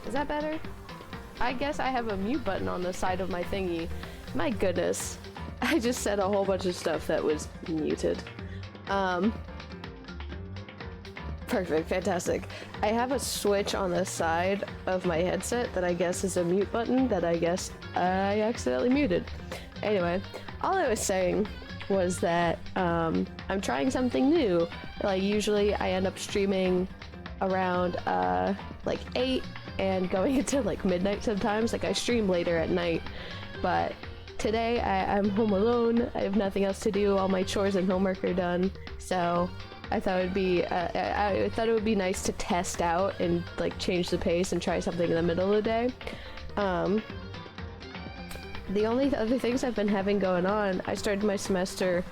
Is that better? I guess I have a mute button on the side of my thingy. My goodness. I just said a whole bunch of stuff that was muted. Perfect, fantastic. I have a switch on the side of my headset that I guess is a mute button that I guess I accidentally muted. Anyway, all I was saying was that I'm trying something new. Like usually I end up streaming around like 8 and going into like midnight sometimes. Like I stream later at night, but today I'm home alone. I have nothing else to do. All my chores and homework are done, so I thought it'd be I thought it would be nice to test out and like change the pace and try something in the middle of the day. The only other things I've been having going on, I started my semester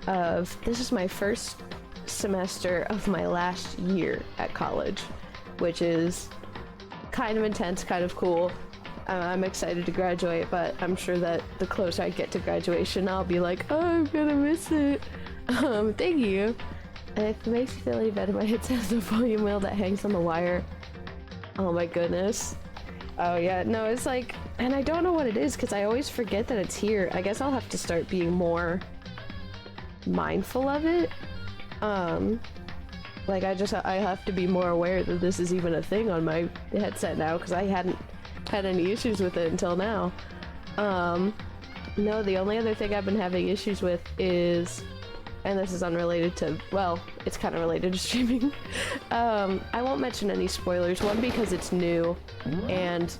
of, this is my first semester of my last year at college, which is kind of intense, kind of cool. I'm excited to graduate, but I'm sure that the closer I get to graduation, I'll be like, oh, I'm gonna miss it. Thank you. And it makes me feel any better. My headset has a volume wheel that hangs on the wire. Oh my goodness. Oh yeah, no, it's like, and I don't know what it is because I always forget that it's here. I guess I'll have to start being more mindful of it. Like I have to be more aware that this is even a thing on my headset now because I hadn't had any issues with it until now. No, the only other thing I've been having issues with is, and this is unrelated to, well, it's kind of related to streaming. I won't mention any spoilers. One, because it's new, and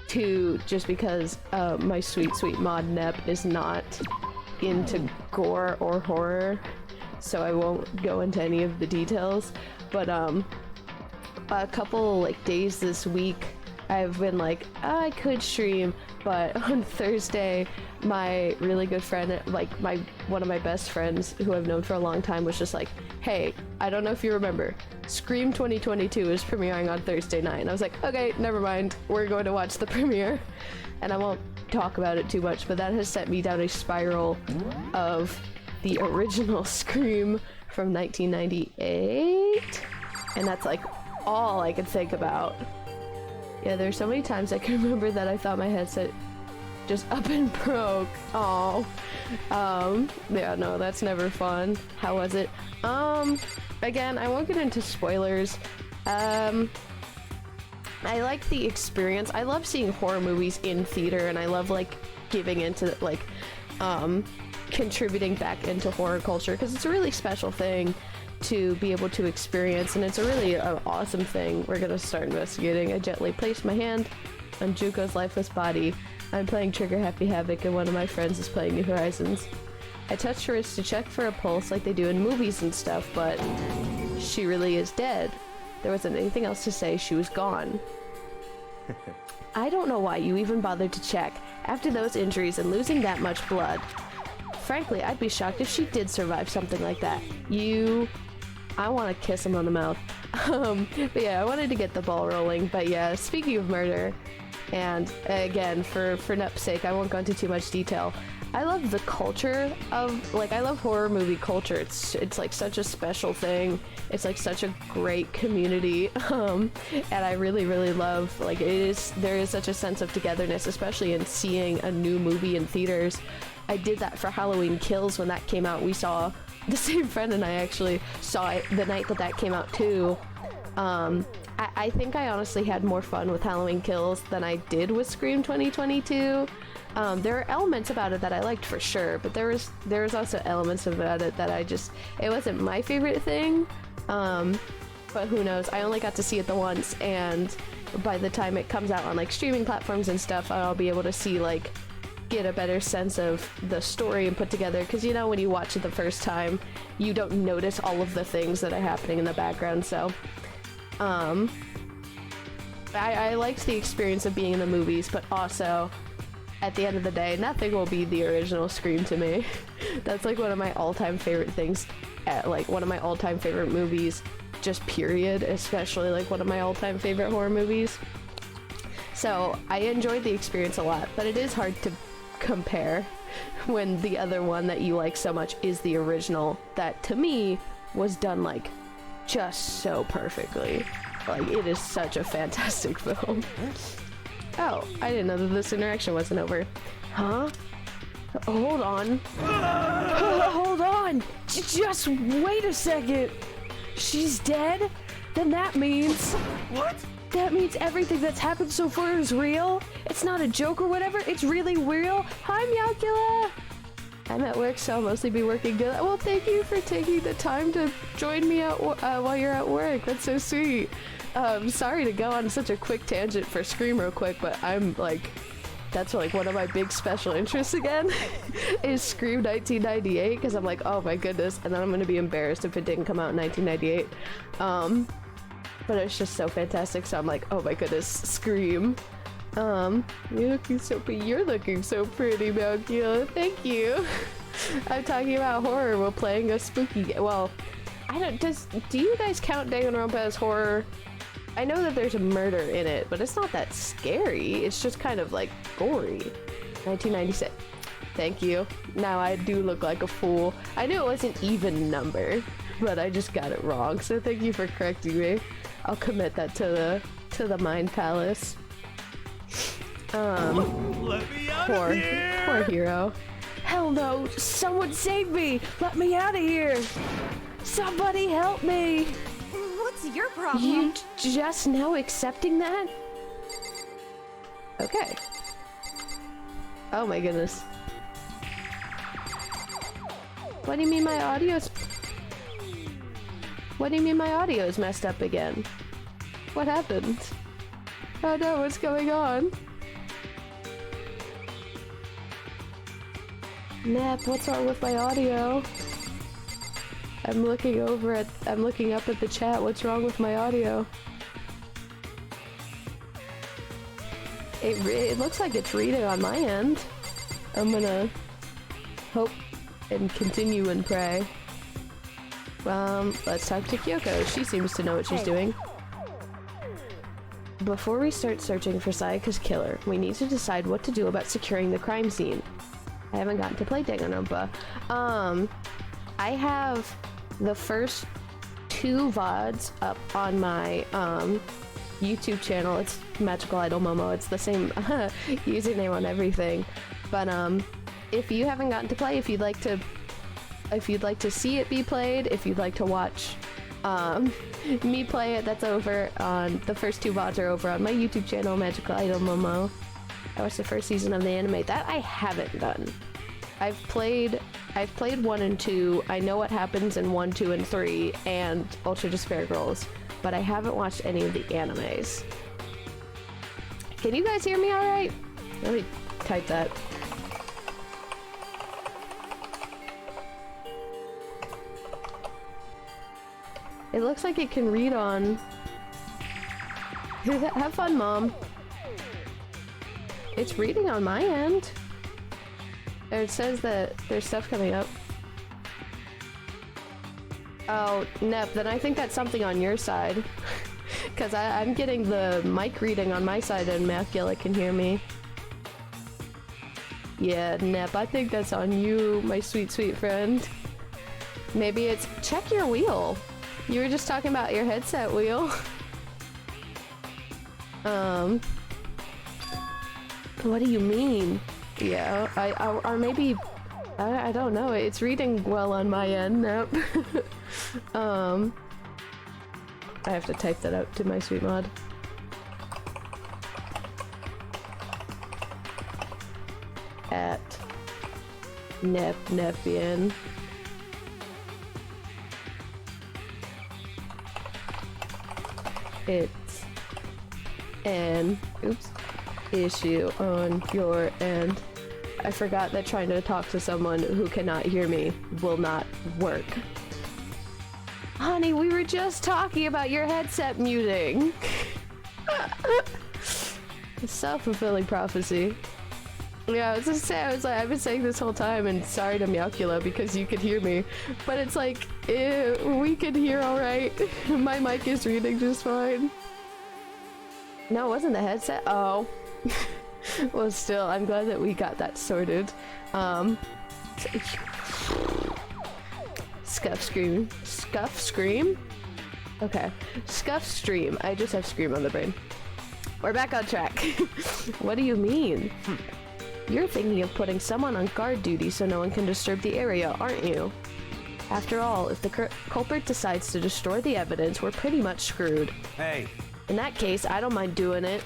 two, just because my sweet mod Nep is not into gore or horror, so I won't go into any of the details. But a couple like days this week, I've been like, oh, I could stream, but on Thursday, my really good friend, like one of my best friends who I've known for a long time, was just like, hey, I don't know if you remember, Scream 2022 is premiering on Thursday night. And I was like, okay, never mind, we're going to watch the premiere. And I won't talk about it too much, but that has sent me down a spiral of the original Scream from 1998. And that's like all I could think about. Yeah, there's so many times I can remember that I thought my headset just up and broke. Oh, yeah, no, that's never fun. How was it? Again, I won't get into spoilers. I like the experience. I love seeing horror movies in theater, and I love like giving into like contributing back into horror culture because it's a really special thing to be able to experience, and it's a really awesome thing. We're gonna start investigating. I gently placed my hand on Juko's lifeless body. I'm playing Trigger Happy Havoc and one of my friends is playing New Horizons. I touched her wrist to check for a pulse like they do in movies and stuff, but she really is dead. There wasn't anything else to say. She was gone. I don't know why you even bothered to check after those injuries and losing that much blood. Frankly, I'd be shocked if she did survive something like that. I want to kiss him on the mouth. But yeah, I wanted to get the ball rolling. But yeah, speaking of murder, and again, for Nep's sake, I won't go into too much detail. I love the culture of, like, I love horror movie culture. It's like such a special thing. It's like such a great community. And I really, really love, like, there is such a sense of togetherness, especially in seeing a new movie in theaters. I did that for Halloween Kills when that came out. We saw, the same friend and I actually saw it the night that came out too. I think I honestly had more fun with Halloween Kills than I did with Scream 2022. There are elements about it that I liked for sure, but there was also elements about it that it wasn't my favorite thing. But who knows? I only got to see it the once, and by the time it comes out on like streaming platforms and stuff, I'll be able to see like get a better sense of the story and put together, because you know when you watch it the first time you don't notice all of the things that are happening in the background. So I liked the experience of being in the movies, but also at the end of the day, nothing will be the original Scream to me. That's like one of my all-time favorite things, like one of my all-time favorite movies, just period, especially like one of my all-time favorite horror movies. So I enjoyed the experience a lot, but it is hard to compare when the other one that you like so much is the original that to me was done like just so perfectly. Like, it is such a fantastic film. Oh, I didn't know that this interaction wasn't over. Huh? Hold on. Hold on! Just wait a second! She's dead? Then that means... What? That means everything that's happened so far is real? It's not a joke or whatever, it's really real? Hi, Meowcula! I'm at work, so I'll mostly be working good. Well, thank you for taking the time to join me out while you're at work. That's so sweet. Sorry to go on such a quick tangent for Scream real quick, but I'm like... That's like one of my big special interests again, is Scream 1998, because I'm like, oh my goodness, and then I'm gonna be embarrassed if it didn't come out in 1998. But it's just so fantastic, so I'm like, oh my goodness, Scream. You're looking so pretty, Malkia, thank you. I'm talking about horror while playing a spooky game. Well, I don't, do you guys count Danganronpa as horror? I know that there's a murder in it, but it's not that scary. It's just kind of like gory. 1996. Thank you. Now I do look like a fool. I knew it was an even number, but I just got it wrong. So thank you for correcting me. I'll commit that to the Mind Palace. Let me out of here! Poor hero. Hell no! Someone save me! Let me out of here! Somebody help me! What's your problem? You just now accepting that? Okay. Oh my goodness. What do you mean my audio's... What do you mean my audio's messed up again? What happened? Oh no, what's going on? Nap, what's wrong with my audio? I'm looking up at the chat. What's wrong with my audio? It looks like it's reading on my end. I'm gonna hope and continue and pray. Let's talk to Kyoko. She seems to know what she's doing. Before we start searching for Sayaka's killer, we need to decide what to do about securing the crime scene. I haven't gotten to play Danganronpa. I have the first 2 VODs up on my YouTube channel. It's Magical Idol Momo. It's the same username on everything. But if you haven't gotten to play, if you'd like to see it be played, if you'd like to watch me play it, that's over on the first 2 VODs are over on my YouTube channel, Magical Idol Momo. I watched the first season of the anime. That I haven't done. I've played 1 and 2. I know what happens in 1, 2, and 3, and Ultra Despair Girls, but I haven't watched any of the animes. Can you guys hear me alright? Let me type that. It looks like it can read on... Have fun, Mom. It's reading on my end. It says that there's stuff coming up. Oh, Nep, then I think that's something on your side. Because I'm getting the mic reading on my side and Macula can hear me. Yeah, Nep, I think that's on you, my sweet, sweet friend. Maybe it's... Check your wheel. You were just talking about your headset wheel. What do you mean? Yeah, or maybe, I don't know, it's reading well on my end. Nope. I have to type that out to my sweet mod. At Nepian. It's an issue on your end. I forgot that trying to talk to someone who cannot hear me will not work. Honey, we were just talking about your headset muting. A self-fulfilling prophecy. Yeah, I was just saying, I've been saying this whole time, and sorry to Meowcula because you could hear me, but it's like, we could hear alright. My mic is reading just fine. No, it wasn't the headset. Oh. Well, still, I'm glad that we got that sorted. Scuff scream. Scuff scream? Okay. Scuff stream. I just have scream on the brain. We're back on track. What do you mean? You're thinking of putting someone on guard duty so no one can disturb the area, aren't you? After all, if the culprit decides to destroy the evidence, we're pretty much screwed. Hey. In that case, I don't mind doing it.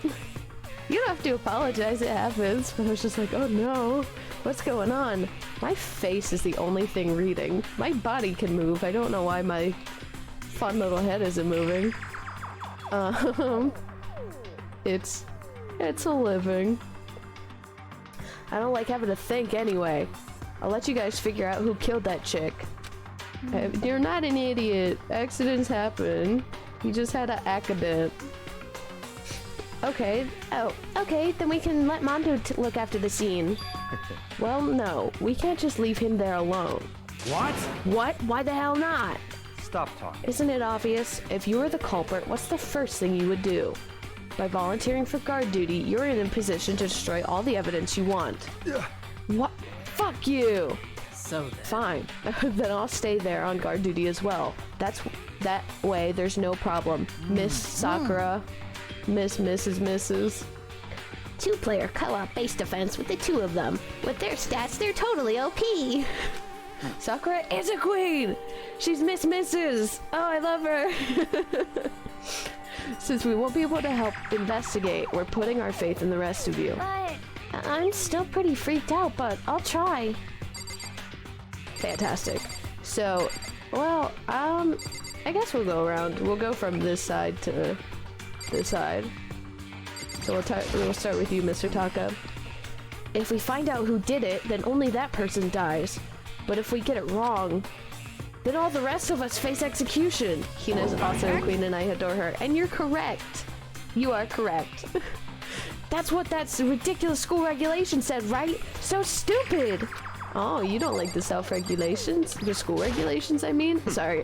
You don't have to apologize, it happens. But I was just like, oh no, what's going on? My face is the only thing reading. My body can move. I don't know why my fun little head isn't moving. It's a living. I don't like having to think anyway. I'll let you guys figure out who killed that chick. You're not an idiot. Accidents happen. You just had an accident. Okay. Oh, okay. Then we can let Mondo look after the scene. Well, no. We can't just leave him there alone. What? What? Why the hell not? Stop talking. Isn't it obvious? If you were the culprit, what's the first thing you would do? By volunteering for guard duty, you're in a position to destroy all the evidence you want. What? Fuck you! So then. Fine. Then I'll stay there on guard duty as well. That way there's no problem. Miss Sakura. Mrs. Two-player co-op base defense with the two of them. With their stats, they're totally OP. Sakura is a queen! She's Mrs. Oh, I love her! Since we won't be able to help investigate, we're putting our faith in the rest of you. But I'm still pretty freaked out, but I'll try. Fantastic. So, well, I guess we'll go around. We'll go from this side to this side. So we'll start with you, Mr. Taka. If we find out who did it, then only that person dies. But if we get it wrong, then all the rest of us face execution. Hina's also a queen and I adore her. And you're correct. You are correct. That's what that ridiculous school regulation said, right? So stupid. Oh, you don't like the self-regulations? The school regulations, I mean? Sorry.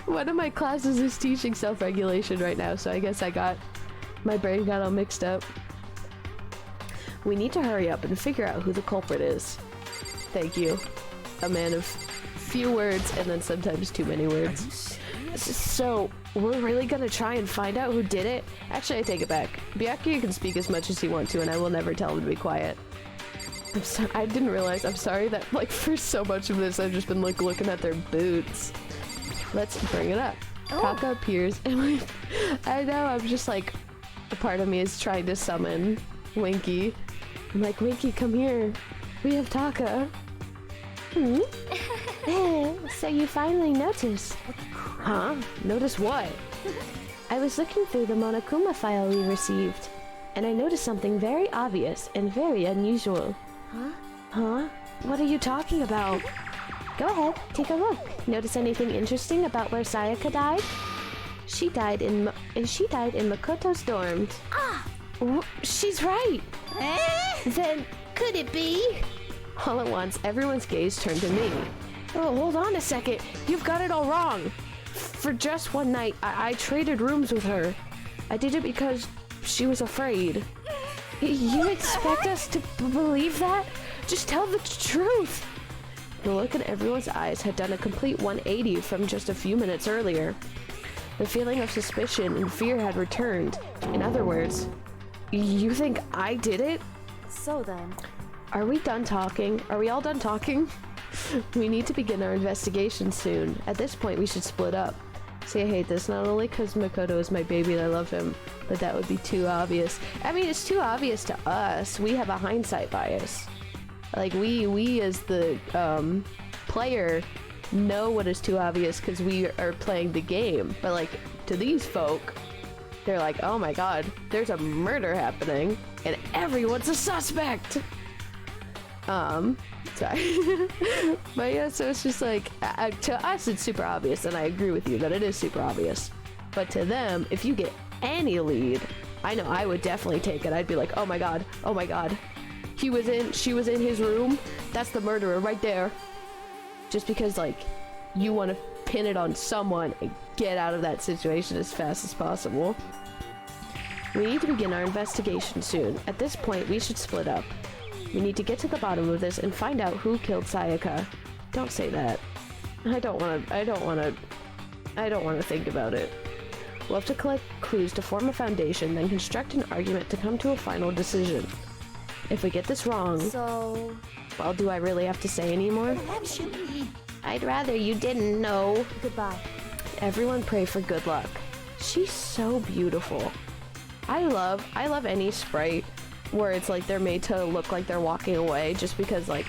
One of my classes is teaching self-regulation right now, so I guess my brain got all mixed up. We need to hurry up and figure out who the culprit is. Thank you. A man of few words and then sometimes too many words. So, we're really gonna try and find out who did it? Actually, I take it back. Byakuya can speak as much as he wants to and I will never tell him to be quiet. I'm sorry, I didn't realize. I'm sorry that, like, for so much of this I've just been, like, looking at their boots. Let's bring it up. Taka appears and I know, I'm just like, a part of me is trying to summon Winky. I'm like, Winky, come here. We have Taka. So you finally noticed. Huh? Notice what? I was looking through the Monokuma file we received, and I noticed something very obvious and very unusual. Huh? What are you talking about? Go ahead, take a look. Notice anything interesting about where Sayaka died? She died in Makoto's dorms. She's right! Then, could it be? All at once, everyone's gaze turned to me. Oh, hold on a second. You've got it all wrong. For just one night, I traded rooms with her. I did it because she was afraid. You expect us to believe that? Just tell the truth. The look in everyone's eyes had done a complete 180 from just a few minutes earlier. The feeling of suspicion and fear had returned. In other words, you think I did it? so then. Are we done talking? Are we all done talking? We need to begin our investigation soon. At this point, we should split up. See, I hate this, not only because Makoto is my baby and I love him, but that would be too obvious. I mean, it's too obvious to us. We have a hindsight bias. Like, we as the player know what is too obvious because we are playing the game. But, like, to these folk, they're like, oh my god, there's a murder happening and everyone's a suspect! Sorry. But yeah, so it's just like, to us it's super obvious, and I agree with you that it is super obvious. But to them, if you get any lead, I know I would definitely take it. I'd be like, oh my god, she was in his room, that's the murderer right there. Just because, like, you want to pin it on someone and get out of that situation as fast as possible. We need to begin our investigation soon. At this point, we should split up. We need to get to the bottom of this and find out who killed Sayaka. Don't say that. I don't wanna I don't want to think about it. We'll have to collect clues to form a foundation, then construct an argument to come to a final decision. If we get this wrong... So... Well, do I really have to say anymore? Actually... I'd rather you didn't know. Goodbye. Everyone pray for good luck. She's so beautiful. I love any sprite where it's like they're made to look like they're walking away just because like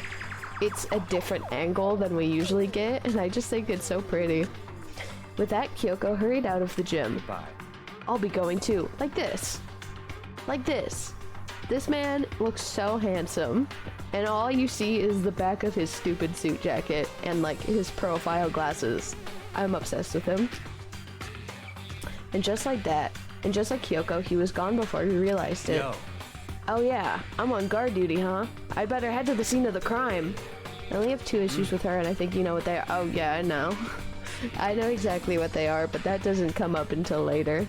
it's a different angle than we usually get, and I just think it's so pretty. With that, Kyoko hurried out of the gym. Bye. I'll be going too. Like this. Like this. This man looks so handsome, and all you see is the back of his stupid suit jacket and like his profile glasses. I'm obsessed with him. And just like that, and just like Kyoko, he was gone before he realized it. Yo. Oh yeah, I'm on guard duty, huh? I'd better head to the scene of the crime. I only have 2 issues with her, and I think you know what they are. Oh yeah, I know. I know exactly what they are, but that doesn't come up until later.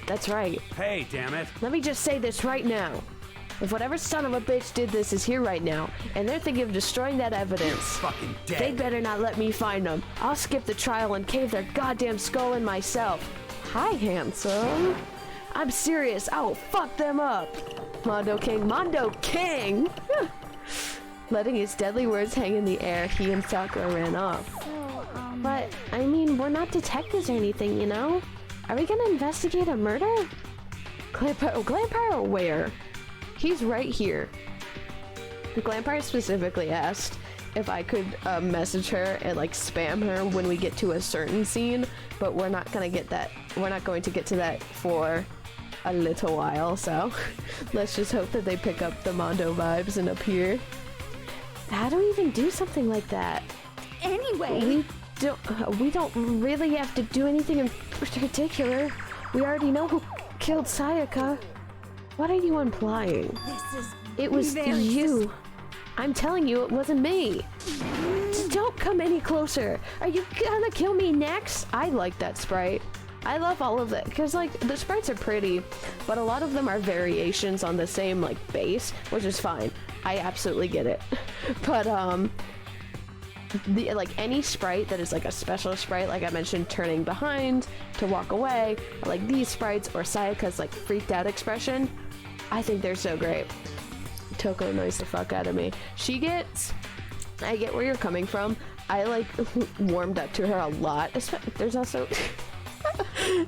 That's right. Hey, damn it. Let me just say this right now. If whatever son of a bitch did this is here right now, and they're thinking of destroying that evidence, Fucking dead. they better not let me find them. I'll skip the trial and cave their goddamn skull in myself. Hi, handsome. I'm serious. I'll fuck them up. Mondo King, Mondo King! Letting his deadly words hang in the air, he and Sakura ran off. But, I mean, we're not detectives or anything, you know? Are we gonna investigate a murder? Glampire where? He's right here. Glampire specifically asked if I could message her and like spam her when we get to a certain scene, but we're not gonna get that. We're not going to get to that for a little while, so let's just hope that they pick up the Mondo vibes and appear. How do we even do something like that? Anyway... We don't really have to do anything in particular. We already know who killed Sayaka. What are you implying? This is... It was you. I'm telling you, it wasn't me. Don't come any closer. Are you gonna kill me next? I like that sprite. I love all of it because like the sprites are pretty, but a lot of them are variations on the same like base, which is fine. I absolutely get it. But like any sprite that is like a special sprite, like I mentioned, turning behind to walk away, or like these sprites or Sayaka's like freaked out expression, I think they're so great. Toko annoys the fuck out of me. I get where you're coming from. I like warmed up to her a lot. There's also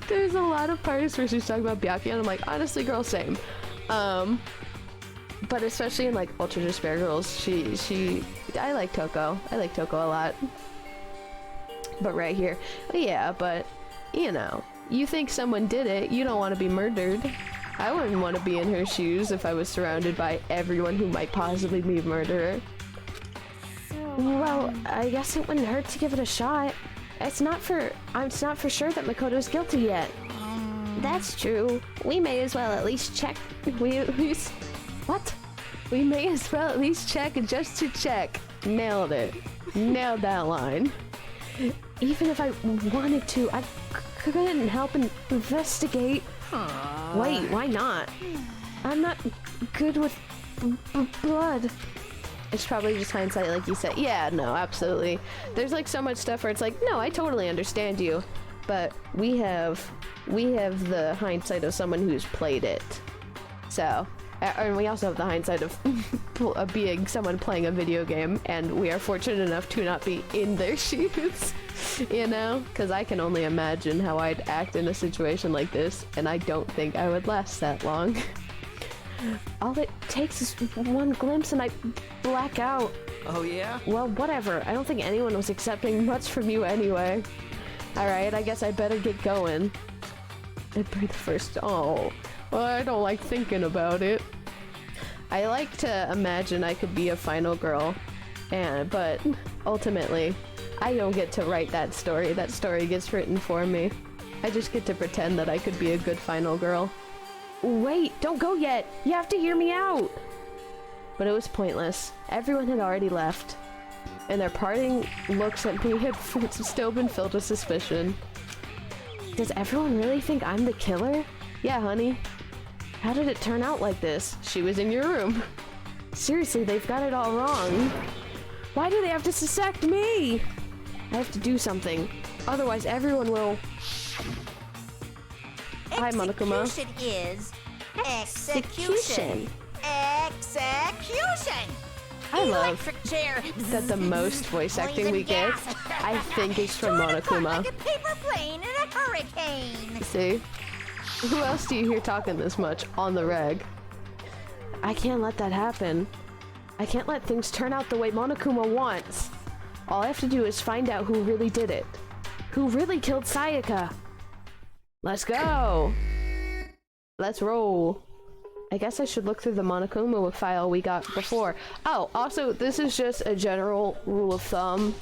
there's a lot of parts where she's talking about Byakuya and I'm like, honestly girl, same. But especially in like Ultra Despair Girls, I like Toko. I like Toko a lot. But right here, yeah, but you know, you think someone did it, you don't want to be murdered. I wouldn't want to be in her shoes if I was surrounded by everyone who might possibly be a murderer. Well, I guess it wouldn't hurt to give it a shot. It's not for sure that Makoto's guilty yet. That's true. We may as well at least check. What? We may as well at least check just to check. Nailed it. Nailed that line. Even if I wanted to, I couldn't help investigate. Wait, why not? I'm not good with blood. It's probably just hindsight, like you said. Yeah, no, absolutely. There's like so much stuff where it's like, no, I totally understand you, but we have the hindsight of someone who's played it. So, and we also have the hindsight of being someone playing a video game, and we are fortunate enough to not be in their shoes, you know? Because I can only imagine how I'd act in a situation like this, and I don't think I would last that long. All it takes is one glimpse and I black out. Oh yeah? Well, whatever. I don't think anyone was accepting much from you anyway. Alright, I guess I better get going. I'd breathe first. Oh, well, I don't like thinking about it. I like to imagine I could be a final girl, but ultimately, I don't get to write that story. That story gets written for me. I just get to pretend that I could be a good final girl. Wait, don't go yet! You have to hear me out! But it was pointless. Everyone had already left. And their parting looks at me had still been filled with suspicion. Does everyone really think I'm the killer? Yeah, honey. How did it turn out like this? She was in your room. Seriously, they've got it all wrong. Why do they have to suspect me? I have to do something. Otherwise, everyone will... Hi, Monokuma. Execution is execution. Execution. I love Electric chair. that the most voice acting we get, I think, is from Torn apart Monokuma. like a paper plane in a hurricane. See? Who else do you hear talking this much on the reg? I can't let that happen. I can't let things turn out the way Monokuma wants. All I have to do is find out who really did it. Who really killed Sayaka? Let's go! Let's roll. I guess I should look through the Monokuma file we got before. Oh, also, this is just a general rule of thumb,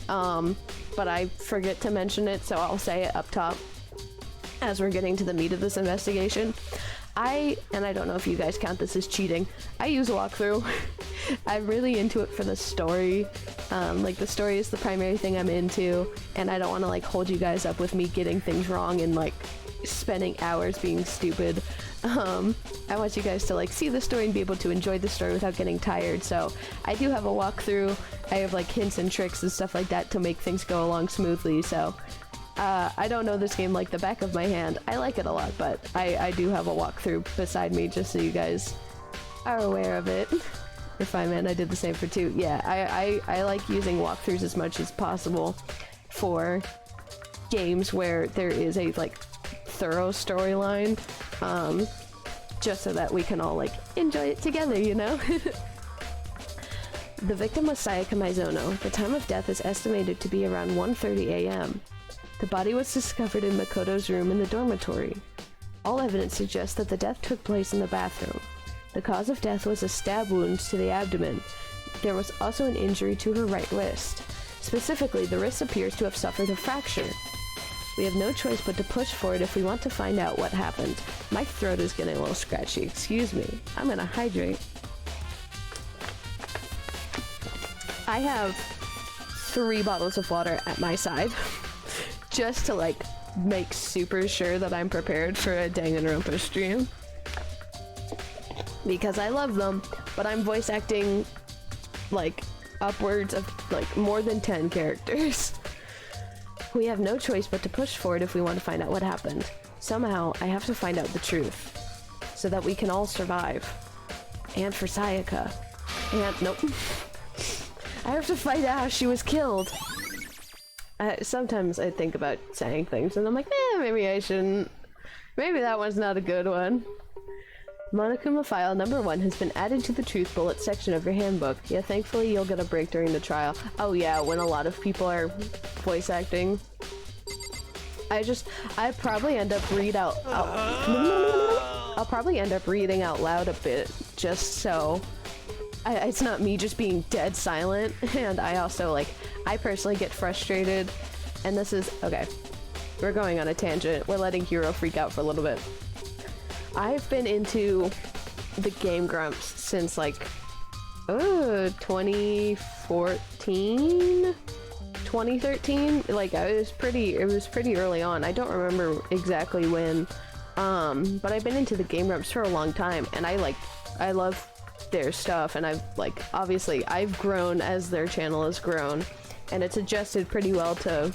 but I forget to mention it, so I'll say it up top as we're getting to the meat of this investigation. And I don't know if you guys count this as cheating, I use walkthrough. I'm really into it for the story. Like, the story is the primary thing I'm into, and I don't want to, like, hold you guys up with me getting things wrong and, like, spending hours being stupid. I want you guys to, like, see the story and be able to enjoy the story without getting tired, so I do have a walkthrough. I have, like, hints and tricks and stuff like that to make things go along smoothly, so I don't know this game like the back of my hand. I like it a lot, but I do have a walkthrough beside me just so you guys are aware of it. You're fine, man. I did the same for 2. Yeah, I like using walkthroughs as much as possible for games where there is a, like, thorough storyline, just so that we can all, like, enjoy it together, you know? The victim was Sayaka Maizono. The time of death is estimated to be around 1:30 a.m. The body was discovered in Makoto's room in the dormitory. All evidence suggests that the death took place in the bathroom. The cause of death was a stab wound to the abdomen. There was also an injury to her right wrist. Specifically, the wrist appears to have suffered a fracture. We have no choice but to push forward if we want to find out what happened. My throat is getting a little scratchy, excuse me. I'm gonna hydrate. I have 3 bottles of water at my side, just to, like, make super sure that I'm prepared for a DanganRonpa stream. Because I love them, but I'm voice acting, like, upwards of, like, more than 10 characters. We have no choice but to push forward if we want to find out what happened. Somehow, I have to find out the truth, so that we can all survive. And for Sayaka. And, nope. I have to find out how she was killed. Sometimes I think about saying things and I'm like, maybe I shouldn't. Maybe that one's not a good one. Monokuma file number 1 has been added to the truth bullet section of your handbook. Yeah, thankfully you'll get a break during the trial. Oh yeah, when a lot of people are voice acting. I probably end up I'll probably end up reading out loud a bit, just so it's not me just being dead silent. And I also, like, I personally get frustrated, and this is, okay, we're going on a tangent. We're letting Hero freak out for a little bit. I've been into the Game Grumps since, like, 2014? 2013? Like, it was pretty early on. I don't remember exactly when, but I've been into the Game Grumps for a long time, and I love their stuff, and obviously I've grown as their channel has grown, and it's adjusted pretty well to,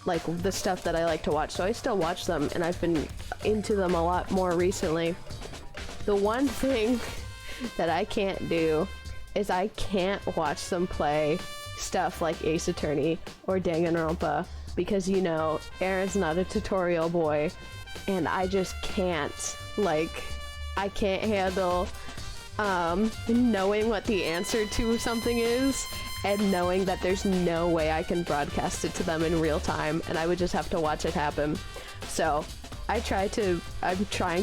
like, the stuff that I like to watch, so I still watch them, and I've been into them a lot more recently. The one thing that I can't do is I can't watch them play stuff like Ace Attorney or Danganronpa, because, you know, Aaron's not a tutorial boy, and I just can't, like, I can't handle knowing what the answer to something is, and knowing that there's no way I can broadcast it to them in real time, and I would just have to watch it happen. So I'm trying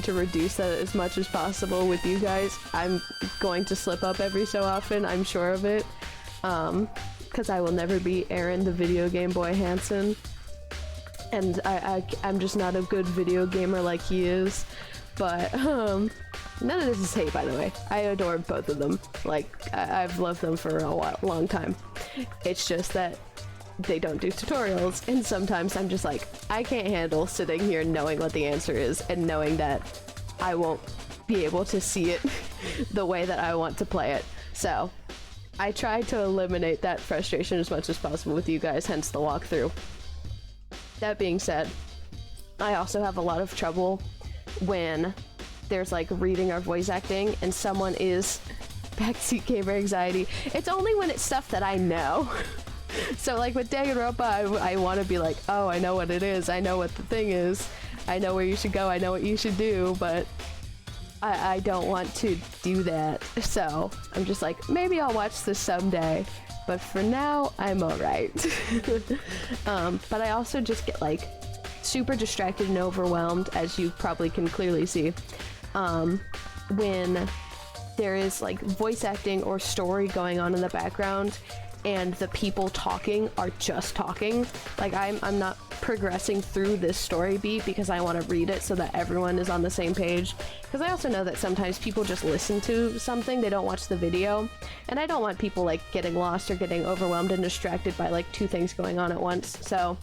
to reduce that as much as possible with you guys. I'm going to slip up every so often, I'm sure of it, because I will never be Aaron the video game boy Hansen, and I'm just not a good video gamer like he is. But none of this is hate, by the way. I adore both of them. Like, I've loved them for a long time. It's just that they don't do tutorials, and sometimes I'm just like, I can't handle sitting here knowing what the answer is and knowing that I won't be able to see it the way that I want to play it. So I try to eliminate that frustration as much as possible with you guys, hence the walkthrough. That being said, I also have a lot of trouble when there's like reading or voice acting and someone is backseat gamer anxiety. It's only when it's stuff that I know. So like with DanganRonpa, I want to be like, oh, I know what it is, I know what the thing is, I know where you should go, I know what you should do, but I don't want to do that. So I'm just like, maybe I'll watch this someday, but for now I'm alright. But I also just get like super distracted and overwhelmed, as you probably can clearly see, when there is like voice acting or story going on in the background and the people talking are just talking. Like I'm not progressing through this story beat because I want to read it so that everyone is on the same page. Because I also know that sometimes people just listen to something, they don't watch the video. And I don't want people like getting lost or getting overwhelmed and distracted by like two things going on at once. So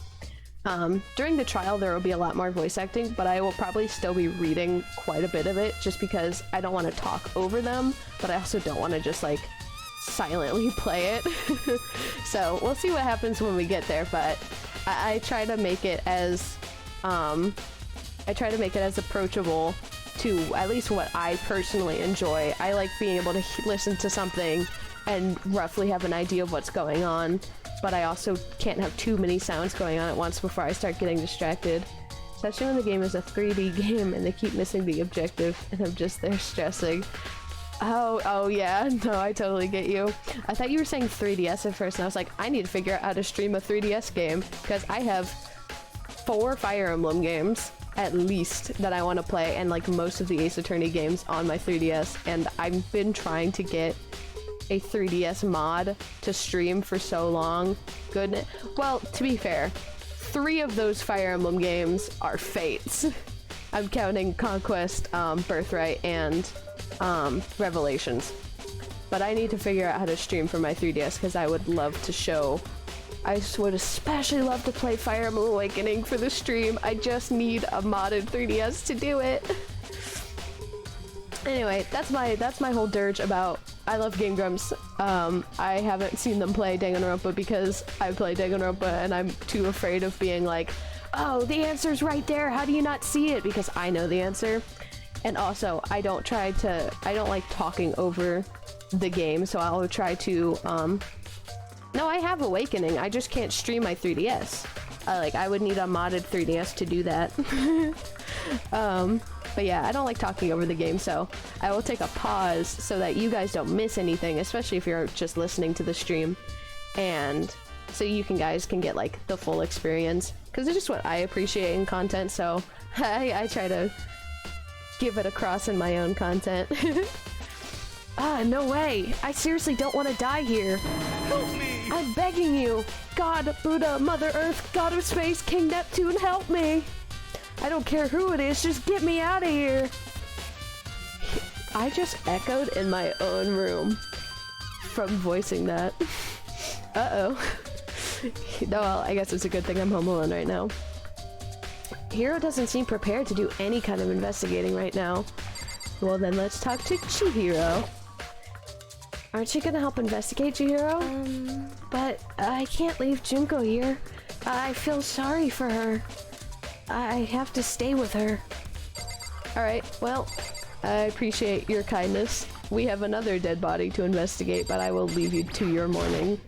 during the trial there will be a lot more voice acting, but I will probably still be reading quite a bit of it just because I don't want to talk over them, but I also don't want to just like silently play it. So we'll see what happens when we get there, but I try to make it as approachable to at least what I personally enjoy. I like being able to listen to something and roughly have an idea of what's going on, but I also can't have too many sounds going on at once before I start getting distracted. Especially when the game is a 3D game and they keep missing the objective and I'm just there stressing. Oh yeah, no, I totally get you. I thought you were saying 3DS at first and I was like, I need to figure out how to stream a 3DS game because I have 4 Fire Emblem games at least that I want to play, and like most of the Ace Attorney games on my 3DS, and I've been trying to get a 3DS mod to stream for so long. Goodness. Well, to be fair, 3 of those Fire Emblem games are Fates. I'm counting Conquest, Birthright, and Revelations. But I need to figure out how to stream for my 3DS because I would love to show. I would especially love to play Fire Emblem Awakening for the stream. I just need a modded 3DS to do it. Anyway, that's my whole dirge about I love Game Grumps. I haven't seen them play Danganronpa because I play Danganronpa and I'm too afraid of being like, oh, the answer's right there, how do you not see it? Because I know the answer. And also, I don't like talking over the game, so I'll try to, no, I have Awakening, I just can't stream my 3DS. I would need a modded 3DS to do that. But yeah, I don't like talking over the game, so I will take a pause so that you guys don't miss anything, especially if you're just listening to the stream. And so you guys can get like the full experience, because it's just what I appreciate in content, so I try to give it across in my own content. No way! I seriously don't want to die here! Help me! I'm begging you! God, Buddha, Mother Earth, God of Space, King Neptune, help me! I don't care who it is, just get me out of here! I just echoed in my own room from voicing that. Uh-oh. No, well, I guess it's a good thing I'm home alone right now. Hero doesn't seem prepared to do any kind of investigating right now. Well then, let's talk to Chihiro. Aren't you gonna help investigate, Chihiro? But I can't leave Junko here. I feel sorry for her. I have to stay with her. Alright, well, I appreciate your kindness. We have another dead body to investigate, but I will leave you to your mourning.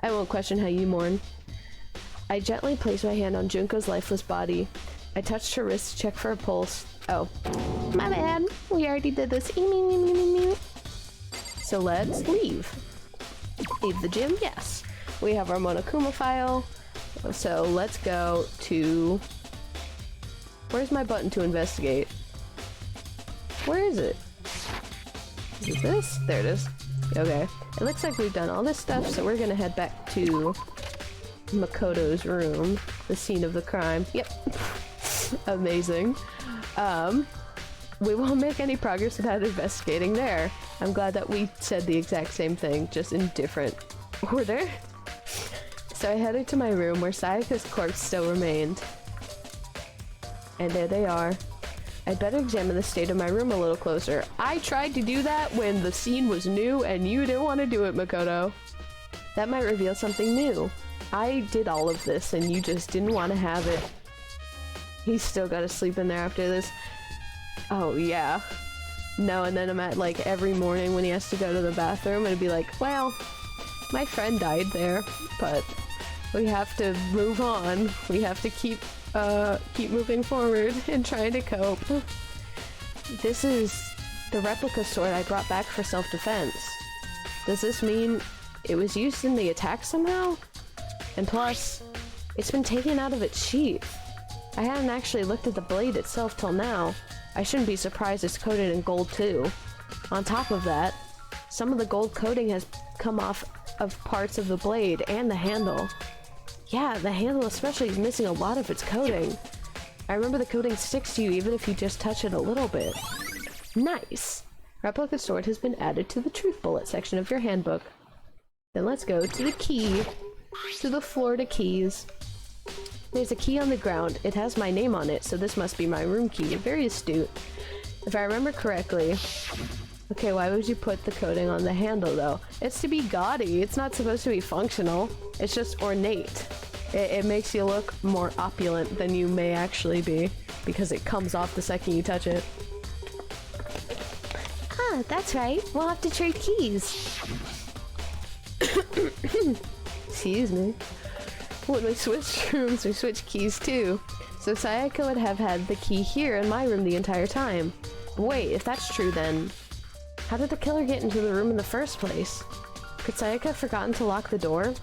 I won't question how you mourn. I gently placed my hand on Junko's lifeless body. I touched her wrist to check for a pulse. Oh, my bad. We already did this. So let's leave. Leave the gym? Yes. We have our Monokuma file. So let's go to... Where's my button to investigate? Where is it? Is it this? There it is. Okay. It looks like we've done all this stuff, so we're gonna head back to Makoto's room, the scene of the crime. Yep. Amazing. We won't make any progress without investigating there. I'm glad that we said the exact same thing, just in different order. So I headed to my room where Sayaka's corpse still remained. And there they are. I'd better examine the state of my room a little closer. I tried to do that when the scene was new and you didn't want to do it, Makoto. That might reveal something new. I did all of this and you just didn't want to have it. He's still got to sleep in there after this. Oh, yeah. No, and then I'm at, like, every morning when he has to go to the bathroom and be like, well, my friend died there, but we have to move on. We have to keep moving forward and trying to cope. This is the replica sword I brought back for self-defense. Does this mean it was used in the attack somehow? And plus, it's been taken out of its sheath. I hadn't actually looked at the blade itself till now. I shouldn't be surprised it's coated in gold too. On top of that, some of the gold coating has come off of parts of the blade and the handle. Yeah, the handle especially is missing a lot of its coating. I remember the coating sticks to you even if you just touch it a little bit. Nice! Replica sword has been added to the truth bullet section of your handbook. Then let's go to the key. To the Florida keys. There's a key on the ground. It has my name on it, so this must be my room key. Very astute. If I remember correctly... Okay, why would you put the coating on the handle, though? It's to be gaudy. It's not supposed to be functional. It's just ornate. It makes you look more opulent than you may actually be, because it comes off the second you touch it. Ah, that's right. We'll have to trade keys. Excuse me. When we switched rooms, we switched keys too. So Sayaka would have had the key here in my room the entire time. Wait, if that's true then... How did the killer get into the room in the first place? Could Sayaka have forgotten to lock the door?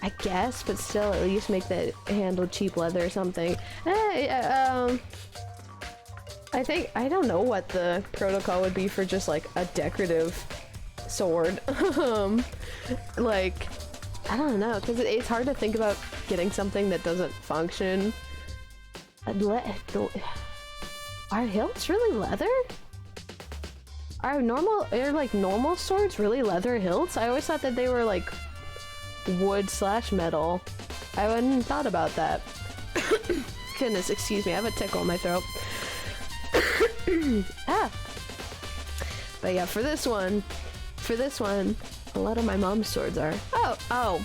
I guess, but still at least make the handle cheap leather or something. I don't know what the protocol would be for just like a decorative sword. Like, I don't know, because it's hard to think about getting something that doesn't function. Are hilts really leather? Are normal swords really leather hilts? I always thought that they were like wood/metal. I hadn't thought about that. Goodness, excuse me, I have a tickle in my throat. Ah! But yeah, for this one, a lot of my mom's swords are. Oh,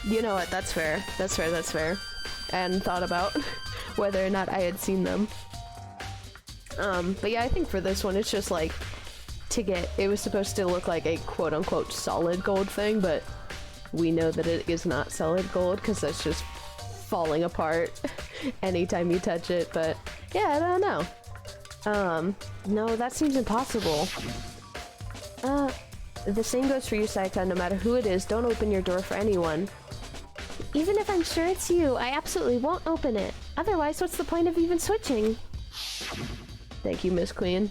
you know what, that's fair. That's fair. I hadn't thought about whether or not I had seen them. But yeah, I think for this one, it's just like, it was supposed to look like a quote-unquote solid gold thing, but we know that it is not solid gold because that's just falling apart anytime you touch it. But yeah, I don't know. No, that seems impossible. The same goes for you, Sayaka. No matter who it is, don't open your door for anyone. Even if I'm sure it's you, I absolutely won't open it. Otherwise, what's the point of even switching? Thank you, Miss Queen.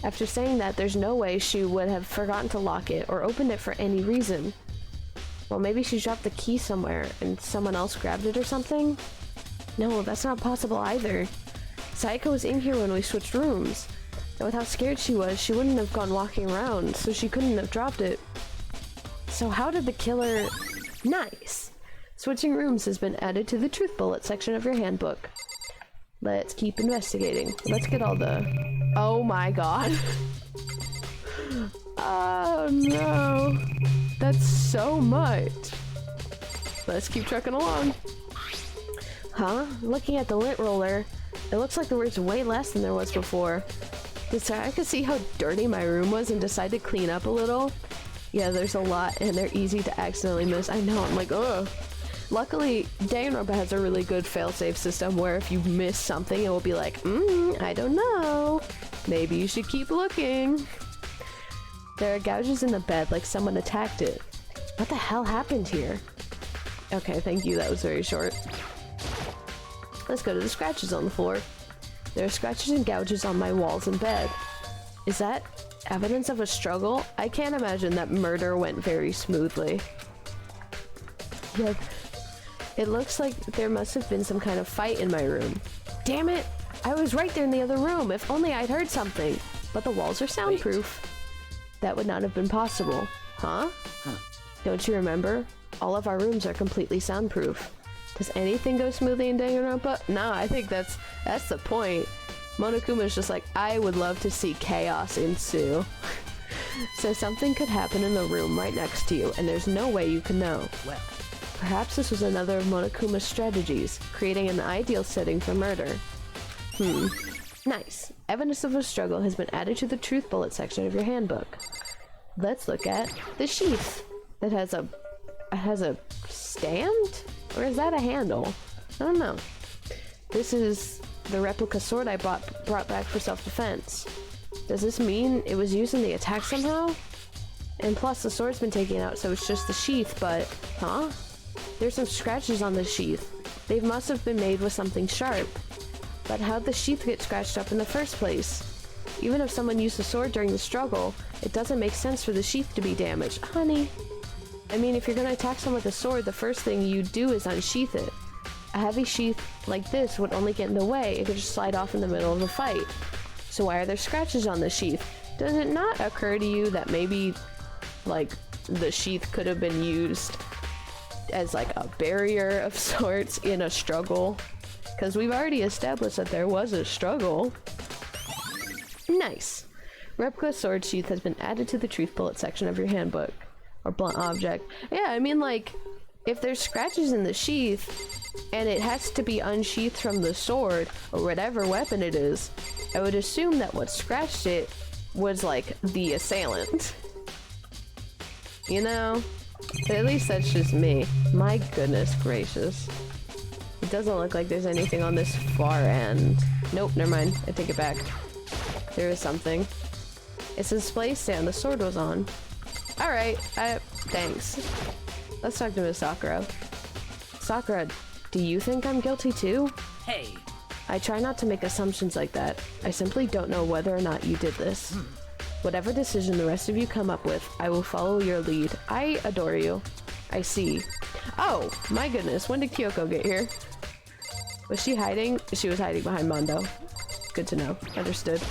After saying that, there's no way she would have forgotten to lock it or opened it for any reason. Well, maybe she dropped the key somewhere and someone else grabbed it or something? No, that's not possible either. Sayaka was in here when we switched rooms. And with how scared she was, she wouldn't have gone walking around, so she couldn't have dropped it. So how did the killer... Nice! Switching rooms has been added to the truth bullet section of your handbook. Let's keep investigating. Let's get all the... Oh my god. Oh no. That's so much. Let's keep trucking along. Huh? Looking at the lint roller, it looks like there was way less than there was before. Did Sayaka see how dirty my room was and decide to clean up a little? Yeah, there's a lot and they're easy to accidentally miss. I know, I'm like, ugh. Luckily, DanganRonpa has a really good failsafe system where if you miss something, it will be like, I don't know. Maybe you should keep looking. There are gouges in the bed like someone attacked it. What the hell happened here? Okay, thank you, that was very short. Let's go to the scratches on the floor. There are scratches and gouges on my walls and bed. Is that evidence of a struggle? I can't imagine that murder went very smoothly. Yeah. It looks like there must have been some kind of fight in my room. Damn it! I was right there in the other room. If only I'd heard something. But the walls are soundproof. That would not have been possible. Huh? Don't you remember? All of our rooms are completely soundproof. Does anything go smoothly in DanganRonpa? No, I think that's the point. Monokuma's just like, I would love to see chaos ensue. So something could happen in the room right next to you, and there's no way you can know. Well, Perhaps this was another of Monokuma's strategies, creating an ideal setting for murder. Nice. Evidence of a struggle has been added to the truth bullet section of your handbook. Let's look at the sheath. It has a stand? Or is that a handle? I don't know. This is the replica sword I brought back for self-defense. Does this mean it was used in the attack somehow? And plus the sword's been taken out, so it's just the sheath, but... Huh? There's some scratches on the sheath. They must have been made with something sharp. But how'd the sheath get scratched up in the first place? Even if someone used the sword during the struggle, it doesn't make sense for the sheath to be damaged. Honey. I mean, if you're gonna attack someone with a sword, the first thing you do is unsheath it. A heavy sheath like this would only get in the way. It could just slide off in the middle of a fight. So why are there scratches on the sheath? Does it not occur to you that maybe, like, the sheath could have been used as, like, a barrier of sorts in a struggle? Because we've already established that there was a struggle. Nice. Replica sword sheath has been added to the truth bullet section of your handbook. Or blunt object. Yeah, I mean, like, if there's scratches in the sheath, and it has to be unsheathed from the sword, or whatever weapon it is, I would assume that what scratched it was, like, the assailant. You know? At least that's just me. My goodness gracious. It doesn't look like there's anything on this far end. Nope, never mind. I take it back. There is something. It's a display stand the sword was on. Alright, thanks. Let's talk to Miss Sakura. Sakura, do you think I'm guilty too? hey. I try not to make assumptions like that. I simply don't know whether or not you did this. Whatever decision the rest of you come up with, I will follow your lead. I adore you. I see. Oh, my goodness, when did Kyoko get here? Was she hiding? She was hiding behind Mondo. Good to know. Understood.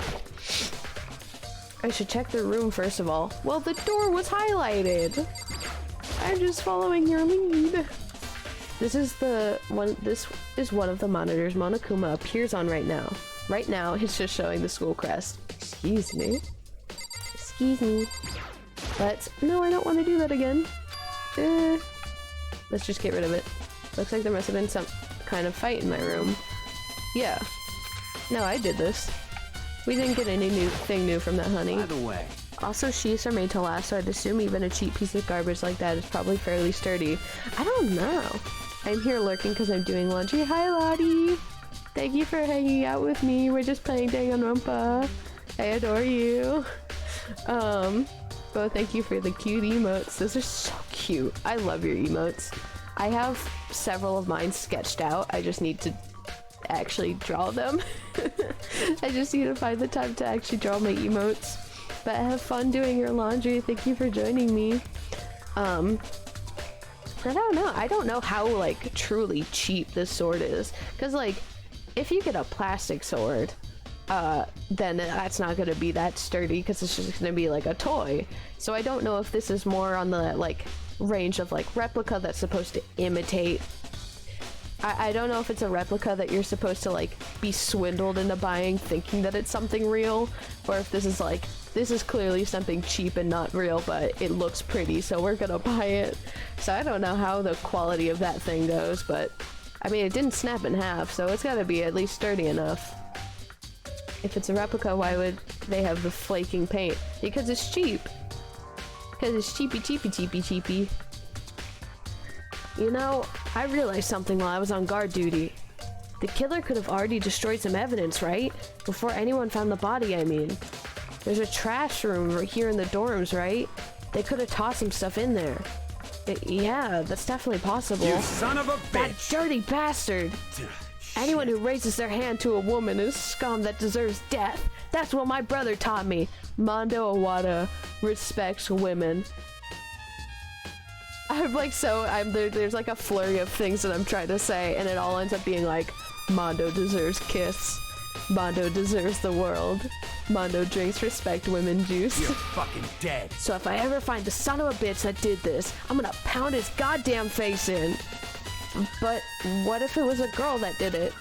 I should check the room first of all. Well, the door was highlighted. I'm just following your lead. This is one of the monitors Monokuma appears on right now. Right now, it's just showing the school crest. Excuse me. Excuse me. But, no, I don't want to do that again. Let's just get rid of it. Looks like there must have been some kind of fight in my room. Yeah. No, I did this. We didn't get any new from that, honey. By the way. Also, sheaths are made to last, so I'd assume even a cheap piece of garbage like that is probably fairly sturdy. I don't know. I'm here lurking because I'm doing laundry. Hi, Lottie! Thank you for hanging out with me. We're just playing DanganRonpa. I adore you. But thank you for the cute emotes. Those are so cute. I love your emotes. I have several of mine sketched out. I just need to actually draw them. I just need to find the time to actually draw my emotes. But have fun doing your laundry. Thank you for joining me. I don't know. I don't know how, like, truly cheap this sword is. Because, like, if you get a plastic sword, then that's not going to be that sturdy because it's just going to be, like, a toy. So I don't know if this is more on the, like, range of, like, replica that's supposed to imitate. I don't know if it's a replica that you're supposed to, like, be swindled into buying thinking that it's something real, or if this is, like, this is clearly something cheap and not real, but it looks pretty, so we're gonna buy it. So I don't know how the quality of that thing goes, but I mean, it didn't snap in half, so it's gotta be at least sturdy enough. If it's a replica, why would they have the flaking paint? Because it's cheap. Because it's cheapy. You know, I realized something while I was on guard duty. The killer could have already destroyed some evidence, right? Before anyone found the body, I mean. There's a trash room right here in the dorms, right? They could have tossed some stuff in there. Yeah, that's definitely possible. You son of a That bitch! dirty bastard! Anyone who raises their hand to a woman is scum that deserves death. That's what my brother taught me. Mondo Awada respects women. I'm like there's like a flurry of things that I'm trying to say, and it all ends up being like, Mondo deserves kiss. Mondo deserves the world. Mondo drinks respect women juice. You're fucking dead. So if I ever find the son of a bitch that did this, I'm gonna pound his goddamn face in. But what if it was a girl that did it?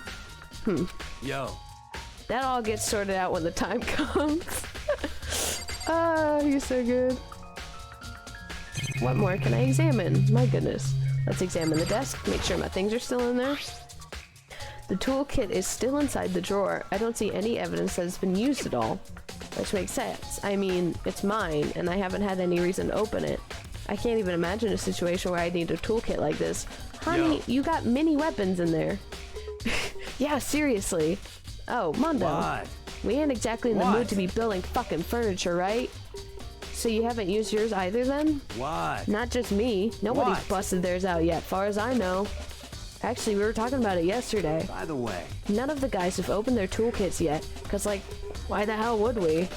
Yo, That all gets sorted out when the time comes. Ah, he's so good. What more can I examine? My goodness. Let's examine the desk, make sure my things are still in there. The toolkit is still inside the drawer. I don't see any evidence that it's been used at all. Which makes sense. I mean, it's mine, and I haven't had any reason to open it. I can't even imagine a situation where I need a toolkit like this. Honey, you got mini weapons in there. Yeah, seriously. Oh, Mondo. What? We ain't exactly in the What? mood to be building fucking furniture, right? So you haven't used yours either then? What? Not just me. Nobody's What? busted theirs out yet, far as I know. Actually, we were talking about it yesterday. By the way, None of the guys have opened their toolkits yet, cause like, why the hell would we?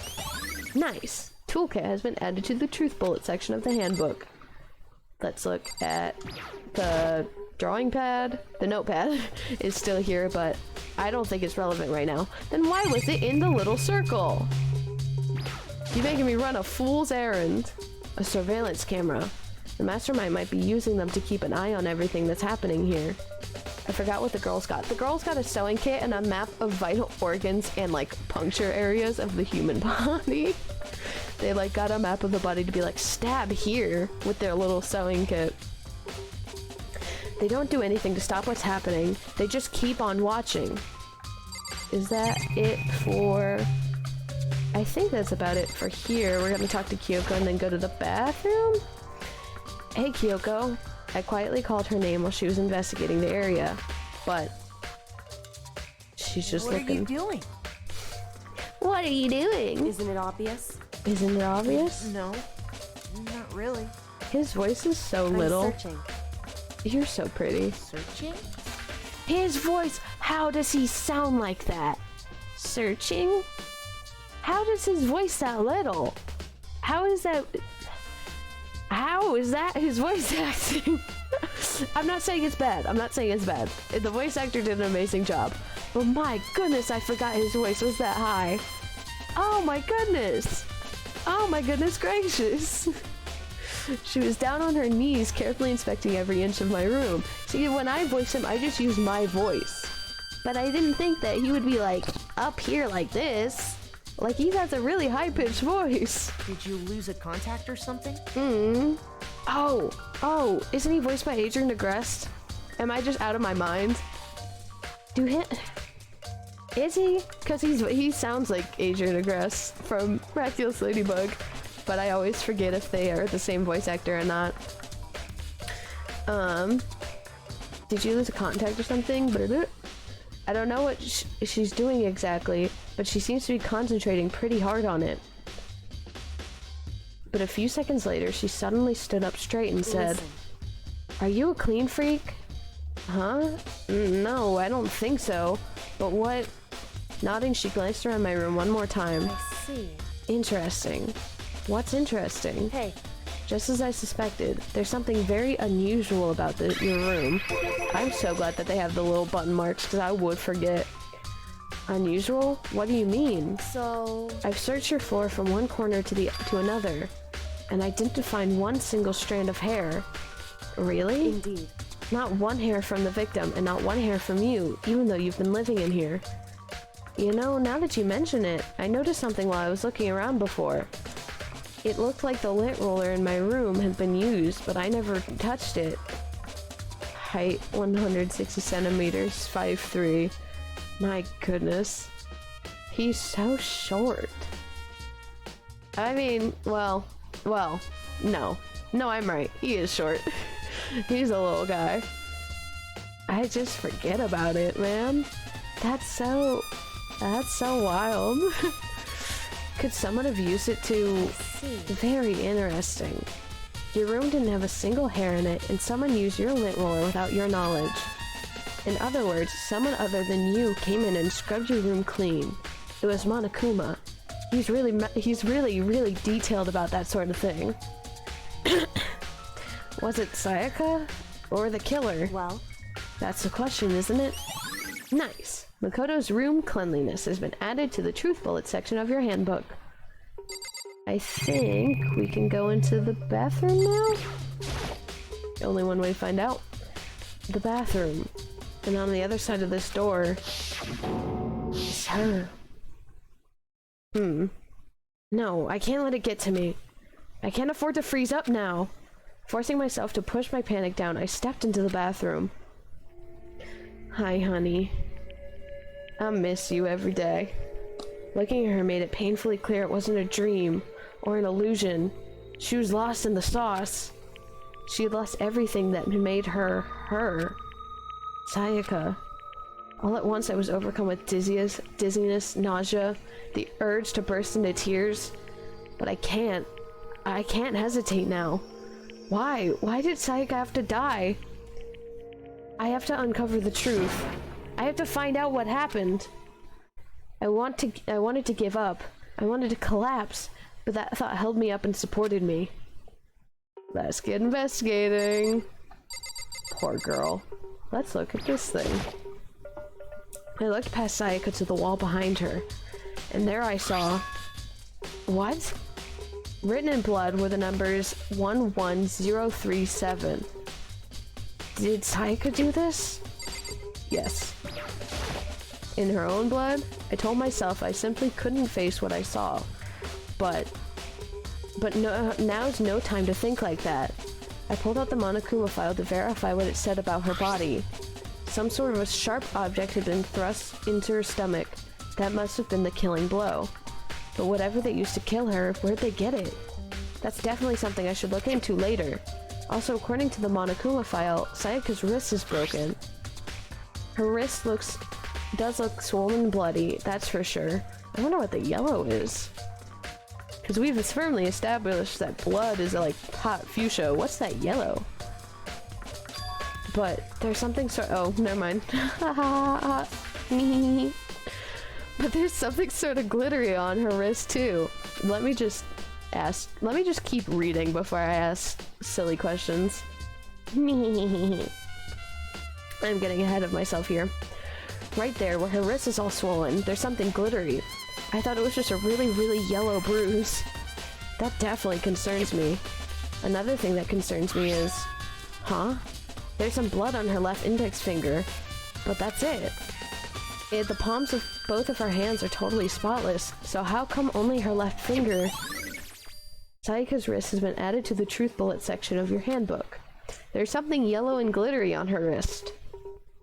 Nice! Toolkit has been added to the truth bullet section of the handbook. Let's look at the drawing pad. The notepad is still here, but I don't think it's relevant right now. Then why was it in the little circle? You're making me run a fool's errand. A surveillance camera. The mastermind might be using them to keep an eye on everything that's happening here. I forgot what the girls got. The girls got a sewing kit and a map of vital organs and like puncture areas of the human body. They like got a map of the body to be like, stab here with their little sewing kit. They don't do anything to stop what's happening. They just keep on watching. Is that it for... I think that's about it for here. We're gonna talk to Kyoko and then go to the bathroom? Hey Kyoko. I quietly called her name while she was investigating the area, but she's just looking. What are you doing? What are you doing? Isn't it obvious? Isn't it obvious? No, not really. His voice is so I'm little. searching. You're so pretty. Searching? His voice, how does he sound like that? Searching? How does his voice that little? How is that his voice acting? I'm not saying it's bad. I'm not saying it's bad. The voice actor did an amazing job. But my goodness, I forgot his voice was that high. Oh my goodness. Oh my goodness gracious. She was down on her knees, carefully inspecting every inch of my room. See, when I voice him, I just use my voice. But I didn't think that he would be like up here like this. Like he has a really high-pitched voice. Did you lose a contact or something? Oh, isn't he voiced by Adrian Negrest? Am I just out of my mind? Is he? Because he sounds like Adrian Negrest from Miraculous Ladybug, but I always forget if they are the same voice actor or not. Did you lose a contact or something? I don't know what she's doing exactly, but she seems to be concentrating pretty hard on it. But a few seconds later, she suddenly stood up straight and said, Listen. "Are you a clean freak?" Huh? No, I don't think so. But what? Nodding, she glanced around my room one more time. I see. Interesting. What's interesting? Hey, Just as I suspected, there's something very unusual about your room. I'm so glad that they have the little button marks, because I would forget. Unusual? What do you mean? so... I've searched your floor from one corner to another, and I didn't find one single strand of hair. Really? Indeed. Not one hair from the victim, and not one hair from you, even though you've been living in here. You know, now that you mention it, I noticed something while I was looking around before. It looked like the lint roller in my room had been used, but I never touched it. Height 160 centimeters, 5'3". My goodness. He's so short. I mean, well, no. No, I'm right. He is short. He's a little guy. I just forget about it, man. That's so wild. Could someone have used it to... Very interesting. Your room didn't have a single hair in it, and someone used your lint roller without your knowledge. In other words, someone other than you came in and scrubbed your room clean. It was Monokuma. He's really detailed about that sort of thing. Was it Sayaka? Or the killer? Well, That's the question, isn't it? Nice. Makoto's room cleanliness has been added to the truth bullet section of your handbook. I think we can go into the bathroom now? Only one way to find out. The bathroom. And on the other side of this door is her. No, I can't let it get to me. I can't afford to freeze up now. Forcing myself to push my panic down, I stepped into the bathroom. Hi, honey. I miss you every day. Looking at her made it painfully clear it wasn't a dream or an illusion. She was lost in the sauce. She had lost everything that made her, her. Sayaka. All at once I was overcome with dizziness, nausea, the urge to burst into tears. But I can't hesitate now. Why? Why did Sayaka have to die? I have to uncover the truth. I have to find out what happened. I wanted to give up. I wanted to collapse, but that thought held me up and supported me. Let's get investigating. Poor girl. Let's look at this thing. I looked past Sayaka to the wall behind her, and there I saw... What? Written in blood were the numbers 11037. Did Sayaka do this? Yes. In her own blood, I told myself I simply couldn't face what I saw. But no, now's no time to think like that. I pulled out the Monokuma file to verify what it said about her body. Some sort of a sharp object had been thrust into her stomach. That must have been the killing blow. But whatever they used to kill her, where'd they get it? That's definitely something I should look into later. Also, according to the Monokuma file, Sayaka's wrist is broken. Her wrist does look swollen and bloody, that's for sure. I wonder what the yellow is. Because we've firmly established that blood is like hot fuchsia. What's that yellow? But there's something oh, never mind. But there's something sort of glittery on her wrist too. Let me just keep reading before I ask silly questions. I'm getting ahead of myself here. Right there, where her wrist is all swollen, there's something glittery. I thought it was just a really, really yellow bruise. That definitely concerns me. Another thing that concerns me is... Huh? There's some blood on her left index finger. But that's it. The palms of both of her hands are totally spotless, so how come only her left finger... Sayaka's wrist has been added to the truth bullet section of your handbook. There's something yellow and glittery on her wrist.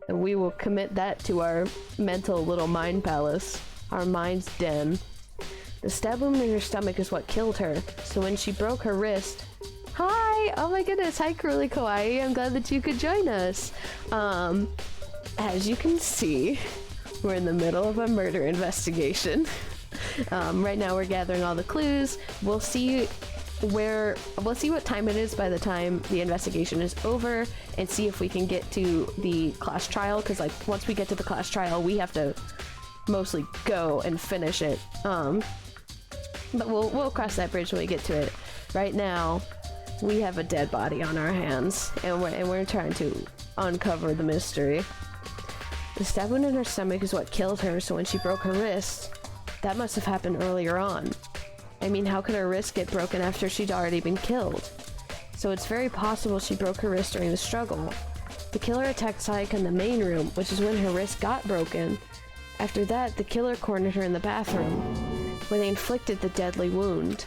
And we will commit that to our mental little mind palace. Our mind's den. The stab wound in her stomach is what killed her, so when she broke her wrist... Hi! Oh my goodness, hi Curly Kawaii, I'm glad that you could join us. As you can see, we're in the middle of a murder investigation. Right now we're gathering all the clues. We'll see what time it is by the time the investigation is over, and see if we can get to the class trial, because like once we get to the class trial we have to mostly go and finish it. But we'll cross that bridge when we get to it. Right now we have a dead body on our hands, and we're trying to uncover the mystery. The stab wound in her stomach is what killed her, so when she broke her wrist, that must have happened earlier on. I mean, how could her wrist get broken after she'd already been killed? So it's very possible she broke her wrist during the struggle. The killer attacked Sayaka in the main room, which is when her wrist got broken. After that, the killer cornered her in the bathroom, where they inflicted the deadly wound.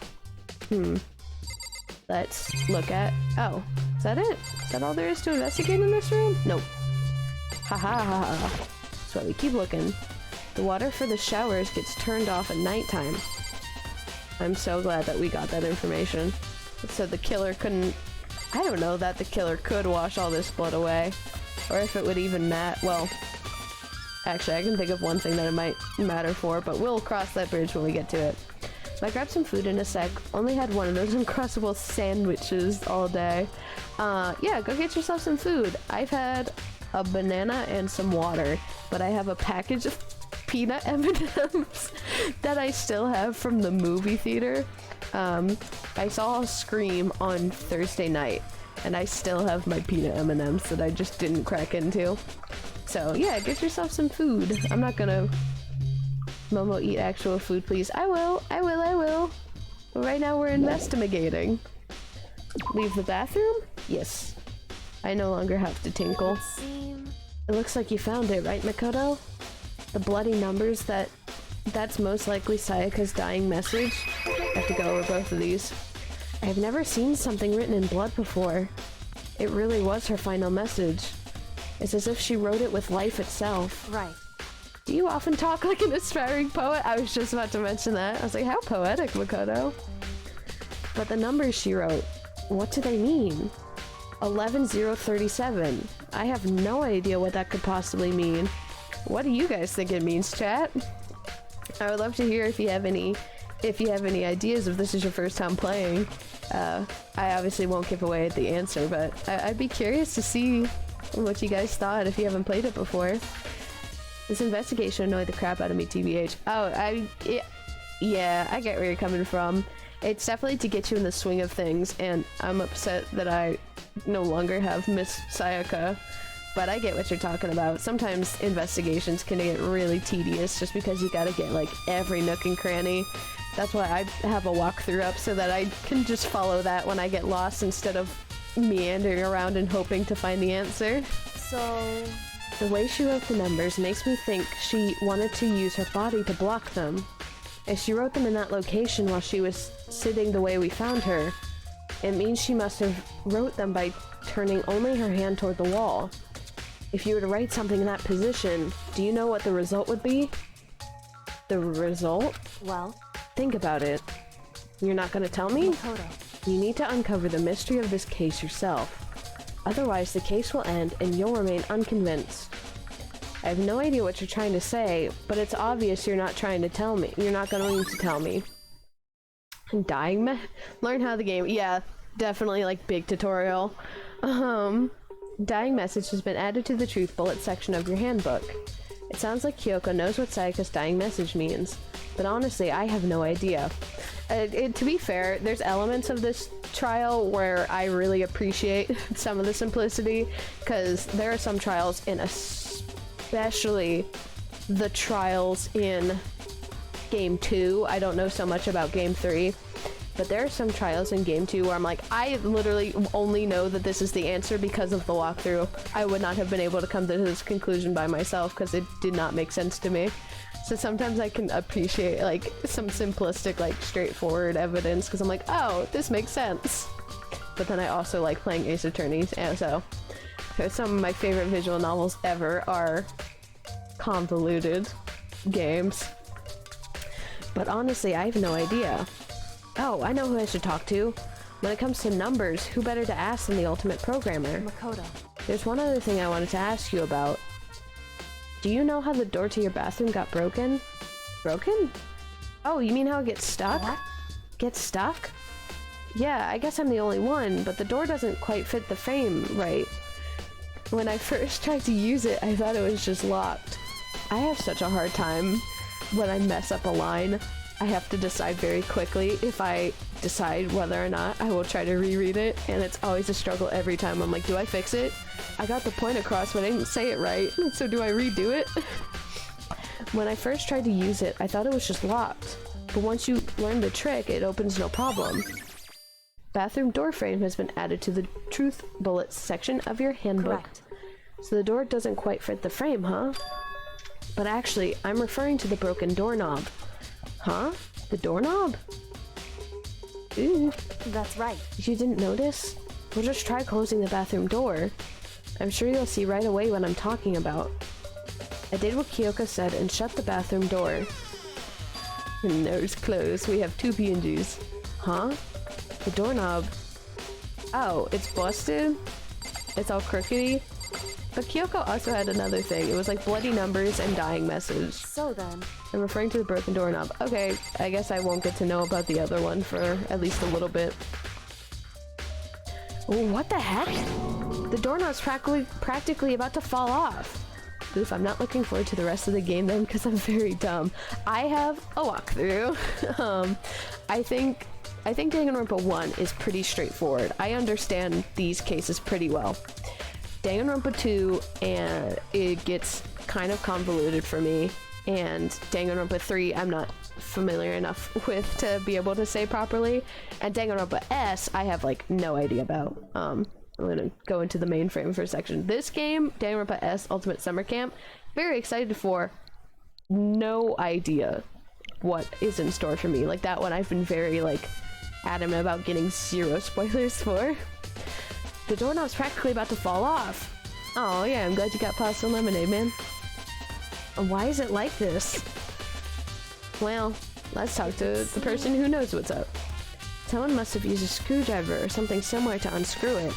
Let's look at... Oh, is that it? Is that all there is to investigate in this room? Nope. Ha ha ha ha. That's why we keep looking. The water for the showers gets turned off at nighttime. I'm so glad that we got that information. So the killer couldn't... I don't know that the killer could wash all this blood away. Or if it would even matter... Well, actually, I can think of one thing that it might matter for, but we'll cross that bridge when we get to it. I grabbed some food in a sec. Only had one of those Uncrustable sandwiches all day. Yeah, go get yourself some food. I've had a banana and some water, but I have a package of peanut M&Ms that I still have from the movie theater. I saw Scream on Thursday night, and I still have my peanut M&Ms that I just didn't crack into. So yeah, get yourself some food. I'm not gonna... Momo, eat actual food, please. I will. But right now we're investigating. Leave the bathroom? Yes. I no longer have to tinkle. It looks like you found it, right, Makoto? The bloody numbers that That's most likely Sayaka's dying message. I have to go over both of these. I have never seen something written in blood before. It really was her final message. It's as if she wrote it with life itself. Right. Do you often talk like an aspiring poet? I was just about to mention that. I was like, how poetic, Makoto. But the numbers she wrote, what do they mean? 11037. I have no idea what that could possibly mean. What do you guys think it means, chat? I would love to hear if you have any ideas if this is your first time playing. I obviously won't give away the answer, but I'd be curious to see what you guys thought if you haven't played it before. This investigation annoyed the crap out of me, TBH. Oh, yeah, I get where you're coming from. It's definitely to get you in the swing of things, and I'm upset that I no longer have Miss Sayaka. But I get what you're talking about. Sometimes investigations can get really tedious just because you gotta get like every nook and cranny. That's why I have a walkthrough up so that I can just follow that when I get lost instead of meandering around and hoping to find the answer. So... The way she wrote the numbers makes me think she wanted to use her body to block them. If she wrote them in that location while she was sitting the way we found her, it means she must have wrote them by turning only her hand toward the wall. If you were to write something in that position, do you know what the result would be? The result? Well? Think about it. You're not gonna tell me? Makoto. You need to uncover the mystery of this case yourself. Otherwise, the case will end and you'll remain unconvinced. I have no idea what you're trying to say, but it's obvious you're not trying to tell me. You're not going to tell me. Dying learn how the game... Yeah, definitely like big tutorial. Dying message has been added to the truth bullet section of your handbook. It sounds like Kyoko knows what Sayaka's dying message means, but honestly, I have no idea. To be fair, there's elements of this trial where I really appreciate some of the simplicity, because there are some trials, and especially the trials in Game 2. I don't know so much about Game 3. But there are some trials in Game 2 where I'm like, I literally only know that this is the answer because of the walkthrough. I would not have been able to come to this conclusion by myself because it did not make sense to me. So sometimes I can appreciate like some simplistic, like straightforward evidence because I'm like, oh, this makes sense. But then I also like playing Ace Attorneys, and so some of my favorite visual novels ever are convoluted games. But honestly, I have no idea. Oh, I know who I should talk to. When it comes to numbers, who better to ask than the ultimate programmer? Makoto. There's one other thing I wanted to ask you about. Do you know how the door to your bathroom got broken? Broken? Oh, you mean how it gets stuck? What? Gets stuck? Yeah, I guess I'm the only one, but the door doesn't quite fit the frame right. When I first tried to use it, I thought it was just locked. I have such a hard time when I mess up a line. I have to decide very quickly if I decide whether or not I will try to reread it, and it's always a struggle every time. I'm like, do I fix it? I got the point across, but I didn't say it right, so do I redo it? When I first tried to use it, I thought it was just locked, but once you learn the trick, it opens no problem. Bathroom door frame has been added to the truth bullets section of your handbook. Correct. So the door doesn't quite fit the frame, huh? But actually, I'm referring to the broken doorknob. Huh? The doorknob? Ooh. That's right. You didn't notice? We'll just try closing the bathroom door. I'm sure you'll see right away what I'm talking about. I did what Kyoko said and shut the bathroom door. And there's closed. We have two PNGs. Huh? The doorknob. Oh, it's busted? It's all crookedy? But Kyoko also had another thing. It was like bloody numbers and dying message. So then... I'm referring to the broken doorknob. Okay, I guess I won't get to know about the other one for at least a little bit. Oh, what the heck? The doorknob's practically about to fall off. Oof, I'm not looking forward to the rest of the game then because I'm very dumb. I have a walkthrough. I think DanganRonpa 1 is pretty straightforward. I understand these cases pretty well. DanganRonpa 2, and it gets kind of convoluted for me. And DanganRonpa 3, I'm not familiar enough with to be able to say properly. And DanganRonpa S, I have like no idea about. I'm gonna go into the mainframe for a section. This game, DanganRonpa S Ultimate Summer Camp, very excited for. no idea what is in store for me. Like, that one I've been very, like, adamant about getting 0 spoilers for. The doorknob's practically about to fall off. Oh yeah, I'm glad you got pasta and lemonade, man. Why is it like this? Well, let's talk to the person who knows what's up. Someone must have used a screwdriver or something similar to unscrew it.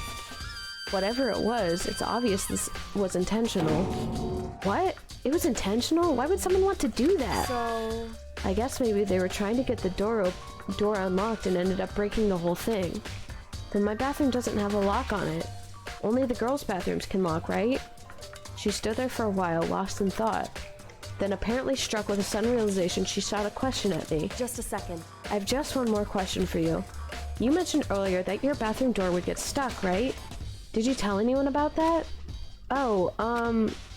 Whatever it was, it's obvious this was intentional. What? It was intentional? Why would someone want to do that? So... I guess maybe they were trying to get the door unlocked and ended up breaking the whole thing. Then my bathroom doesn't have a lock on it. Only the girls' bathrooms can lock, right? She stood there for a while, lost in thought. Then, apparently struck with a sudden realization, she shot a question at me. Just a second. I have just one more question for you. You mentioned earlier that your bathroom door would get stuck, right? Did you tell anyone about that? Oh,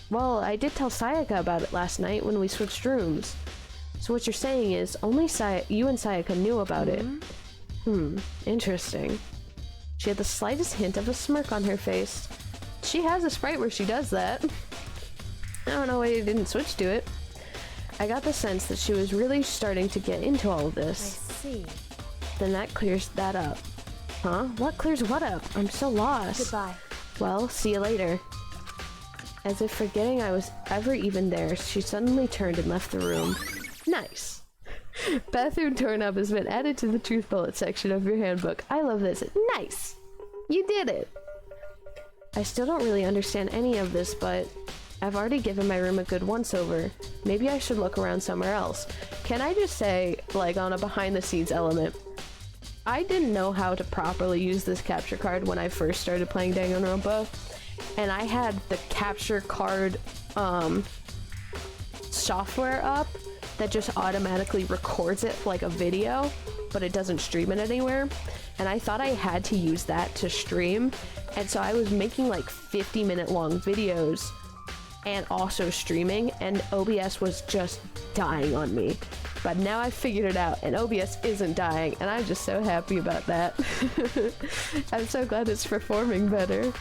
well, I did tell Sayaka about it last night when we switched rooms. So what you're saying is, only you and Sayaka knew about it. Interesting. She had the slightest hint of a smirk on her face. She has a sprite where she does that. I don't know why you didn't switch to it. I got the sense that she was really starting to get into all of I this. see. Then that clears that up. Huh? What clears what up? I'm so lost. Goodbye. Well, see you later. As if forgetting I was ever even there, she suddenly turned and left the room. Nice. Bathroom doorknob has been added to the truth bullet section of your handbook. I love this. Nice! You did it! I still don't really understand any of this, but I've already given my room a good once-over. Maybe I should look around somewhere else. Can I just say, like, on a behind-the-scenes element, I didn't know how to properly use this capture card when I first started playing DanganRonpa, and I had the capture card, software up that just automatically records it like a video, but it doesn't stream it anywhere. And I thought I had to use that to stream, and so I was making like 50-minute long videos and also streaming, and OBS was just dying on me. But now I figured it out, and OBS isn't dying, and I'm just so happy about that. I'm so glad it's performing better.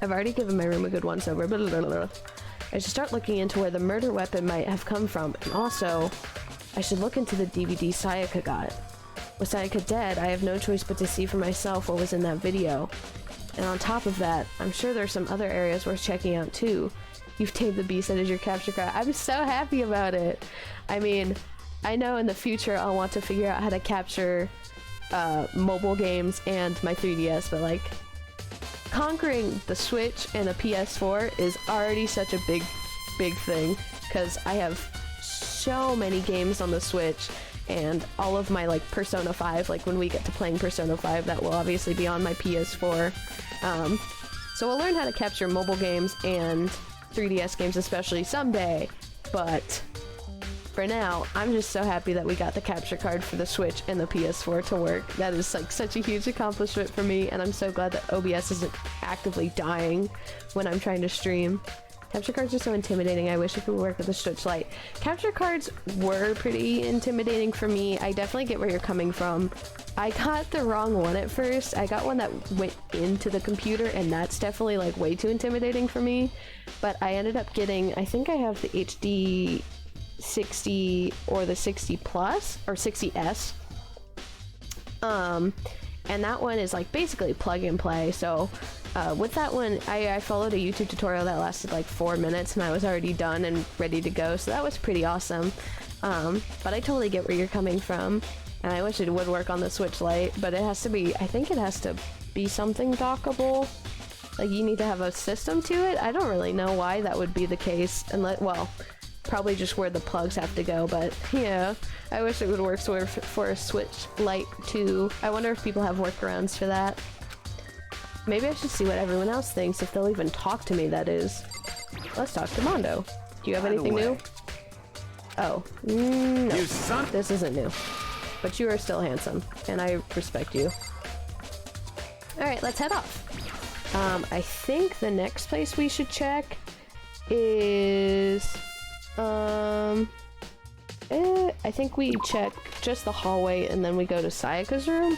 I've already given my room a good once over. I should start looking into where the murder weapon might have come from, and also, I should look into the DVD Sayaka got. With Sayaka dead, I have no choice but to see for myself what was in that video. And on top of that, I'm sure there's some other areas worth checking out too. You've tamed the beast that is your capture card. I'm so happy about it! I mean, I know in the future I'll want to figure out how to capture mobile games and my 3DS, but like, conquering the Switch and a PS4 is already such a big thing, because I have so many games on the Switch, and all of my like Persona 5, like when we get to playing Persona 5, that will obviously be on my PS4. So we'll learn how to capture mobile games and 3DS games especially someday, but for now, I'm just so happy that we got the capture card for the Switch and the PS4 to work. That is like such a huge accomplishment for me, and I'm so glad that OBS isn't actively dying when I'm trying to stream. Capture cards are so intimidating. I wish it could work with the Switch Lite. Capture cards were pretty intimidating for me. I definitely get where you're coming from. I got the wrong one at first. I got one that went into the computer, and that's definitely like way too intimidating for me. But I ended up getting, I think I have the HD 60 or the 60 plus or 60s. And that one is like basically plug and play. So with that one, I followed a YouTube tutorial that lasted like 4 minutes, and I was already done and ready to go. So that was pretty awesome. But I totally get where you're coming from, and I wish it would work on the Switch Lite, but it has to be, I think it has to be something dockable. Like you need to have a system to it. I don't really know why that would be the case, unless, well, probably just where the plugs have to go, but yeah, I wish it would work for a Switch Lite too. I wonder if people have workarounds for that. Maybe I should see what everyone else thinks, if they'll even talk to me, that is. Let's talk to Mondo. Do you have anything new? Oh, no. You son. This isn't new. But you are still handsome, and I respect you. Alright, let's head off. I think the next place we should check is... I think we check just the hallway, and then we go to Sayaka's room.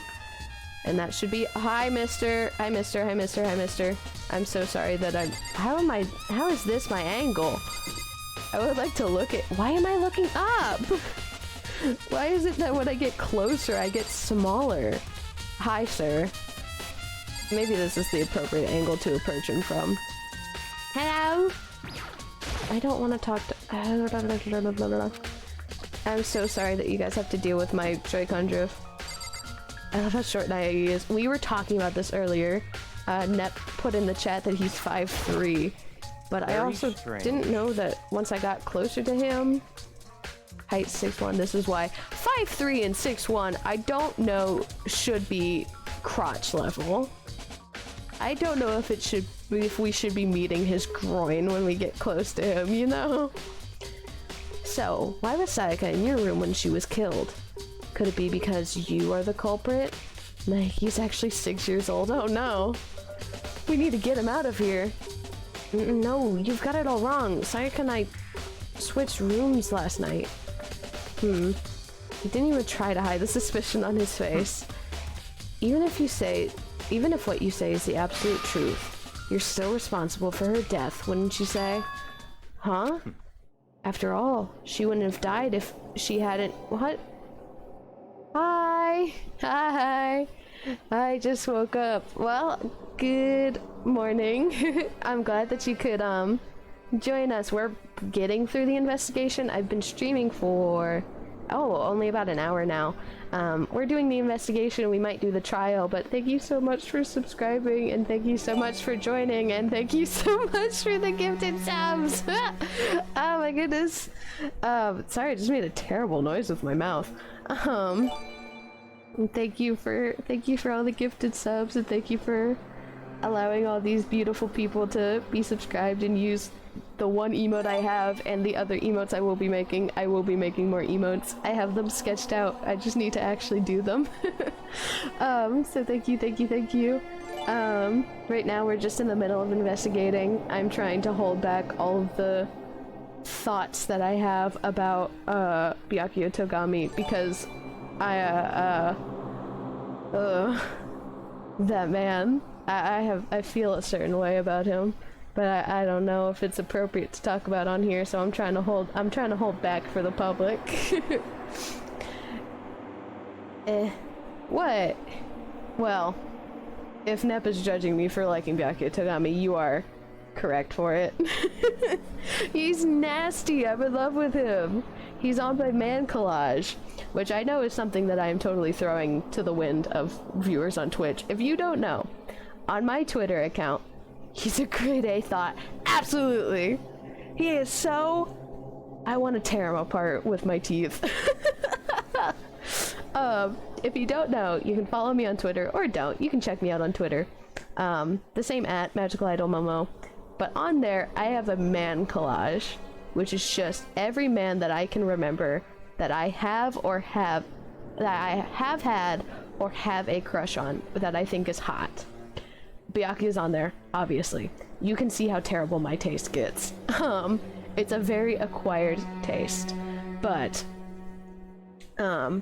And that should be... Hi, mister. Hi, mister. Hi, mister. Hi, mister. I'm so sorry that how is this my angle? I would like to look at- why am I looking up? Why is it that when I get closer, I get smaller? Hi, sir. Maybe this is the appropriate angle to approach him from. Hello? I don't want to talk to- I'm so sorry that you guys have to deal with my Joy-Con drift. I love how short Naegi is. We were talking about this earlier. Nep put in the chat that he's 5'3", but I also didn't know that once I got closer to him, height 6'1", this is why 5'3" and 6'1", I don't know should be crotch level. I don't know if it should be, if we should be meeting his groin when we get close to him, you know? So, why was Sayaka in your room when she was killed? Could it be because you are the culprit? Nah, he's actually 6 years old. Oh no. We need to get him out of here. No, you've got it all wrong. Sayaka and I switched rooms last night. He didn't even try to hide the suspicion on his face. Even if what you say is the absolute truth, you're still responsible for her death, wouldn't you say? Huh? After all, she wouldn't have died if she hadn't- what? Hi! Hi! I just woke up. Well, good morning. I'm glad that you could, join us. We're getting through the investigation. I've been streaming for, only about an hour now. We're doing the investigation. We might do the trial, but thank you so much for subscribing, and thank you so much for joining, and thank you so much for the gifted subs. Oh my goodness. Sorry, I just made a terrible noise with my mouth. Thank you for all the gifted subs, and thank you for allowing all these beautiful people to be subscribed and use the one emote I have and the other emotes I will be making. I will be making more emotes. I have them sketched out. I just need to actually do them. So thank you. Right now we're just in the middle of investigating. I'm trying to hold back all of the thoughts that I have about Byakuya Togami because that man, I feel a certain way about him, but I don't know if it's appropriate to talk about on here, so I'm trying to hold back for the public. What? Well, if Nep is judging me for liking Byakuya Togami, you are correct for it. He's nasty. I'm in love with him. He's on my man collage, which I know is something that I am totally throwing to the wind of viewers on Twitch. If you don't know, on my Twitter account, he's a grade A thought. Absolutely. He is so... I want to tear him apart with my teeth. If you don't know, you can follow me on Twitter, or don't. You can check me out on Twitter. The same @ Magical Idol Momo. But on there, I have a man collage, which is just every man that I can remember that I have had or have a crush on that I think is hot. Byakuya's on there, obviously. You can see how terrible my taste gets. It's a very acquired taste, but I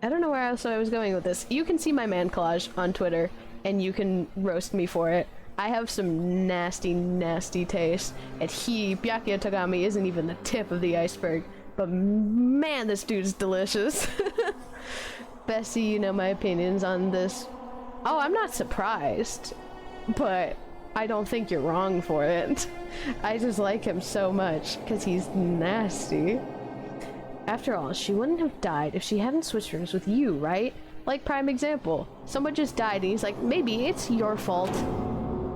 don't know where else I was going with this. You can see my man collage on Twitter, and you can roast me for it. I have some nasty, nasty taste, and Byakuya Togami, isn't even the tip of the iceberg. But man, this dude's delicious. Bessie, you know my opinions on this. Oh, I'm not surprised, but I don't think you're wrong for it. I just like him so much, because he's nasty. After all, she wouldn't have died if she hadn't switched rooms with you, right? Like, prime example. Someone just died and he's like, maybe it's your fault.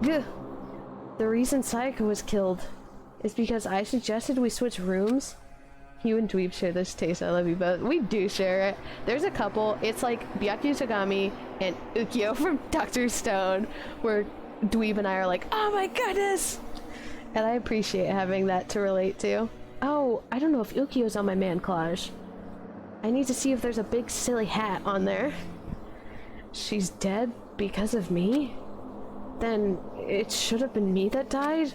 Gah. The reason Sayaka was killed is because I suggested we switch rooms. You and Dweeb share this taste. I love you both. We do share it. There's a couple. It's like Byakuya Togami and Ukyo from Dr. Stone, where Dweeb and I are like, oh my goodness! And I appreciate having that to relate to. Oh, I don't know if Ukyo's on my man collage. I need to see if there's a big silly hat on there. She's dead because of me? Then it should have been me that died?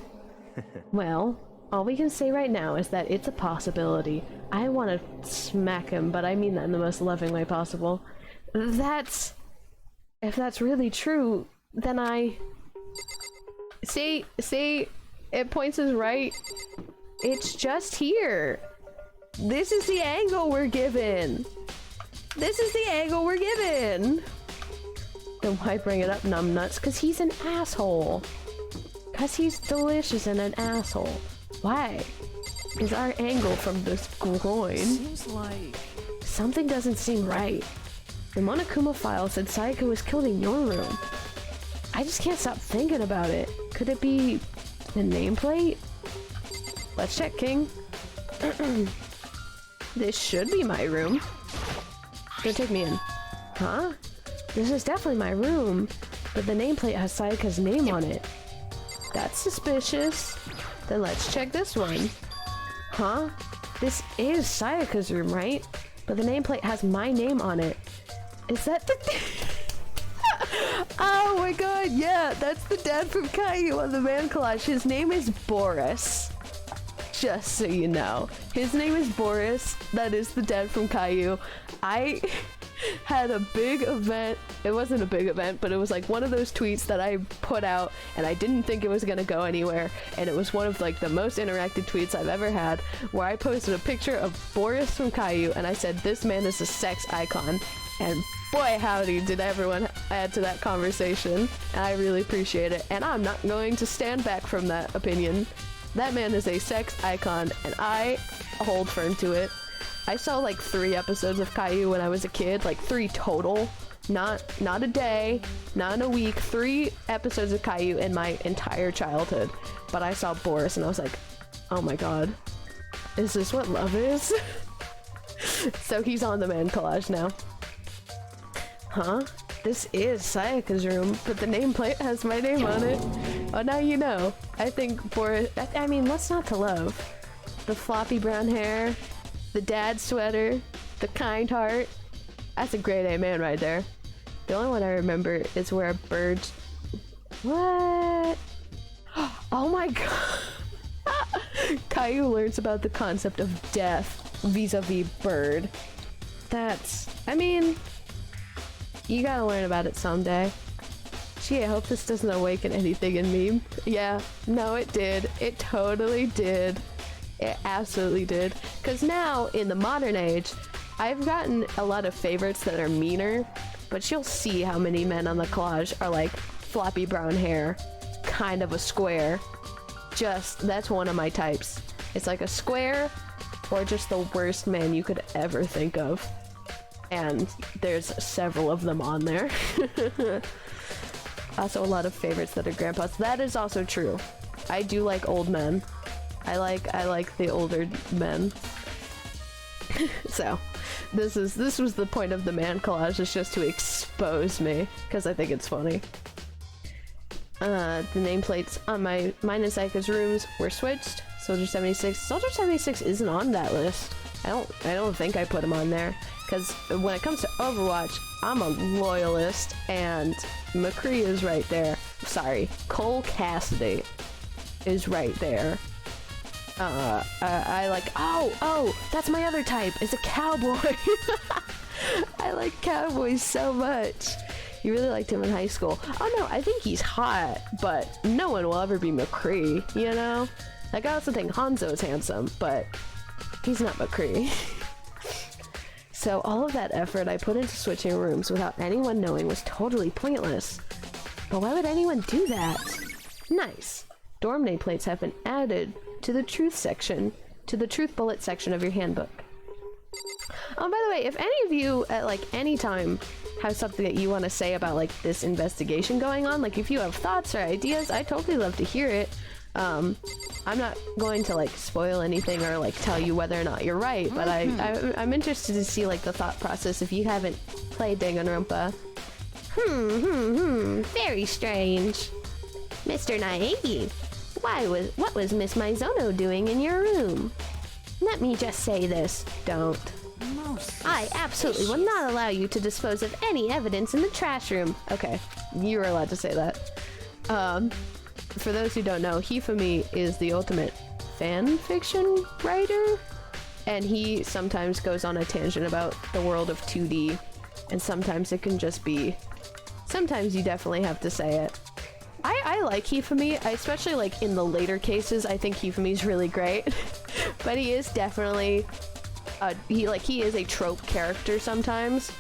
Well, all we can say right now is that it's a possibility. I want to smack him, but I mean that in the most loving way possible. If that's really true, then I... See, it points us right It's just here. This is the angle we're given. This is the angle we're given. Then why bring it up, numbnuts? Because he's an asshole. Because he's delicious and an asshole. Why is our angle from this groin? Seems like... Something doesn't seem right. The Monokuma file said Sayaka was killed in your room. I just can't stop thinking about it. Could it be the nameplate? Let's check, King. This should be my room. Don't take me in. Huh? This is definitely my room, but the nameplate has Sayaka's name on it. That's suspicious. Then let's check this one. Huh? This is Sayaka's room, right? But the nameplate has my name on it. Is that the... Oh my god, yeah, that's the dad from Caillou on the man collage. His name is Boris. Just so you know. His name is Boris. That is the dad from Caillou. I had a big event. It wasn't a big event, but it was like one of those tweets that I put out and I didn't think it was gonna go anywhere. And it was one of like the most interacted tweets I've ever had, where I posted a picture of Boris from Caillou and I said, this man is a sex icon. And boy howdy did everyone add to that conversation. I really appreciate it. And I'm not going to stand back from that opinion. That man is a sex icon and I hold firm to it. I saw like 3 episodes of Caillou when I was a kid, like 3 total. Not a day, not in a week, 3 episodes of Caillou in my entire childhood. But I saw Boris and I was like, oh my god, is this what love is? So he's on the man collage now. Huh? This is Sayaka's room, but the nameplate has my name on it. Oh, now you know. I think Boris, I mean, what's not to love? The floppy brown hair, the dad sweater, the kind heart. That's a grade A man right there. The only one I remember is where birds... What? Oh my god! Caillou learns about the concept of death vis-a-vis bird. That's... I mean... You gotta learn about it someday. Gee, I hope this doesn't awaken anything in me. Yeah, no it did. It totally did. It absolutely did. Because now, in the modern age, I've gotten a lot of favorites that are meaner, but you'll see how many men on the collage are like floppy brown hair, kind of a square. Just, that's one of my types. It's like a square, or just the worst man you could ever think of. And there's several of them on there. Also a lot of favorites that are grandpas. That is also true. I do like old men. I like the older men. So this was the point of the man collage, is just to expose me, because I think it's funny. The nameplates on mine and Sayaka's rooms were switched. Soldier 76. Soldier 76 isn't on that list. I don't think I put him on there. Because when it comes to Overwatch, I'm a loyalist, and McCree is right there. Sorry, Cole Cassidy is right there. I like, oh, that's my other type, is a cowboy. I like cowboys so much. You really liked him in high school. Oh no, I think he's hot, but no one will ever be McCree, you know? Like, I also think Hanzo's handsome, but he's not McCree. So all of that effort I put into switching rooms without anyone knowing was totally pointless. But why would anyone do that? Nice. Dorm nameplates have been added to the truth section, to the truth bullet section of your handbook. Oh, by the way, if any of you at like any time have something that you want to say about like this investigation going on, like if you have thoughts or ideas, I'd totally love to hear it. I'm not going to like spoil anything or like tell you whether or not you're right, but I'm interested to see like the thought process if you haven't played Danganronpa. Very strange. Mr. Naegi, what was Miss Mizono doing in your room? Let me just say this, don't. I absolutely will not allow you to dispose of any evidence in the trash room. Okay, you're allowed to say that. For those who don't know, Hifumi is the ultimate fan fiction writer, and he sometimes goes on a tangent about the world of 2D, and sometimes it can just be... Sometimes you definitely have to say it. I like Hifumi, especially like in the later cases. I think Hifumi's really great, but he is definitely he is a trope character sometimes,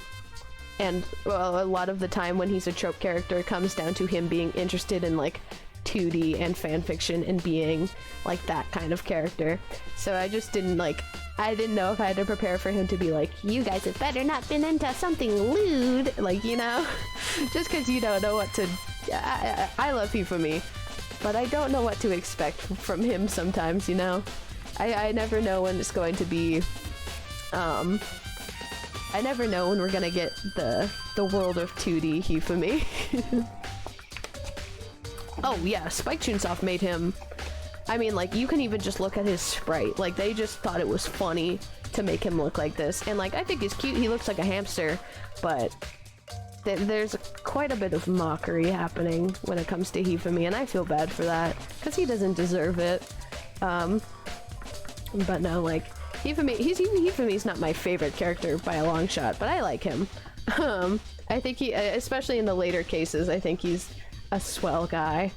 and well, a lot of the time when he's a trope character, it comes down to him being interested in like 2D and fan fiction and being like that kind of character. So I just didn't like. I didn't know if I had to prepare for him to be like, you guys have better not been into something lewd, like, you know, just because you don't know what to. I love Hifumi, but I don't know what to expect from him sometimes, you know. I never know when it's going to be. I never know when we're gonna get the world of 2D Hifumi. Oh yeah, Spike Chunsoft made him. I mean, like, you can even just look at his sprite. Like, they just thought it was funny to make him look like this. And, like, I think he's cute. He looks like a hamster. But there's quite a bit of mockery happening when it comes to Hifumi. And I feel bad for that. Because he doesn't deserve it. But no, like, Hifumi's not my favorite character by a long shot. But I like him. I think he, especially in the later cases, I think he's a swell guy.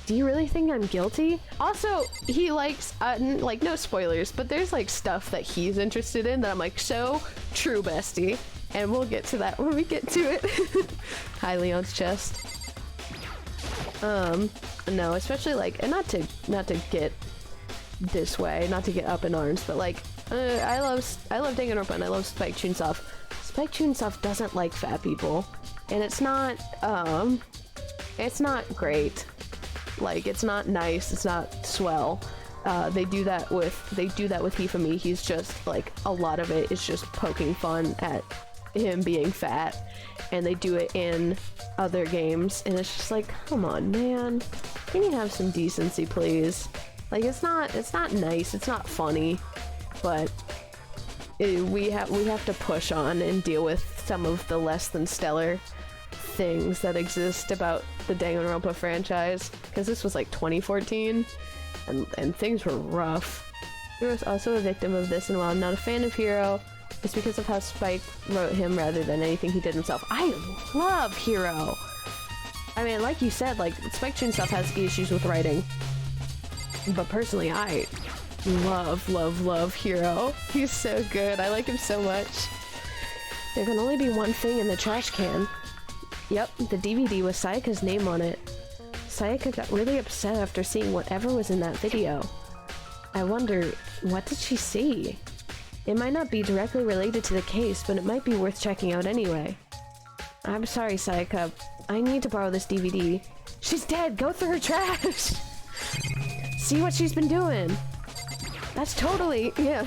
Do you really think I'm guilty? Also, he likes, like, no spoilers, but there's, like, stuff that he's interested in that I'm like, so true, bestie. And we'll get to that when we get to it. Hi, Leon's chest. No, especially, like, and not to get this way, not to get up in arms, but, like, I love Danganronpa and I love Spike Chunsoft. Spike Chunsoft doesn't like fat people. And it's not great. Like, it's not nice, it's not swell. They do that with Hifumi. He's just, like, a lot of it is just poking fun at him being fat. And they do it in other games, and it's just like, come on, man. Can you have some decency, please? Like, it's not nice, it's not funny, but we have to push on and deal with some of the less than stellar things that exist about the Danganronpa franchise, because this was like 2014 and things were rough. Hiro was also a victim of this, and while I'm not a fan of Hiro, it's because of how Spike wrote him rather than anything he did himself. I love Hiro! I mean, like you said, like, Spike Chunsoft has issues with writing, but personally I love Hiro. He's so good. I like him so much. There can only be one thing in the trash can. Yep, the DVD with Sayaka's name on it. Sayaka got really upset after seeing whatever was in that video. I wonder, what did she see? It might not be directly related to the case, but it might be worth checking out anyway. I'm sorry, Sayaka. I need to borrow this DVD. She's dead! Go through her trash! See what she's been doing! That's totally, yeah.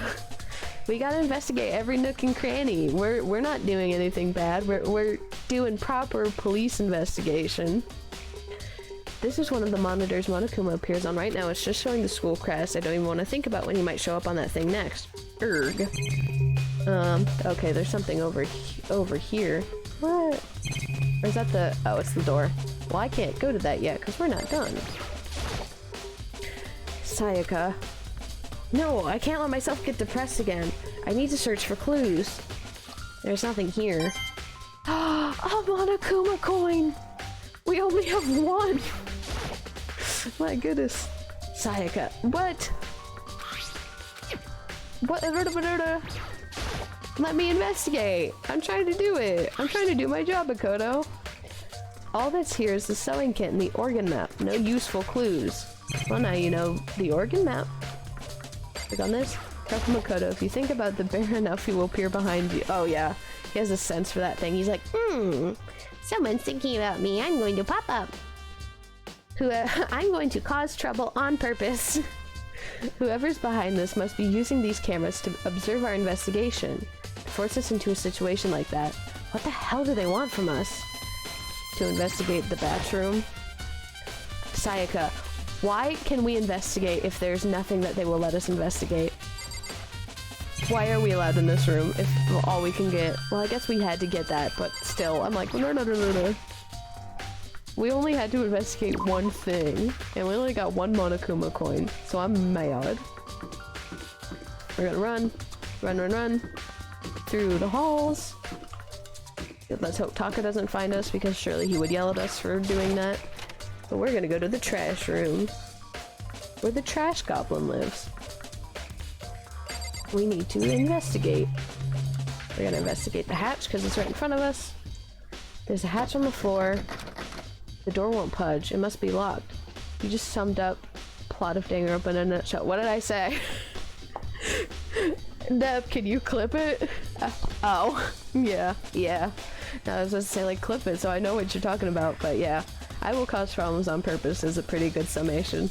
We gotta investigate every nook and cranny. We're not doing anything bad. We're doing proper police investigation. This is one of the monitors Monokuma appears on right now. It's just showing the school crest. I don't even want to think about when he might show up on that thing next. Erg. Okay, there's something over here. What? Or is that the... Oh, it's the door. Well, I can't go to that yet, because we're not done. Sayaka. No, I can't let myself get depressed again. I need to search for clues. There's nothing here. A Monokuma coin! We only have one! My goodness. Sayaka. What? What? Let me investigate! I'm trying to do it! I'm trying to do my job, Akoto! All that's here is the sewing kit and the organ map. No useful clues. Well, now you know the organ map. Click on this. Careful, Makoto. If you think about the bear enough, he will appear behind you. Oh, yeah. He has a sense for that thing. He's like, someone's thinking about me. I'm going to pop up. I'm going to cause trouble on purpose. Whoever's behind this must be using these cameras to observe our investigation. To force us into a situation like that. What the hell do they want from us? To investigate the batch room? Sayaka, why can we investigate if there's nothing that they will let us investigate? Why are we allowed in this room if all we can get... Well, I guess we had to get that, but still, I'm like, no. We only had to investigate one thing, and we only got one Monokuma coin, so I'm mad. We're gonna run, through the halls. Let's hope Taka doesn't find us, because surely he would yell at us for doing that. But we're gonna go to the trash room, where the trash goblin lives. We need to investigate. We're gonna investigate the hatch because it's right in front of us. There's a hatch on the floor. The door won't budge. It must be locked. You just summed up plot of DanganRonpa in a nutshell. What did I say? Deb, can you clip it? Oh, yeah. No, I was supposed to say, like, clip it so I know what you're talking about, but yeah. I will cause problems on purpose is a pretty good summation.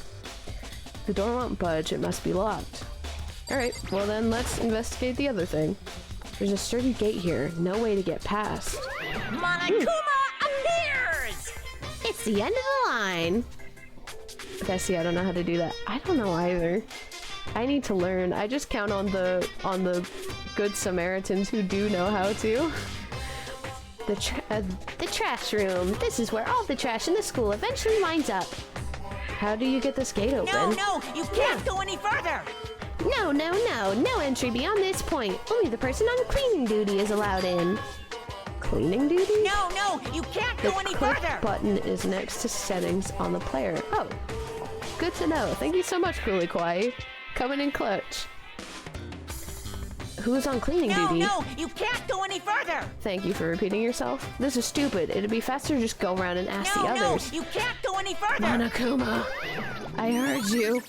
The door won't budge. It must be locked. Alright, well then let's investigate the other thing. There's a sturdy gate here. No way to get past. Monokuma appears! It's the end of the line! Okay, see, I don't know how to do that. I don't know either. I need to learn. I just count on the good Samaritans who do know how to. The trash room. This is where all the trash in the school eventually winds up. How do you get this gate open? No, you can't go any further! No. No entry beyond this point. Only the person on cleaning duty is allowed in. Cleaning duty? No, you can't The go any click further! button is next to settings on the player. Oh, good to know. Thank you so much, Cooley Kwai. Coming in clutch. Who's on cleaning duty? No, you can't go any further! Thank you for repeating yourself. This is stupid. It'd be faster to just go around and ask the others. No, you can't go any further! Monokuma, I heard you.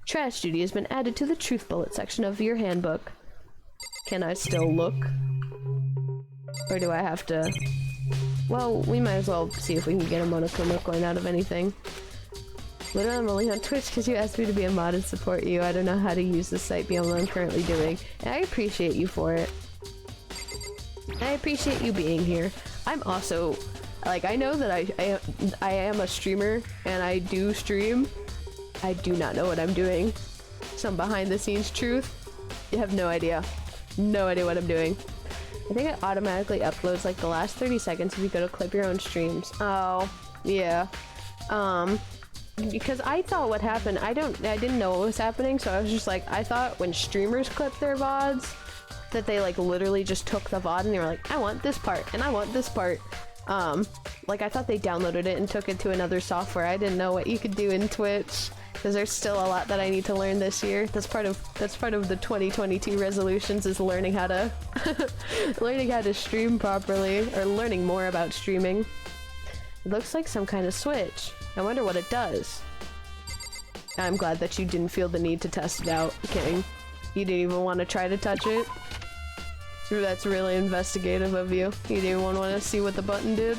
Trash duty has been added to the truth bullet section of your handbook. Can I still look? Or do I have to? Well, we might as well see if we can get a Monokuma coin out of anything. Literally, I'm only on Twitch because you asked me to be a mod and support you. I don't know how to use the site beyond what I'm currently doing. And I appreciate you for it. I appreciate you being here. I'm also, like, I know that I am a streamer and I do stream. I do not know what I'm doing. Some behind the scenes truth. You have no idea. No idea what I'm doing. I think it automatically uploads like the last 30 seconds if you go to clip your own streams. Oh, yeah. Because I thought what happened, I didn't know what was happening, so I was just like, I thought when streamers clip their VODs, that they like literally just took the VOD and they were like, I want this part, and I want this part. Like I thought they downloaded it and took it to another software. I didn't know what you could do in Twitch, because there's still a lot that I need to learn this year. That's part of the 2022 resolutions is learning how to, learning how to stream properly, or learning more about streaming. It looks like some kind of switch. I wonder what it does. I'm glad that you didn't feel the need to test it out, King. You didn't even want to try to touch it. That's really investigative of you. You didn't even want to see what the button did.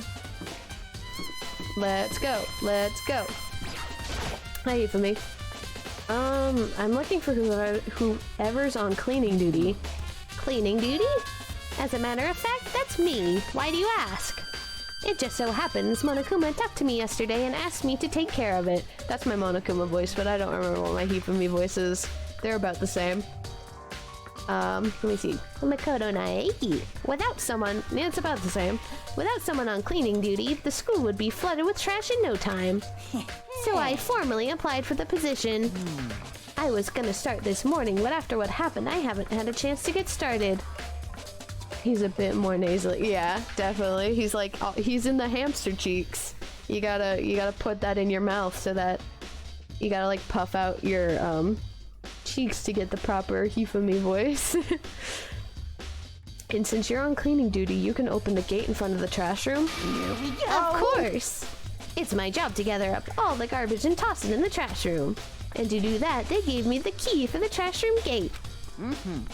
Let's go. Let's go. Hi, for me. I'm looking for whoever's on cleaning duty. Cleaning duty? As a matter of fact, that's me. Why do you ask? It just so happens Monokuma talked to me yesterday and asked me to take care of it. That's my Monokuma voice, but I don't remember what my Hifumi voice is. They're about the same. Let me see. Makoto Naeki. Without someone, yeah, it's about the same. Without someone on cleaning duty, the school would be flooded with trash in no time. So I formally applied for the position. I was gonna start this morning, but after what happened, I haven't had a chance to get started. He's a bit more nasally. Yeah, definitely. He's like, oh, he's in the hamster cheeks. You gotta put that in your mouth so that you gotta like puff out your cheeks to get the proper Hifumi voice. And since you're on cleaning duty, you can open the gate in front of the trash room. Here we go! Of course! It's my job to gather up all the garbage and toss it in the trash room. And to do that, they gave me the key for the trash room gate.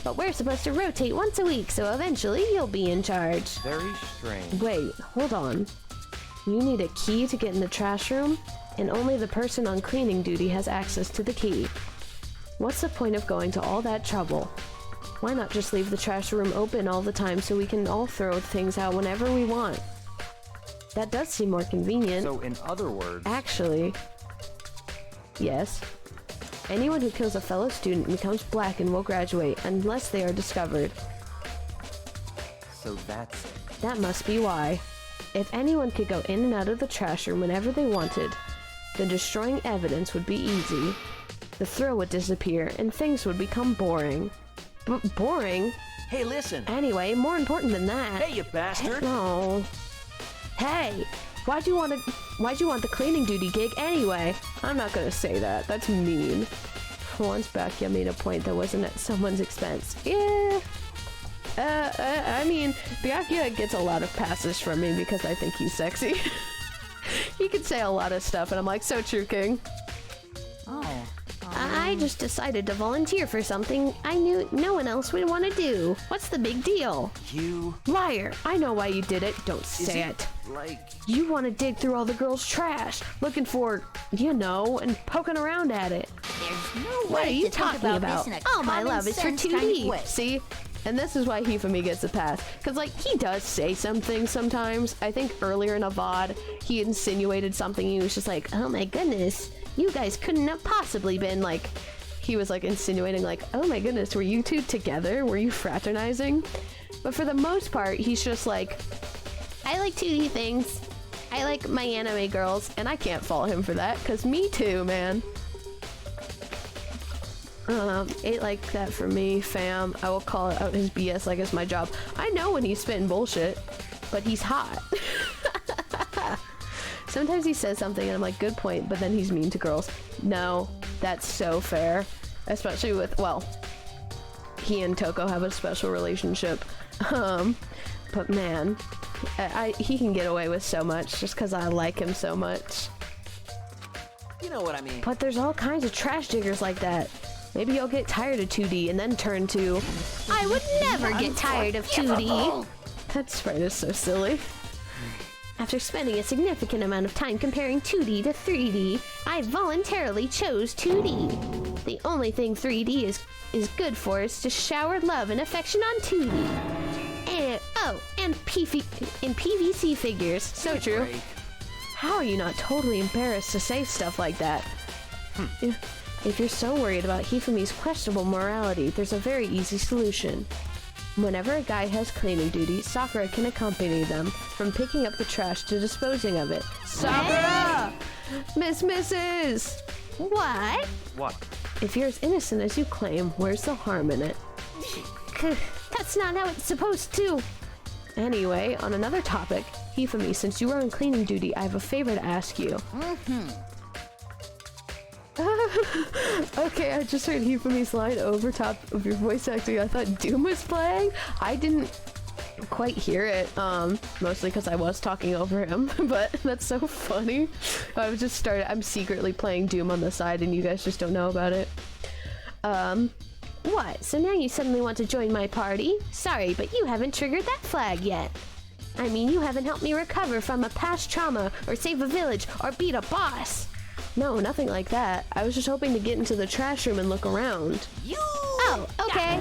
But we're supposed to rotate once a week, so eventually you'll be in charge. Very strange. Wait, hold on. You need a key to get in the trash room, and only the person on cleaning duty has access to the key. What's the point of going to all that trouble? Why not just leave the trash room open all the time so we can all throw things out whenever we want? That does seem more convenient. So in other words... Actually, yes. Anyone who kills a fellow student becomes black and will graduate, unless they are discovered. So that's it. That must be why. If anyone could go in and out of the trash room whenever they wanted, then destroying evidence would be easy. The thrill would disappear, and things would become boring. Boring? Hey, listen. Anyway, more important than that. Hey, you bastard. No. Hey, Why'd you want the cleaning duty gig anyway? I'm not gonna say that. That's mean. Once back, you made a point that wasn't at someone's expense. Yeah. I mean, Byakuya gets a lot of passes from me because I think he's sexy. He could say a lot of stuff, and I'm like, so true, King. I just decided to volunteer for something I knew no one else would want to do. What's the big deal? You... Liar! I know why you did it. Don't say it. like... You want to dig through all the girls' trash, looking for, you know, and poking around at it. There's no What are way you to think talking about this in a All my common love is for sense 2D. kind of way. See? And this is why Hifumi gets a pass. Because, like, he does say some things sometimes. I think earlier in a VOD, he insinuated something. He was just like, oh my goodness, you guys couldn't have possibly been, like... He was, like, insinuating, like, oh my goodness, were you two together? Were you fraternizing? But for the most part, he's just like, I like 2D things. I like my anime girls. And I can't fault him for that, because me too, man. Ain't like that for me, fam. I will call out his BS like it's my job. I know when he's spitting bullshit, but he's hot. Sometimes he says something and I'm like, good point, but then he's mean to girls. No, that's so fair. Especially with, well, he and Toko have a special relationship. But man, he can get away with so much just because I like him so much. You know what I mean. But there's all kinds of trash diggers like that. Maybe you'll get tired of 2D and then turn to... I would never get tired of 2D. That sprite is so silly. After spending a significant amount of time comparing 2D to 3D, I voluntarily chose 2D. The only thing 3D is good for is to shower love and affection on 2D. And PVC figures. So true. How are you not totally embarrassed to say stuff like that? If you're so worried about Hifumi's questionable morality, there's a very easy solution. Whenever a guy has cleaning duty, Sakura can accompany them from picking up the trash to disposing of it. Sakura! Mrs. What? What? If you're as innocent as you claim, where's the harm in it? That's not how it's supposed to. Anyway, on another topic, Hifumi, since you are on cleaning duty, I have a favor to ask you. Okay, I just heard Hifumi's line over top of your voice acting. I thought Doom was playing. I didn't quite hear it, mostly because I was talking over him, but that's so funny. I'm secretly playing Doom on the side and you guys just don't know about it. What? So now you suddenly want to join my party? Sorry, but you haven't triggered that flag yet. I mean, you haven't helped me recover from a past trauma, or save a village, or beat a boss. No, nothing like that. I was just hoping to get into the trash room and look around. Oh, okay.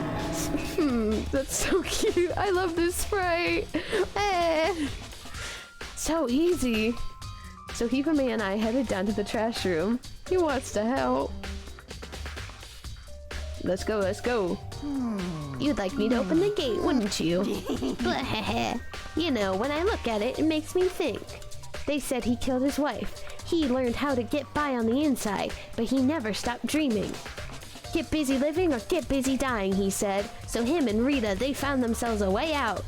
That's so cute. I love this sprite. So easy. So Hifumi and I headed down to the trash room. He wants to help. Let's go, let's go. You'd like me to open the gate, wouldn't you? You know, when I look at it, it makes me think. They said he killed his wife. He learned how to get by on the inside, but he never stopped dreaming. Get busy living or get busy dying, he said. So him and Rita, they found themselves a way out.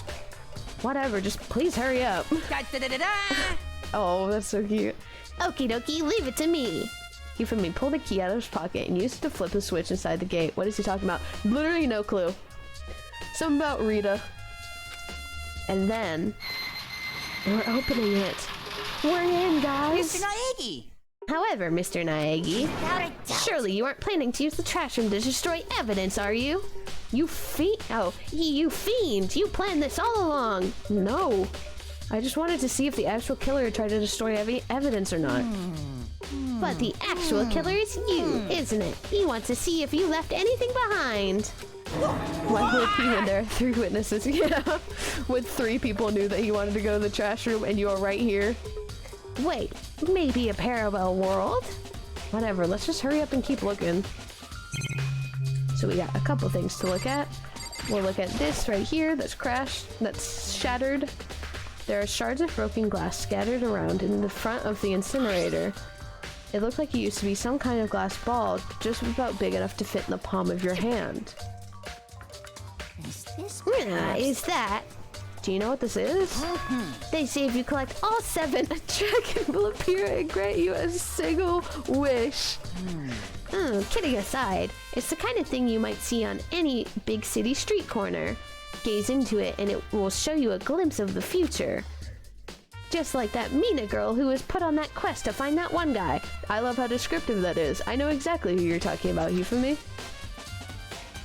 Whatever, just please hurry up. Oh, that's so cute. Okie dokie, leave it to me. Hifumi pulled a key out of his pocket and used it to flip the switch inside the gate. What is he talking about? Literally no clue. Something about Rita. And then we're opening it. We're in, guys. Mr. Naegi! However, Mr. Naegi, surely you aren't planning to use the trash room to destroy evidence, are you? You fiend! Oh, You fiend! You planned this all along! no. I just wanted to see if the actual killer tried to destroy evidence or not. But the actual killer is you, isn't it? You want to see if you left anything behind. Why would he when there are 3 witnesses? Yeah. With 3 people knew that he wanted to go to the trash room and you are right here. Wait, maybe a parallel world? Whatever, let's just hurry up and keep looking. So we got a couple things to look at. We'll look at this right here that's crashed, that's shattered. There are shards of broken glass scattered around in the front of the incinerator. It looked like it used to be some kind of glass ball, just about big enough to fit in the palm of your hand. Is this Is that Do you know what this is? They say if you collect all 7, a dragon will appear and grant you a single wish. Kidding aside, it's the kind of thing you might see on any big city street corner. Gaze into it and it will show you a glimpse of the future. Just like that Mina girl who was put on that quest to find that one guy. I love how descriptive that is. I know exactly who you're talking about, Hifumi.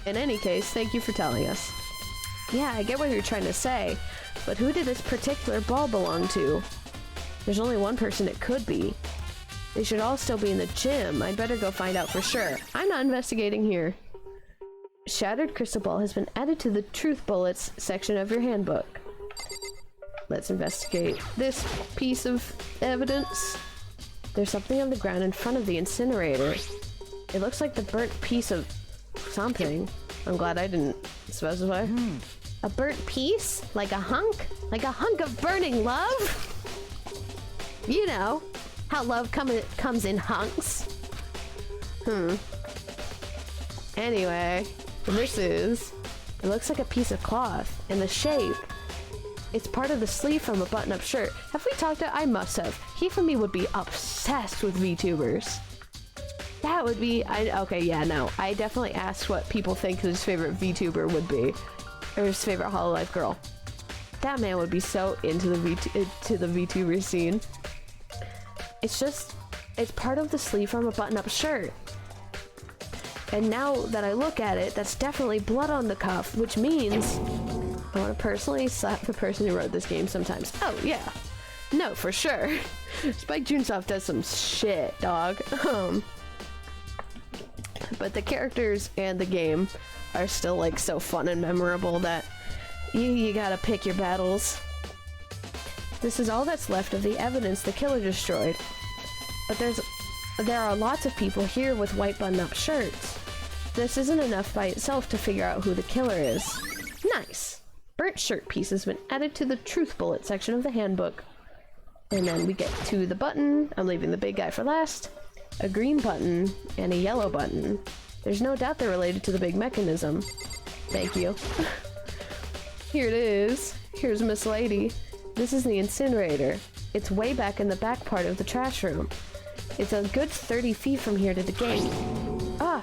In any case, thank you for telling us. Yeah, I get what you're trying to say, but who did this particular ball belong to? There's only one person it could be. They should all still be in the gym. I'd better go find out for sure. I'm not investigating here. Shattered crystal ball has been added to the truth bullets section of your handbook. Let's investigate this piece of evidence. There's something on the ground in front of the incinerator. It looks like the burnt piece of something. I'm glad I didn't specify. A burnt piece? Like a hunk? Like a hunk of burning love? You know, how love comes in hunks. Anyway, it looks like a piece of cloth, and the shape. It's part of the sleeve from a button-up shirt. Have we talked about? I must have. Hifumi would be obsessed with VTubers. That would be, okay, yeah, no. I definitely asked what people think his favorite VTuber would be. Or his favorite Hololive girl. That man would be so into the VTuber scene. It's part of the sleeve from a button-up shirt. And now that I look at it, that's definitely blood on the cuff, which means I want to personally slap the person who wrote this game sometimes. Oh, yeah. No, for sure. Spike Junsoft does some shit, dog. But the characters and the game are still like so fun and memorable that you gotta pick your battles. This is all that's left of the evidence the killer destroyed. But there are lots of people here with white button-up shirts. This isn't enough by itself to figure out who the killer is. Nice. Burnt shirt piece has been added to the truth bullet section of the handbook. And then we get to the button. I'm leaving the big guy for last. A green button and a yellow button. There's no doubt they're related to the big mechanism. Thank you. Here it is. Here's Miss Lady. This is the incinerator. It's way back in the back part of the trash room. It's a good 30 feet from here to the gate. Ah,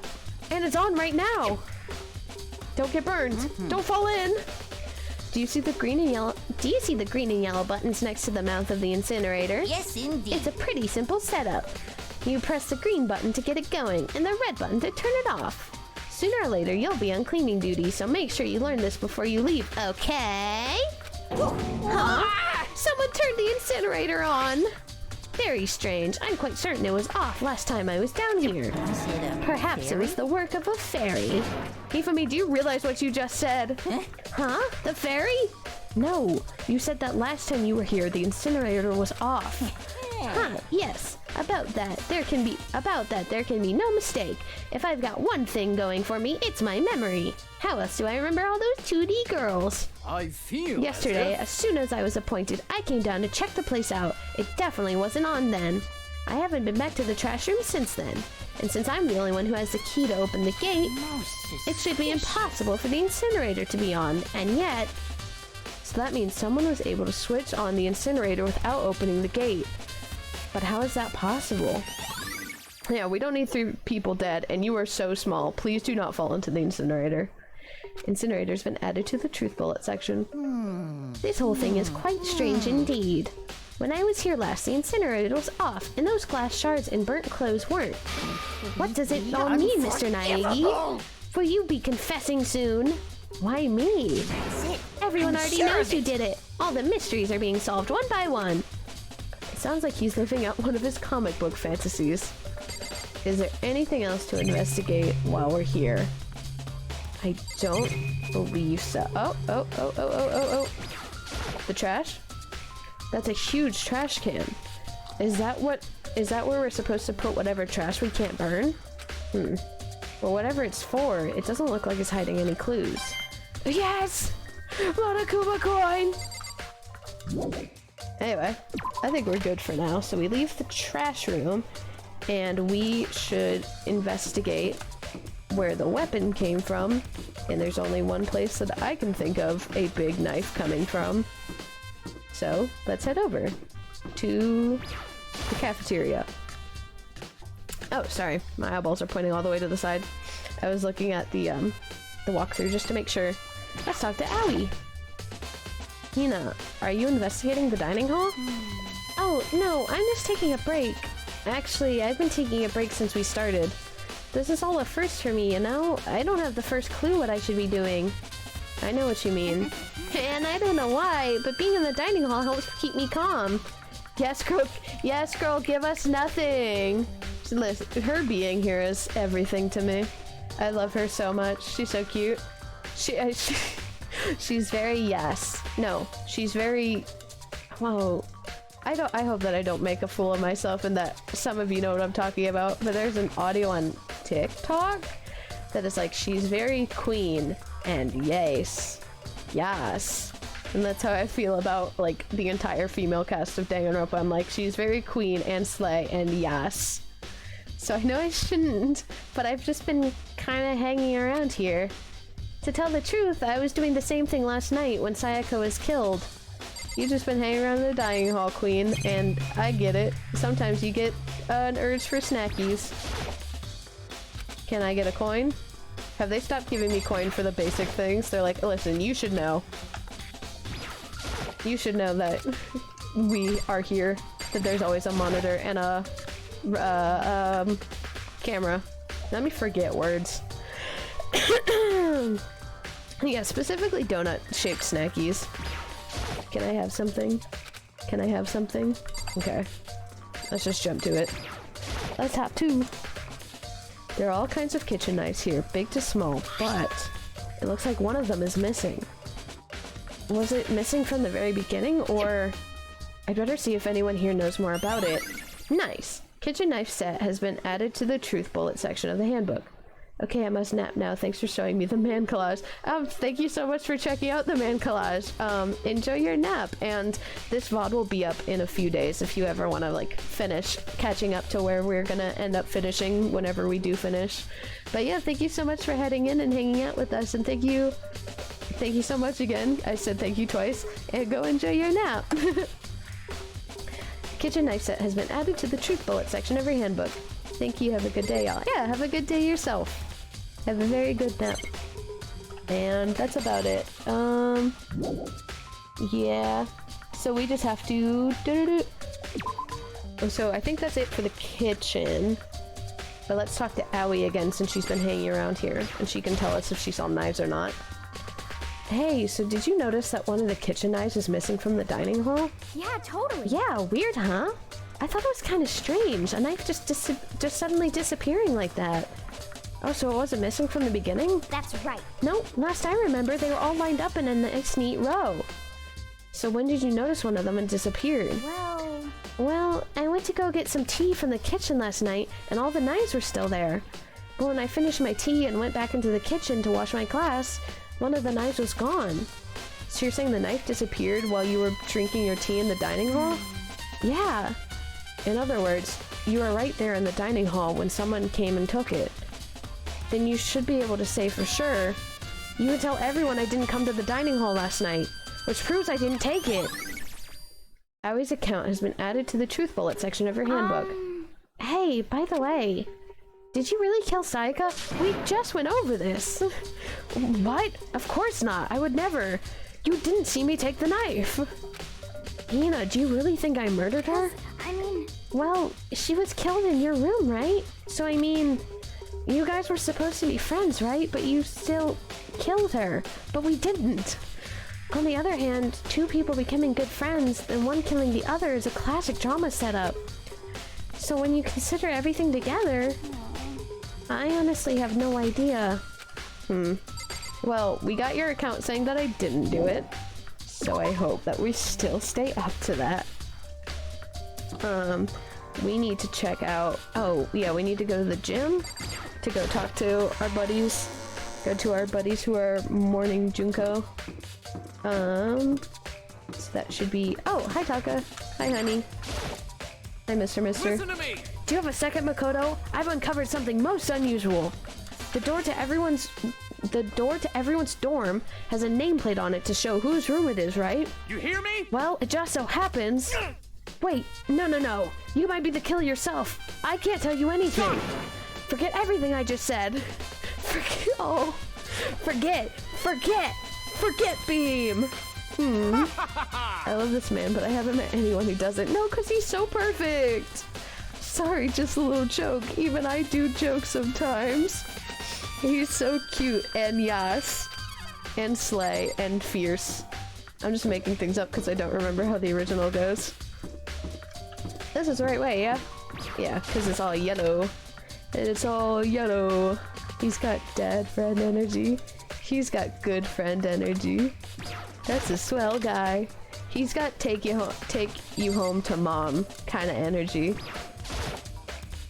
and it's on right now. Don't get burned. Don't fall in. Do you see the green and yellow buttons next to the mouth of the incinerator? Yes, indeed. It's a pretty simple setup. You press the green button to get it going, and the red button to turn it off. Sooner or later, you'll be on cleaning duty, so make sure you learn this before you leave, okay? Huh? Someone turned the incinerator on! Very strange. I'm quite certain it was off last time I was down here. Perhaps it was the work of a fairy. Hifumi, do you realize what you just said? Huh? The fairy? No, you said that last time you were here, the incinerator was off. Huh, yes. About that, there can be no mistake. If I've got one thing going for me, it's my memory. How else do I remember all those 2D girls? I feel Yesterday, as soon as I was appointed, I came down to check the place out. It definitely wasn't on then. I haven't been back to the trash room since then. And since I'm the only one who has the key to open the gate, it should be impossible for the incinerator to be on, and yet... So that means someone was able to switch on the incinerator without opening the gate. But how is that possible? Yeah, we don't need 3 people dead, and you are so small. Please do not fall into the incinerator. Incinerator's been added to the truth bullet section. This whole thing is quite strange indeed. When I was here last, the incinerator was off, and those glass shards and burnt clothes weren't. What does it all mean, Mr. Naegi? Will you be confessing soon? Why me? Everyone already knows who did it. All the mysteries are being solved one by one. Sounds like he's living out one of his comic book fantasies. Is there anything else to investigate while we're here? I don't believe so. Oh. The trash? That's a huge trash can. Is that where we're supposed to put whatever trash we can't burn? Well, whatever it's for, it doesn't look like it's hiding any clues. Yes! Monokuma coin! Anyway, I think we're good for now. So we leave the trash room, and we should investigate where the weapon came from, and there's only one place that I can think of a big knife coming from. So let's head over to the cafeteria. Oh, sorry, my eyeballs are pointing all the way to the side. I was looking at the walkthrough just to make sure. Let's talk to Owie. Hina, are you investigating the dining hall? Oh, no, I'm just taking a break. Actually, I've been taking a break since we started. This is all a first for me, you know? I don't have the first clue what I should be doing. I know what you mean. And I don't know why, but being in the dining hall helps keep me calm. Yes, girl, give us nothing. Listen, her being here is everything to me. I love her so much. She's so cute. She's very yes. No, she's very... Whoa. I hope that I don't make a fool of myself and that some of you know what I'm talking about, but there's an audio on TikTok that is like, she's very queen and yes. And that's how I feel about like the entire female cast of DanganRonpa. I'm like, she's very queen and slay and yes. So I know I shouldn't, but I've just been kind of hanging around here. To tell the truth, I was doing the same thing last night when Sayaka was killed. You've just been hanging around in the dining hall, queen, and I get it. Sometimes you get an urge for snackies. Can I get a coin? Have they stopped giving me coin for the basic things? They're like, listen, you should know. You should know that we are here, that there's always a monitor and a camera. Let me forget words. Yeah, specifically donut-shaped snackies. Can I have something? Can I have something? Okay. Let's just jump to it. Let's hop to. There are all kinds of kitchen knives here, big to small, but it looks like one of them is missing. Was it missing from the very beginning, or... I'd better see if anyone here knows more about it. Nice! Kitchen knife set has been added to the truth bullet section of the handbook. Okay, I must nap now. Thanks for showing me the man collage. Thank you so much for checking out the man collage. Enjoy your nap. And this VOD will be up in a few days if you ever want to, like, finish catching up to where we're gonna end up finishing whenever we do finish. But yeah, thank you so much for heading in and hanging out with us. And thank you so much again. I said thank you twice. And go enjoy your nap. Kitchen knife set has been added to the truth bullet section of your handbook. Thank you. Have a good day, y'all. Yeah, have a good day yourself. Have a very good nap. And that's about it. Yeah. So we just have to... So I think that's it for the kitchen. But let's talk to Owie again since she's been hanging around here. And she can tell us if she saw knives or not. Hey, so did you notice that one of the kitchen knives is missing from the dining hall? Yeah, totally. Yeah, weird, huh? I thought it was kind of strange. A knife just suddenly disappearing like that. Oh, so it wasn't missing from the beginning? That's right. No, last I remember, they were all lined up in a nice, neat row. So when did you notice one of them and disappeared? Well, I went to go get some tea from the kitchen last night, and all the knives were still there. But when I finished my tea and went back into the kitchen to wash my glass, one of the knives was gone. So you're saying the knife disappeared while you were drinking your tea in the dining hall? Yeah. In other words, you were right there in the dining hall when someone came and took it. Then you should be able to say for sure. You would tell everyone I didn't come to the dining hall last night, which proves I didn't take it. Awie's account has been added to the truth bullet section of your handbook. Hey, by the way, did you really kill Sayaka? We just went over this. What? Of course not. I would never. You didn't see me take the knife. Hina, do you really think I murdered her? I mean... Well, she was killed in your room, right? So I mean... You guys were supposed to be friends, right? But you still killed her. But we didn't. On the other hand, two people becoming good friends, and one killing the other is a classic drama setup. So when you consider everything together, I honestly have no idea. Well, we got your account saying that I didn't do it. So I hope that we still stay up to that. We need to check out... Oh, yeah, we need to go to the gym to go talk to our buddies. Go to our buddies who are mourning Junko. So that should be... Oh, hi, Taka. Hi, honey. Hi, Mr. Listen to me. Do you have a second, Makoto? I've uncovered something most unusual. The door to everyone's dorm has a nameplate on it to show whose room it is, right? You hear me? Well, it just so happens... Wait, no. You might be the killer yourself. I can't tell you anything. Forget everything I just said. Forget Beam. I love this man, but I haven't met anyone who doesn't. No, because he's so perfect. Sorry, just a little joke. Even I do jokes sometimes. He's so cute and yas and slay and fierce. I'm just making things up because I don't remember how the original goes. This is the right way, yeah? Yeah, because it's all yellow. It's all yellow. He's got dad friend energy. He's got good friend energy. That's a swell guy. He's got take you home to mom kind of energy.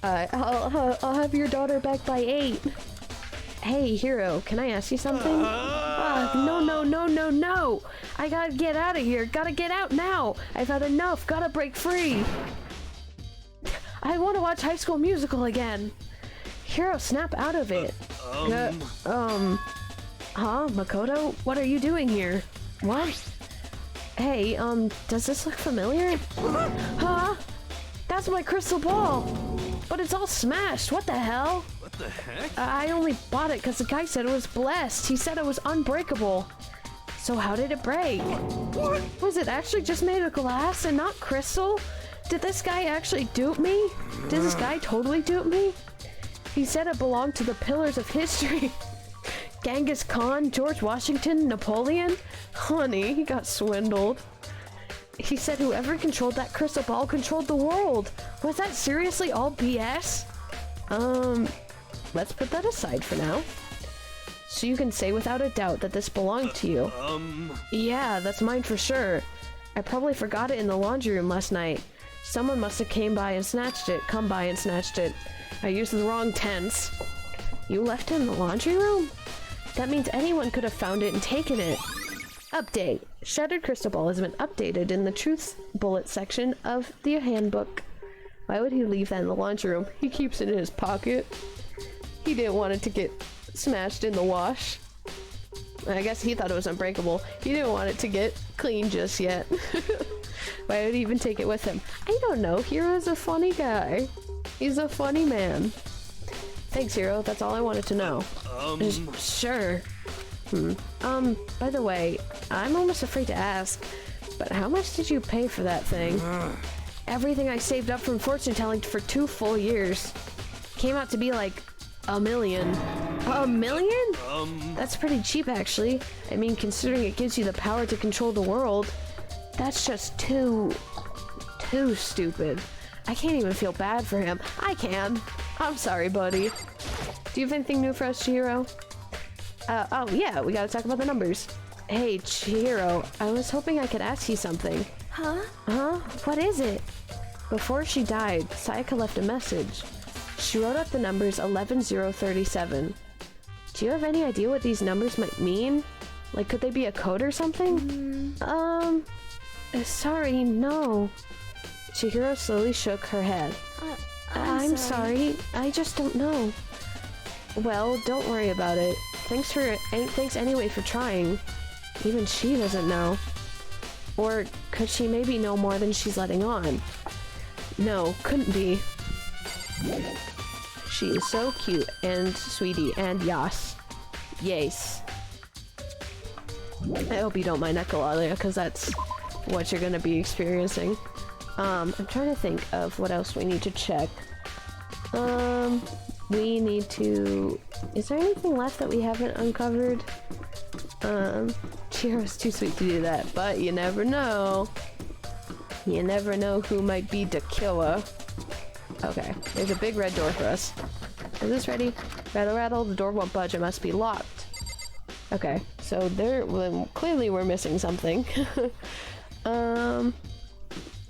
I'll have your daughter back by 8. Hey, Hero, can I ask you something? No. I gotta get out of here. Gotta get out now. I've had enough. Gotta break free. I want to watch High School Musical again. Hero, snap out of it. Makoto? What are you doing here? What? Hey, does this look familiar? Huh? That's my crystal ball! But it's all smashed, what the hell? What the heck? I only bought it because the guy said it was blessed. He said it was unbreakable. So how did it break? What? Was it actually just made of glass and not crystal? Did this guy actually dupe me? Did this guy totally dupe me? He said it belonged to the pillars of history. Genghis Khan, George Washington, Napoleon? Honey, he got swindled. He said whoever controlled that crystal ball controlled the world. Was that seriously all BS? Let's put that aside for now. So you can say without a doubt that this belonged to you. Yeah, that's mine for sure. I probably forgot it in the laundry room last night. Someone must have come by and snatched it. I used the wrong tense. You left it in the laundry room? That means anyone could have found it and taken it. Update. Shattered Crystal Ball has been updated in the Truth Bullet section of the handbook. Why would he leave that in the laundry room? He keeps it in his pocket. He didn't want it to get smashed in the wash. I guess he thought it was unbreakable. He didn't want it to get clean just yet. Why would he even take it with him? I don't know. Hero's a funny guy. He's a funny man. Thanks, Hero. That's all I wanted to know. Sure. By the way, I'm almost afraid to ask, but how much did you pay for that thing? Everything I saved up from fortune telling for 2 full years. Came out to be like $1 million. $1 million? That's pretty cheap, actually. I mean, considering it gives you the power to control the world, that's just too stupid. I can't even feel bad for him. I can. I'm sorry, buddy. Do you have anything new for us, Chihiro? Oh yeah, we gotta talk about the numbers. Hey, Chihiro, I was hoping I could ask you something. Huh? What is it? Before she died, Sayaka left a message. She wrote up the numbers 11037. Do you have any idea what these numbers might mean? Like, could they be a code or something? Sorry, no. Chihiro slowly shook her head. I'm sorry. I just don't know. Well, don't worry about it. Thanks anyway for trying. Even she doesn't know. Or could she maybe know more than she's letting on? No, couldn't be. She is so cute and sweetie and yas. Yes. I hope you don't mind echolalia, because that's what you're gonna be experiencing. I'm trying to think of what else we need to check. We need to... Is there anything left that we haven't uncovered? Chihiro's too sweet to do that, but you never know. You never know who might be the killer. Okay, there's a big red door for us. Is this ready? Rattle, rattle, the door won't budge, it must be locked. Okay, so well, clearly we're missing something.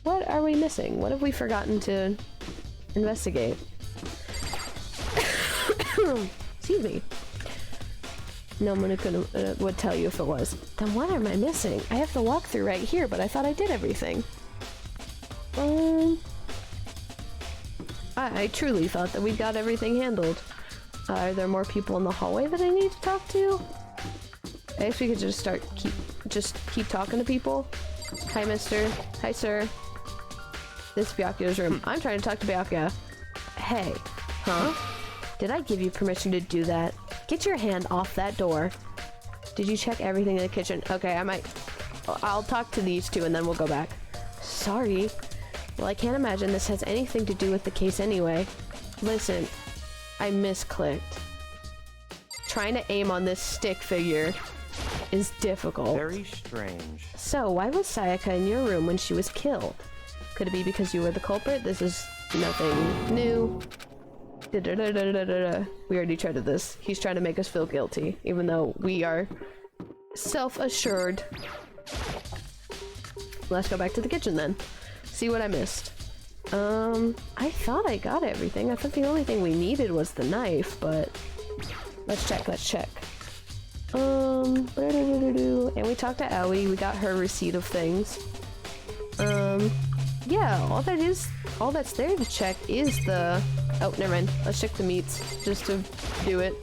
What are we missing? What have we forgotten to investigate? Excuse me. No one would tell you if it was. Then what am I missing? I have the walkthrough right here, but I thought I did everything. I truly thought that we got everything handled. Are there more people in the hallway that I need to talk to? I guess we could just keep talking to people. Hi, mister. Hi, sir. This is Byakuya's room. I'm trying to talk to Byakuya. Hey. Huh? Did I give you permission to do that? Get your hand off that door. Did you check everything in the kitchen? Okay, I'll talk to these two and then we'll go back. Sorry. Well, I can't imagine this has anything to do with the case anyway. Listen, I misclicked. Trying to aim on this stick figure is difficult. Very strange. So, why was Sayaka in your room when she was killed? Could it be because you were the culprit? This is nothing new. We already tried this. He's trying to make us feel guilty, even though we are self-assured. Let's go back to the kitchen then. See what I missed. I thought I got everything. I thought the only thing we needed was the knife, but let's check. And we talked to Aoi. We got her receipt of things. Yeah, all that's there to check is the... Oh, never mind. Let's check the meats, just to do it.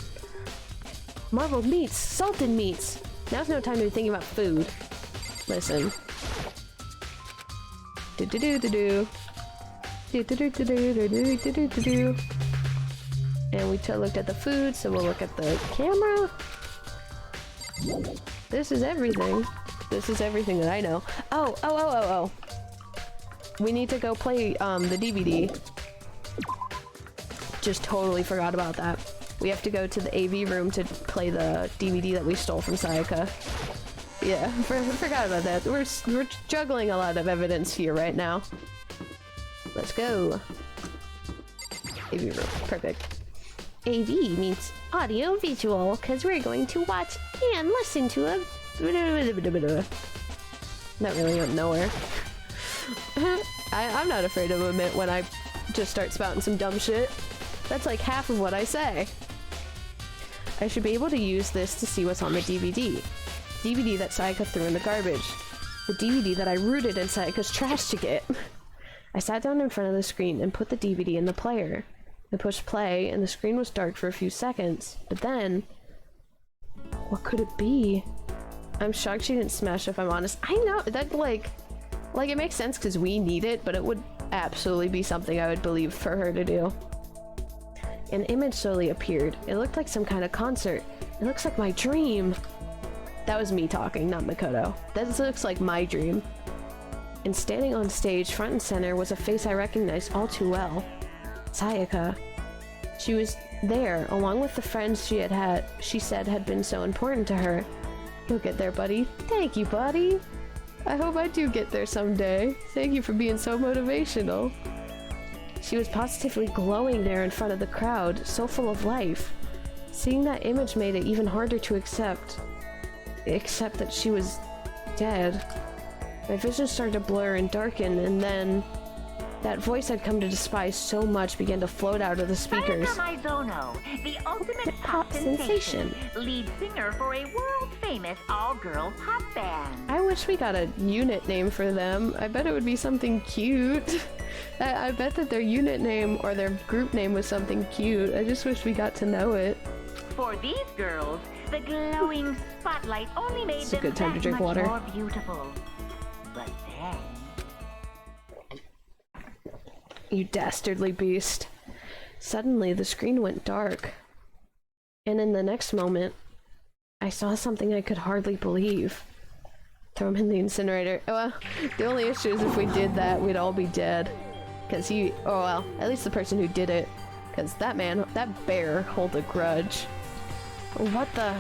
Marbled meats! Salted meats! Now's no time to be thinking about food. Listen. And we looked at the food, so we'll look at the camera. This is everything. This is everything that I know. Oh. We need to go play, the DVD. Just totally forgot about that. We have to go to the AV room to play the DVD that we stole from Sayaka. Yeah, forgot about that. We're juggling a lot of evidence here right now. Let's go. AV room. Perfect. AV means audio visual, because we're going to watch and listen to a... Not really up nowhere. I'm not afraid to admit when I just start spouting some dumb shit. That's like half of what I say. I should be able to use this to see what's on the DVD. DVD that Sayaka threw in the garbage. The DVD that I rooted in Sayaka's trash to get. I sat down in front of the screen and put the DVD in the player. I pushed play and the screen was dark for a few seconds, but then... What could it be? I'm shocked she didn't smash, if I'm honest. I know, that like it makes sense because we need it, but it would absolutely be something I would believe for her to do. An image slowly appeared. It looked like some kind of concert. It looks like my dream. That was me talking, not Makoto. That looks like my dream. And standing on stage, front and center, was a face I recognized all too well. Sayaka. She was there, along with the friends she said had been so important to her. You'll get there, buddy. Thank you, buddy. I hope I do get there someday. Thank you for being so motivational. She was positively glowing there in front of the crowd, so full of life. Seeing that image made it even harder to accept that she was dead. My vision started to blur and darken, and then that voice I'd come to despise so much began to float out of the speakers. Sayaka Maizono, the ultimate Pop sensation. lead singer for a world-famous all-girl pop band. I wish we got a unit name for them. I bet it would be something cute. I bet that their unit name or their group name was something cute. I just wish we got to know it. For these girls, the glowing spotlight only made It's a them good time to that drink much water. more beautiful. But then... You dastardly beast. Suddenly, the screen went dark. And in the next moment, I saw something I could hardly believe. Throw him in the incinerator. Well, the only issue is if we did that, we'd all be dead. Because oh well, at least the person who did it. Because that bear, hold a grudge. What the?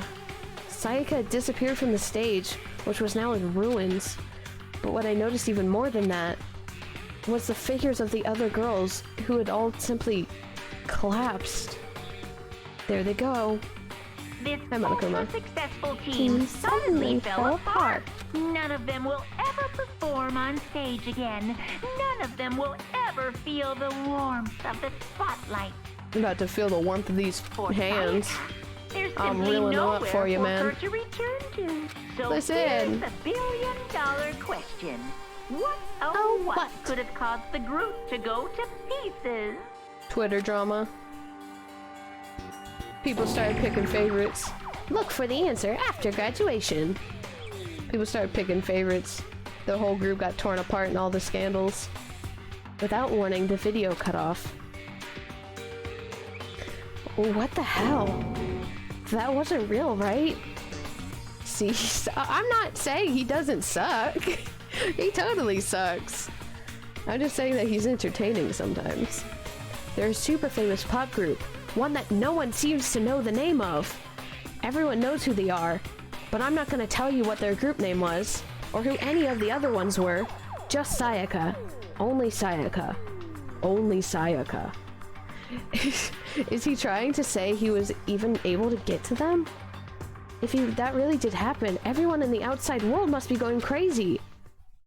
Sayaka had disappeared from the stage, which was now in ruins. But what I noticed even more than that was the figures of the other girls who had all simply collapsed. There they go. This Hi, Monokuma. ultra-successful team suddenly fell apart. None of them will ever perform on stage again. None of them will ever feel the warmth of the spotlight. I'm about to feel the warmth of these For hands. Sayaka, there's I'm simply reeling them nowhere up for you, man. her to return to. So Listen. here's the billion-dollar question. What, what could have caused the group to go to pieces? Twitter drama. People started picking favorites. Look for the answer after graduation. People started picking favorites. The whole group got torn apart in all the scandals. Without warning, the video cut off. What the hell? That wasn't real, right? See, I'm not saying he doesn't suck. He totally sucks. I'm just saying that he's entertaining sometimes. They're a super famous pop group, one that no one seems to know the name of. Everyone knows who they are, but I'm not gonna tell you what their group name was, or who any of the other ones were. Just Sayaka. Only Sayaka. Only Sayaka. Is he trying to say he was even able to get to them? If that really did happen, everyone in the outside world must be going crazy.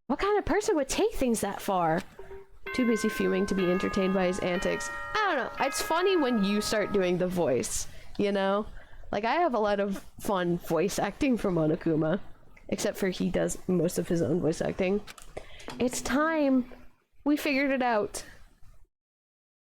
What kind of person would take things that far? Too busy fuming to be entertained by his antics. I don't know. It's funny when you start doing the voice, you know? Like, I have a lot of fun voice acting from Monokuma. Except for he does most of his own voice acting. It's time! We figured it out.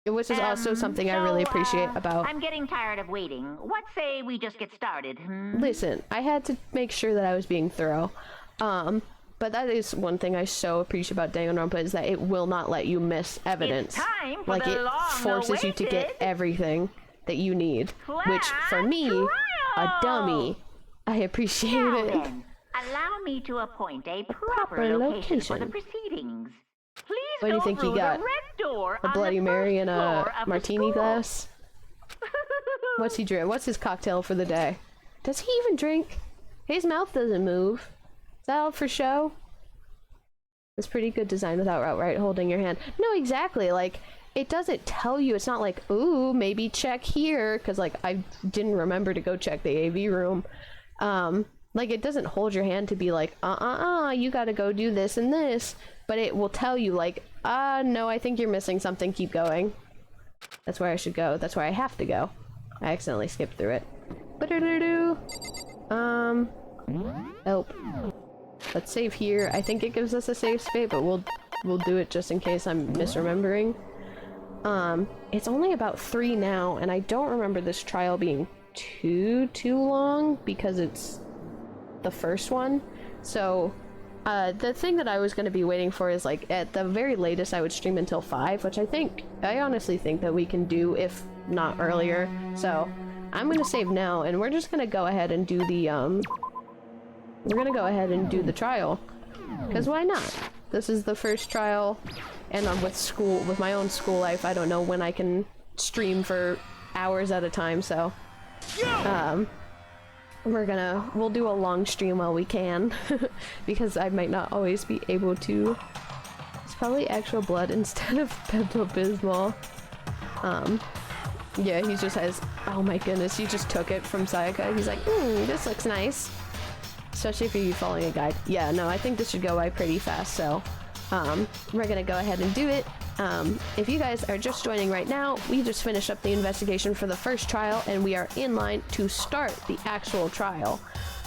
Which is also something I really appreciate about... I'm getting tired of waiting. What say we just get started, Listen, I had to make sure that I was being thorough. But that is one thing I so appreciate about Danganronpa is that it will not let you miss evidence. It's time for like, the it forces you to get long-awaited everything that you need. Which, for me, a dummy, I appreciate Now it. then, allow me to appoint a proper location for the proceedings. Please What do you go think you through got? the red door A on Bloody the Mary first and floor a of the martini school. glass? What's he drink? What's his cocktail for the day? Does he even drink? His mouth doesn't move. Is that all for show? It's pretty good design without outright holding your hand. No, exactly. Like, it doesn't tell you. It's not like, ooh, maybe check here. Because, like, I didn't remember to go check the AV room. Like, it doesn't hold your hand to be like, you gotta go do this and this. But it will tell you, like, no, I think you're missing something. Keep going. That's where I should go. That's where I have to go. I accidentally skipped through it. Help. Let's save here. I think it gives us a save state, but we'll do it just in case I'm misremembering. It's only about 3 now, and I don't remember this trial being too long because it's the first one. So the thing that I was going to be waiting for is, like, at the very latest I would stream until 5, which I honestly think that we can do, if not earlier. So I'm going to save now, and we're just going to go ahead and do the trial, because why not? This is the first trial, and with my own school life, I don't know when I can stream for hours at a time, so we'll do a long stream while we can, because I might not always be able to. It's probably actual blood instead of Pepto-Bismol. Yeah, he just has, oh my goodness, he just took it from Sayaka. He's like, this looks nice. Especially for you following a guide. Yeah, no, I think this should go by pretty fast, so we're gonna go ahead and do it. If you guys are just joining right now, we just finished up the investigation for the first trial, and we are in line to start the actual trial.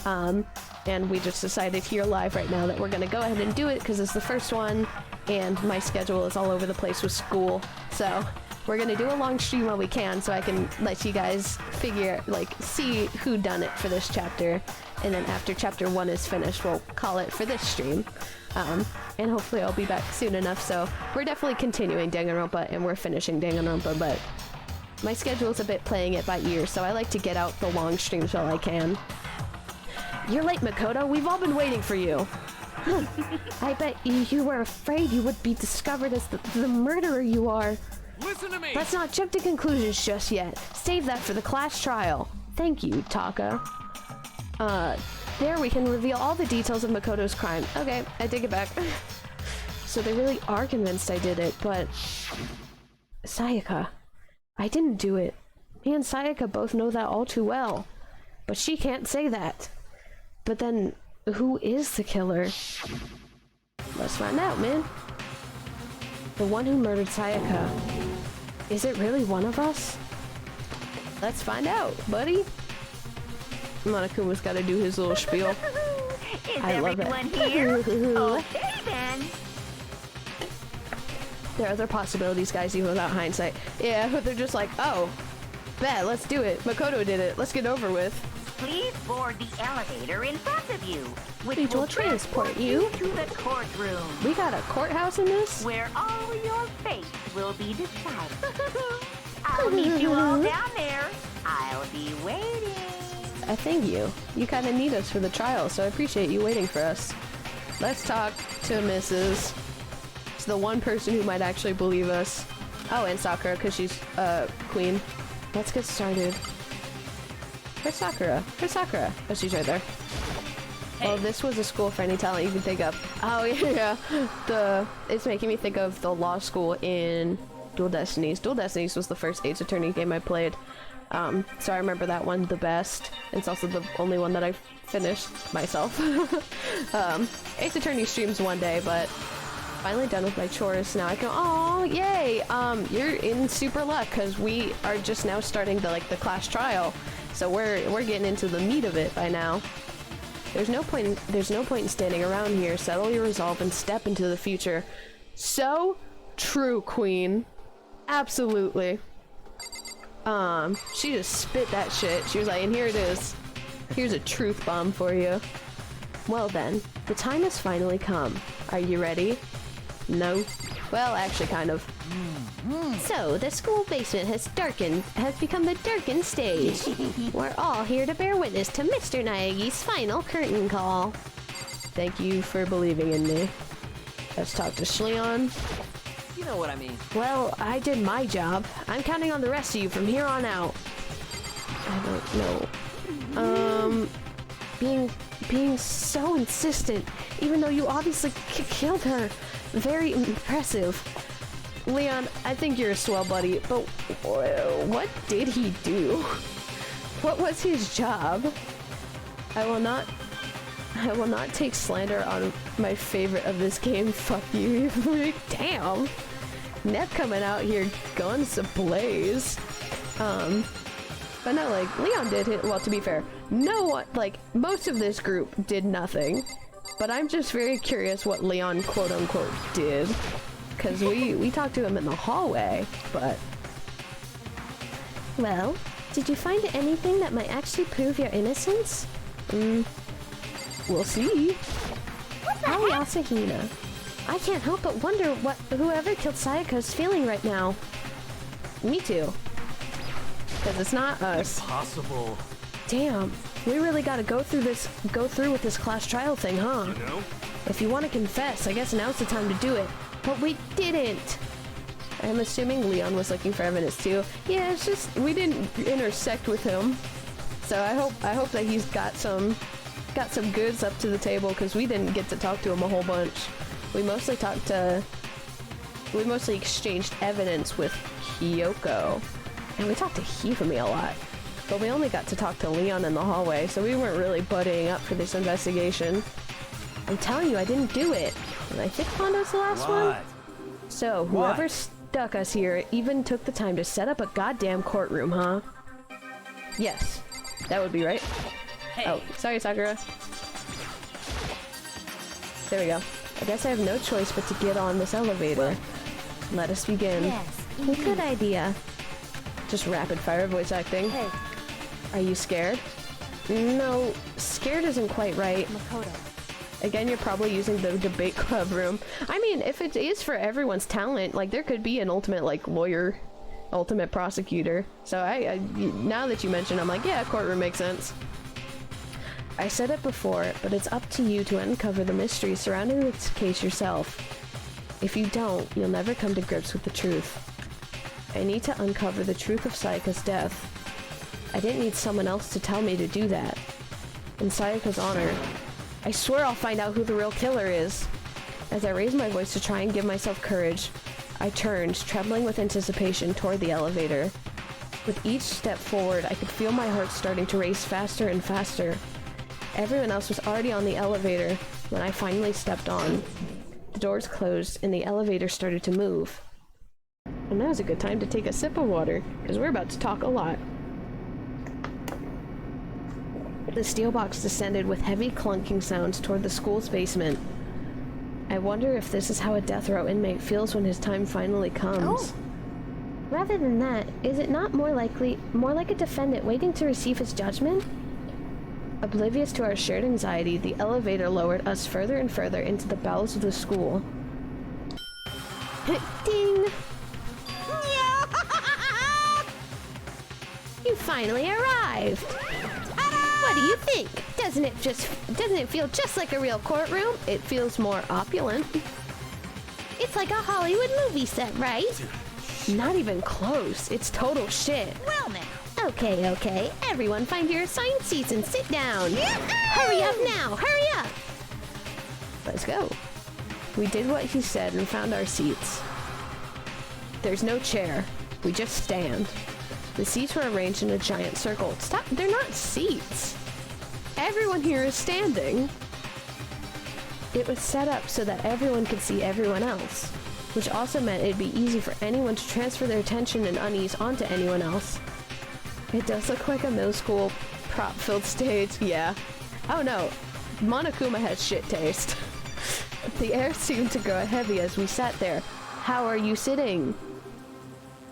And we just decided here live right now that we're gonna go ahead and do it because it's the first one, and my schedule is all over the place with school. So we're gonna do a long stream while we can, so I can let you guys see who done it for this chapter. And then after chapter 1 is finished, we'll call it for this stream. And hopefully I'll be back soon enough, so we're definitely continuing Danganronpa, and we're finishing Danganronpa, but my schedule's a bit playing it by ear, so I like to get out the long streams while I can. You're late, Makoto. We've all been waiting for you. I bet you were afraid you would be discovered as the murderer you are. Listen to me! Let's not jump to conclusions just yet. Save that for the class trial. Thank you, Taka. There we can reveal all the details of Makoto's crime. Okay, I take it back. So they really are convinced I did it, but... Sayaka. I didn't do it. Me and Sayaka both know that all too well. But she can't say that. But then, who is the killer? Let's find out, man. The one who murdered Sayaka. Is it really one of us? Let's find out, buddy. Monokuma's gotta do his little spiel. Is I love it. everyone here? Okay, then. There are other possibilities, guys, even without hindsight. Yeah, but they're just like, oh, Bet, let's do it. Makoto did it. Let's get over with. Please board the elevator in front of you, which Which will will transport you. to the courtroom, We got a courthouse in this? where all your fates will be decided. I'll meet you all down there. I'll be waiting. Thank you. You kind of need us for the trial, so I appreciate you waiting for us. Let's talk to Mrs. It's the one person who might actually believe us. Oh, and Sakura, because she's, queen. Let's get started. Where's Sakura? Where's Sakura? Oh, she's right there. Well, this was a school for any talent you can think of. Oh, yeah. It's making me think of the law school in Dual Destinies. Dual Destinies was the first Ace Attorney game I played. So I remember that one the best. It's also the only one that I finished myself. Ace Attorney streams one day, but finally done with my chores. Now I can, oh, yay! You're in super luck, because we are just now starting the class trial. So we're getting into the meat of it by now. There's no point in standing around here. Settle your resolve and step into the future. So true, Queen. Absolutely. She just spit that shit. She was like, and here it is. Here's a truth bomb for you. Well then, the time has finally come. Are you ready? No. Well, actually, kind of. So, the school basement has become the darkened stage. We're all here to bear witness to Mr. Naegi's final curtain call. Thank you for believing in me. Let's talk to Shleon. You know what I mean. Well, I did my job. I'm counting on the rest of you from here on out. I don't know. Being so insistent, even though you obviously killed her. Very impressive. Leon, I think you're a swell buddy, but what did he do? What was his job? I will not take slander on my favorite of this game. Fuck you. Damn. Nep coming out here, guns ablaze. But no, like, Leon did it. Well, to be fair, no one, like, most of this group did nothing. But I'm just very curious what Leon quote-unquote did. Because we talked to him in the hallway, but... Well, did you find anything that might actually prove your innocence? We'll see. Oh, Yasahina. I can't help but wonder what whoever killed Sayaka's feeling right now. Me too. Because it's not us. Possible. Damn. We really gotta go through with this class trial thing, huh? You know? If you want to confess, I guess now's the time to do it. But we didn't! I'm assuming Leon was looking for evidence too. Yeah, it's just, we didn't intersect with him. So I hope that he's got some goods up to the table, because we didn't get to talk to him a whole bunch. We mostly exchanged evidence with Kyoko. And we talked to Hifumi a lot. But we only got to talk to Leon in the hallway, so we weren't really buddying up for this investigation. I'm telling you, I didn't do it. And I think Honda's the last one. So, whoever stuck us here even took the time to set up a goddamn courtroom, huh? Yes. That would be right. Hey. Oh, sorry, Sakura. There we go. I guess I have no choice but to get on this elevator. Let us begin. Yes, good idea. Just rapid fire voice acting. Hey, Are you scared? No, scared isn't quite right. Makoto. Again, you're probably using the debate club room. I mean, if it is for everyone's talent, like, there could be an ultimate, like, lawyer, ultimate prosecutor. So I now that you mention, I'm like, yeah, courtroom makes sense. I said it before, but it's up to you to uncover the mystery surrounding this case yourself. If you don't, you'll never come to grips with the truth. I need to uncover the truth of Sayaka's death. I didn't need someone else to tell me to do that. In Sayaka's honor, I swear I'll find out who the real killer is. As I raised my voice to try and give myself courage, I turned, trembling with anticipation, toward the elevator. With each step forward, I could feel my heart starting to race faster and faster. Everyone else was already on the elevator when I finally stepped on. The doors closed and the elevator started to move. And now's a good time to take a sip of water, because we're about to talk a lot. The steel box descended with heavy clunking sounds toward the school's basement. I wonder if this is how a death row inmate feels when his time finally comes. Rather than that, is it not more like a defendant waiting to receive his judgment? Oblivious to our shared anxiety, the elevator lowered us further and further into the bowels of the school. Ding! You finally arrived! What do you think? Doesn't it feel just like a real courtroom? It feels more opulent. It's like a Hollywood movie set, right? Not even close. It's total shit. Well now. Okay. Everyone find your assigned seats and sit down. Hurry up now! Hurry up! Let's go. We did what he said and found our seats. There's no chair. We just stand. The seats were arranged in a giant circle. Stop! They're not seats! Everyone here is standing. It was set up so that everyone could see everyone else, which also meant it'd be easy for anyone to transfer their tension and unease onto anyone else. It does look like a middle school prop-filled stage, yeah. Oh no, Monokuma has shit taste. The air seemed to grow heavy as we sat there. How are you sitting?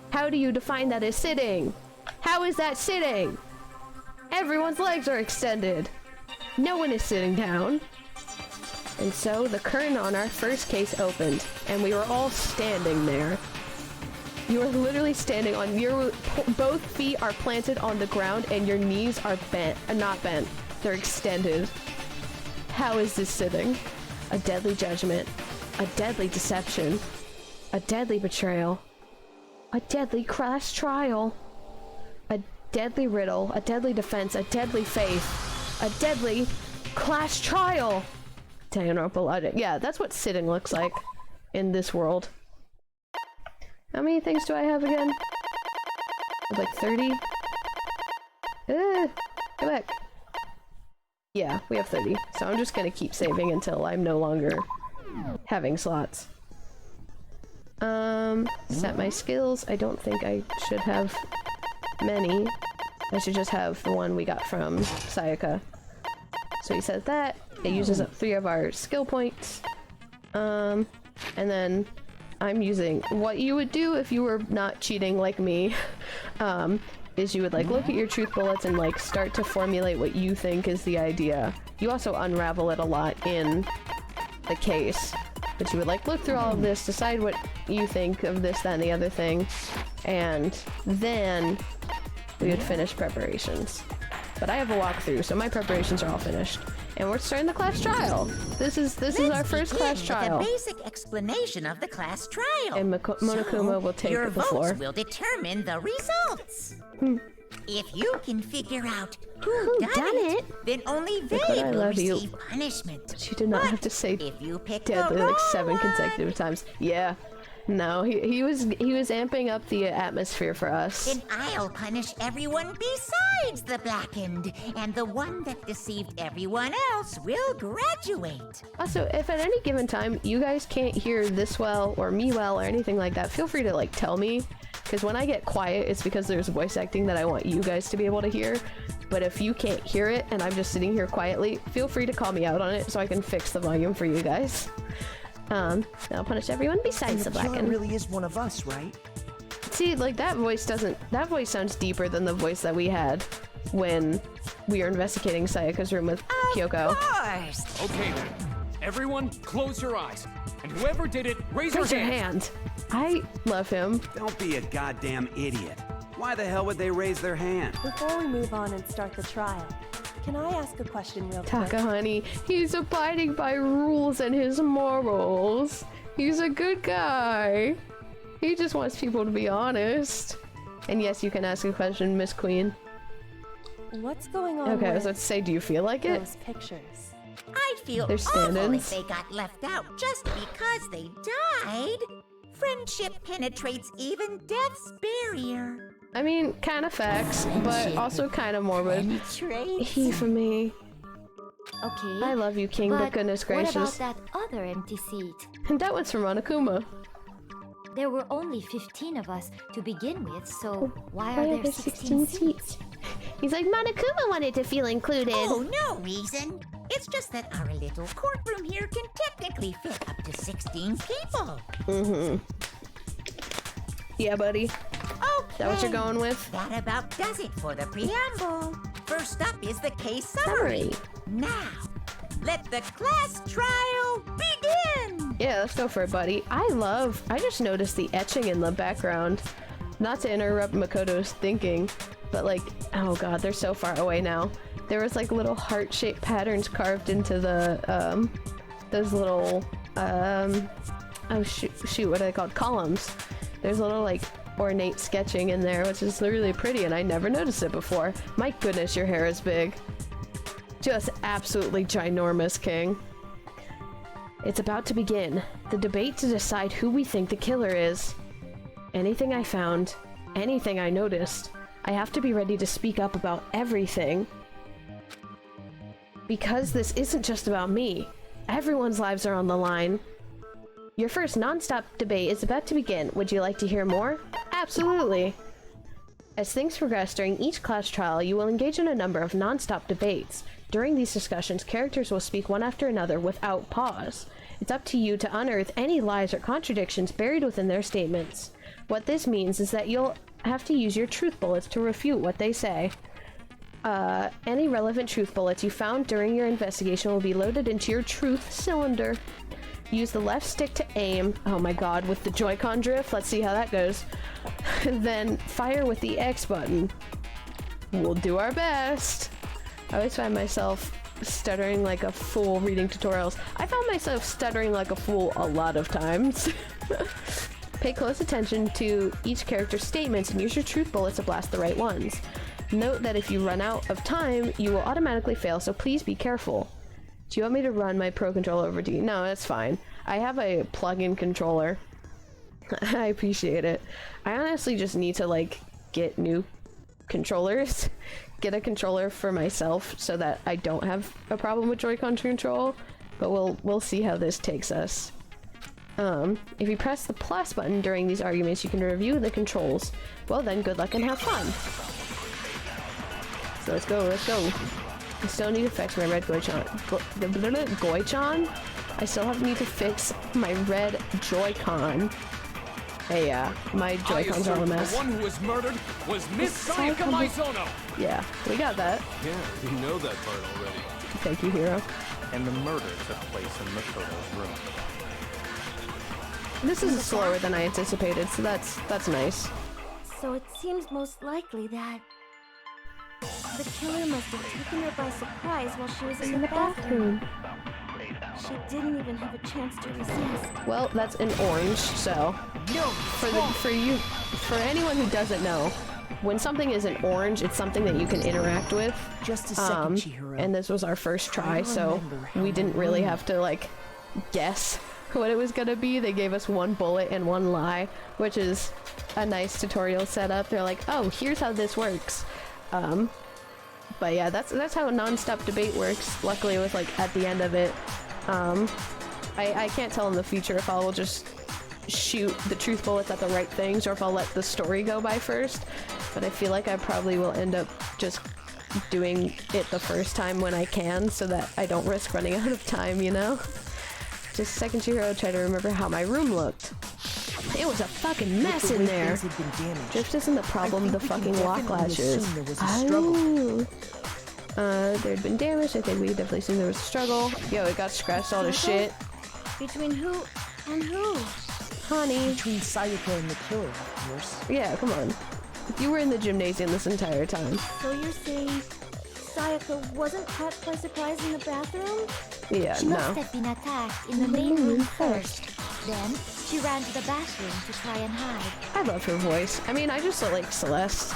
How do you define that as sitting? How is that sitting? Everyone's legs are extended. No one is sitting down. And so the curtain on our first case opened, and we were all standing there. You are literally standing on your both feet are planted on the ground, and your knees are bent, not bent. They're extended. How is this sitting? A deadly judgment, a deadly deception, a deadly betrayal, a deadly class trial, a deadly riddle, a deadly defense, a deadly faith, a deadly class trial. DanganRonpa logic. Yeah, that's what sitting looks like in this world. How many things do I have again? Like 30? Go back. Yeah, we have 30. So I'm just gonna keep saving until I'm no longer having slots. Set my skills. I don't think I should have many. I should just have the one we got from Sayaka. So he says that. It uses up 3 of our skill points. And then I'm using what you would do if you were not cheating like me. Is you would like look at your truth bullets and like start to formulate what you think is the idea. You also unravel it a lot in the case. But you would like look through all of this, decide what you think of this, that, and the other thing, and then we would finish preparations. But I have a walkthrough, so my preparations are all finished. And we're starting the class trial. This is our first class trial. The basic explanation of the class trial. And Monokuma will take your the floor. votes will determine the results. If you can figure out who done it, then only they I will love you. receive punishment. She did not have to say If you pick deadly the like wrong 7 one, consecutive times. Yeah. No, he was amping up the atmosphere for us. then I'll punish everyone besides the blackened, and the one that deceived everyone else will graduate. Also, if at any given time you guys can't hear this well or me well or anything like that, feel free to like tell me. Because when I get quiet, it's because there's voice acting that I want you guys to be able to hear. But if you can't hear it and I'm just sitting here quietly, feel free to call me out on it so I can fix the volume for you guys. I'll punish everyone besides the killer blackened. really is one of us, right? See, like that voice sounds deeper than the voice that we had when we were investigating Sayaka's room with Kyoko. Of course. Okay then. Everyone, close your eyes. And whoever did it, raise Raise your your hand. hand. I love him. Don't be a goddamn idiot. Why the hell would they raise their hand? Before we move on and start the trial, can I ask a question real quick? Takahani, he's abiding by rules and his morals. He's a good guy. He just wants people to be honest. And yes, you can ask a question, Miss Queen. What's going on Okay, I was with about to say, do you feel like it? those pictures? I'd feel There's awful if stand-ins. they got left out just because they died. Friendship penetrates even death's barrier. I mean, kind of facts, but also kind of morbid. Penetrates. He for me. Okay. I love you, King, but goodness gracious. What about that other empty seat? And that one's from Monokuma. There were only 15 of us to begin with, so why are there 16 seats? He's like, Monokuma wanted to feel included. Oh, no reason. It's just that our little courtroom here can technically fit up to 16 people. Yeah, buddy. Is that what you're going with? That about does it for the preamble. First up is the case summary. Now, let the class trial begin! Yeah, let's go for it, buddy. I just noticed the etching in the background. Not to interrupt Makoto's thinking, but like, oh god, they're so far away now. There was like little heart-shaped patterns carved into the, those little, oh shoot, what are they called? Columns. There's a little like ornate sketching in there, which is really pretty, and I never noticed it before. My goodness, your hair is big. Just absolutely ginormous, King. It's about to begin. The debate to decide who we think the killer is. Anything I found, anything I noticed, I have to be ready to speak up about everything. Because this isn't just about me. Everyone's lives are on the line. Your first non-stop debate is about to begin. Would you like to hear more? Absolutely! As things progress during each class trial, you will engage in a number of non-stop debates. During these discussions, characters will speak one after another without pause. It's up to you to unearth any lies or contradictions buried within their statements. What this means is that you'll have to use your truth bullets to refute what they say. Any relevant truth bullets you found during your investigation will be loaded into your truth cylinder. Use the left stick to aim. Oh my god, with the Joy-Con drift. Let's see how that goes. Then fire with the X button. We'll do our best. I always find myself stuttering like a fool reading tutorials. I found myself stuttering like a fool a lot of times. Pay close attention to each character's statements and use your truth bullets to blast the right ones. Note that if you run out of time, you will automatically fail, so please be careful. Do you want me to run my Pro Controller over to you? No, that's fine. I have a plug-in controller. I appreciate it. I honestly just need to, like, get new controllers. Get a controller for myself so that I don't have a problem with Joy-Con control. But we'll see how this takes us. If you press the plus button during these arguments, you can review the controls. Well then, good luck and have fun. So let's go. I still need to fix my red Goichan. Goichan? I still need to fix my red Joy-Con. Hey, my Joy-Cons are a mess. The one who was murdered was Miss Sayaka Maizono! Yeah, we got that. Yeah, you know that part already. Thank you, Hero. And the murder took place in Makoto's room. This is slower than I anticipated, so that's nice. So it seems most likely that the killer must have taken her by surprise while she was in the bathroom. She didn't even have a chance to resist. Well, that's an orange, so for anyone who doesn't know, when something is an orange, it's something that you can interact with. Just a second, Chihiro. And this was our first try, so we didn't really have to like guess what it was gonna be. They gave us one bullet and one lie, which is a nice tutorial setup. They're like, oh, here's how this works. But yeah, that's how a non-stop debate works. Luckily, with like at the end of it, I can't tell in the future if I'll just shoot the truth bullets at the right things or if I'll let the story go by first. But I feel like I probably will end up just doing it the first time when I can, so that I don't risk running out of time, you know? Just a second, Chihiro, try to remember how my room looked. It was a fucking mess in there. Drift isn't the problem, the fucking lock latches. Oh. There'd been damage. I think we definitely assumed there was a struggle. Yo, it got scratched all to shit. Between who and who? Honey. Between Sayaka and the killer, of course. Yeah, come on. You were in the gymnasium this entire time. So you're saying Sayaka wasn't caught by surprise in the bathroom? Yeah, She must have been attacked in the main room first. Then, she ran to the bathroom to try and hide. I love her voice. I mean, I just like Celeste.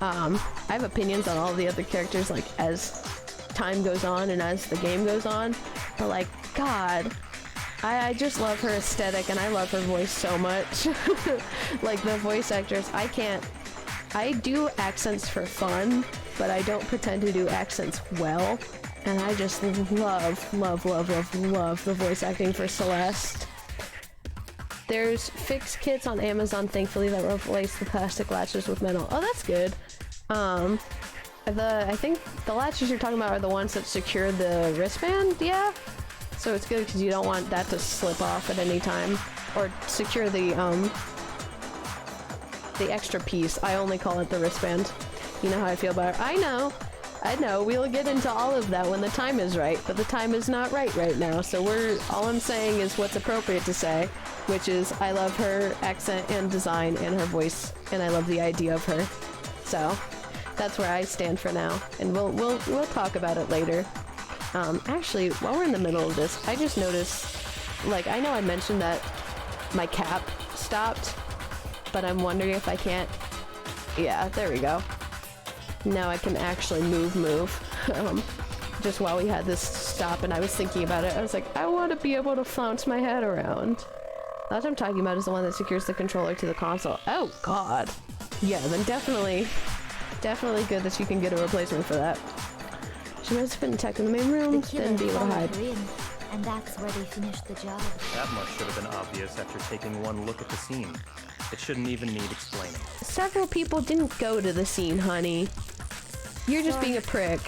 I have opinions on all the other characters, like, as time goes on and as the game goes on. But, like, God, I just love her aesthetic and I love her voice so much. Like, the voice actress, I do accents for fun, but I don't pretend to do accents well. And I just love the voice acting for Celeste. There's fix kits on Amazon, thankfully, that replace the plastic latches with metal. Oh, that's good. I think the latches you're talking about are the ones that secure the wristband, yeah? So it's good because you don't want that to slip off at any time. Or secure the, the extra piece. I only call it the wristband. You know how I feel about it. I know, we'll get into all of that when the time is right, but the time is not right now, so all I'm saying is what's appropriate to say, which is I love her accent and design and her voice, and I love the idea of her. So, that's where I stand for now, and we'll talk about it later. Actually, while we're in the middle of this, I just noticed, like, I know I mentioned that my cap stopped, but I'm wondering if I can't... Yeah, there we go. Now I can actually move. Just while we had this stop and I was thinking about it, I was like, I want to be able to flounce my head around. That I'm talking about is the one that secures the controller to the console. Oh god. Yeah, then definitely good that you can get a replacement for that. She must have been attacked in the main room, then be able to hide. And that's where they finished the job. That much should have been obvious after taking one look at the scene. It shouldn't even need explaining. Several people didn't go to the scene, honey. You're just being a prick.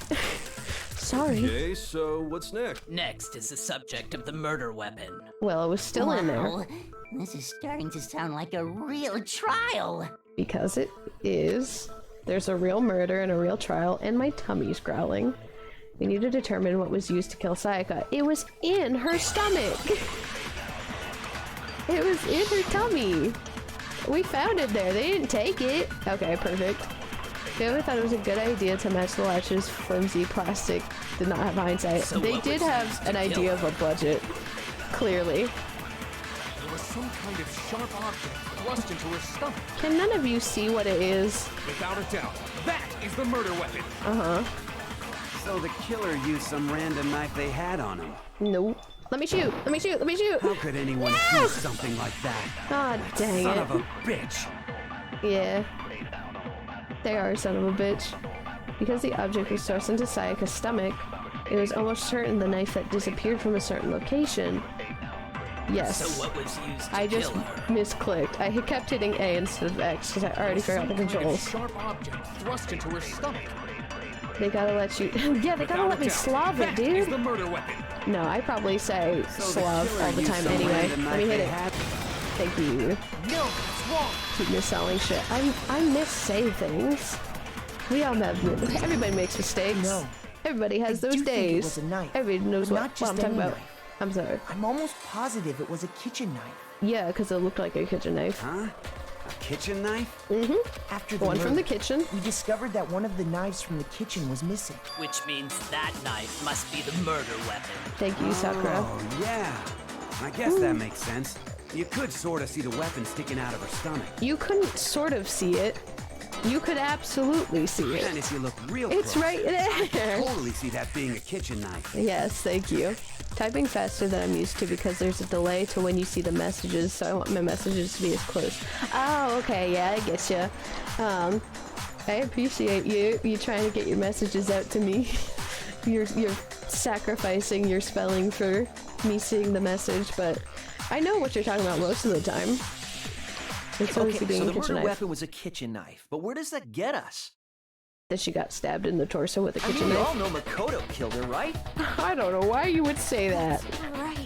Sorry. Okay, so what's next? Next is the subject of the murder weapon. Well, it was still in there. This is starting to sound like a real trial. Because it is. There's a real murder and a real trial, and my tummy's growling. We need to determine what was used to kill Sayaka. It was in her stomach! It was in her tummy! We found it there. They didn't take it. Okay, perfect. Whoever thought it was a good idea to match the latch's flimsy plastic did not have hindsight. So they did have an idea of a budget. Clearly. There was some kind of sharp object thrust into her stomach. Can none of you see what it is? Without a doubt, that is the murder weapon. Uh-huh. So the killer used some random knife they had on him. Nope. Let me shoot! Let me shoot! Let me shoot! How could anyone do something like that? God dang Son it. of a bitch! Yeah. They are a son of a bitch. Because the object was thrust into Sayaka's stomach, it was almost certain the knife that disappeared from a certain location. Yes. So what was used to I just kill her? misclicked. I kept hitting A instead of X because I already forgot the controls. Sharp object thrust into her stomach. They gotta let you... yeah, they gotta let me Slav it, That is dude! the murder weapon. No, I probably say So Slav the all the killer time used some anyway. random Let me knife hit they it. had. Thank you. No, it's wrong. Keep misselling shit. I miss-say things. We all have... Everybody makes mistakes. No. Everybody has I those do think it days. was a knife, Everybody knows but what not I'm just talking any about. knife. I'm sorry. I'm almost positive it was a kitchen knife. Yeah, because it looked like a kitchen knife. Huh? A kitchen knife? After the One from murder, the kitchen. we discovered that one of the knives from the kitchen was missing. Which means that knife must be the murder weapon. Thank you, Sakura. Oh, yeah. I guess that makes sense. You could sort of see the weapon sticking out of her stomach. You couldn't sort of see it. You could absolutely see it. And if you look real It's close, right there. totally see that being a kitchen knife. Yes, thank you. Typing faster than I'm used to because there's a delay to when you see the messages, so I want my messages to be as close. Oh, okay, yeah, I get you. I appreciate you trying to get your messages out to me. You're sacrificing your spelling for me seeing the message, but I know what you're talking about most of the time. It's always Okay, being so a the kitchen murder knife. weapon was a kitchen knife, but where does that get us? That she got stabbed in the torso with a I mean, kitchen we knife. all know Makoto killed her, right? I don't know why you would say that. Right.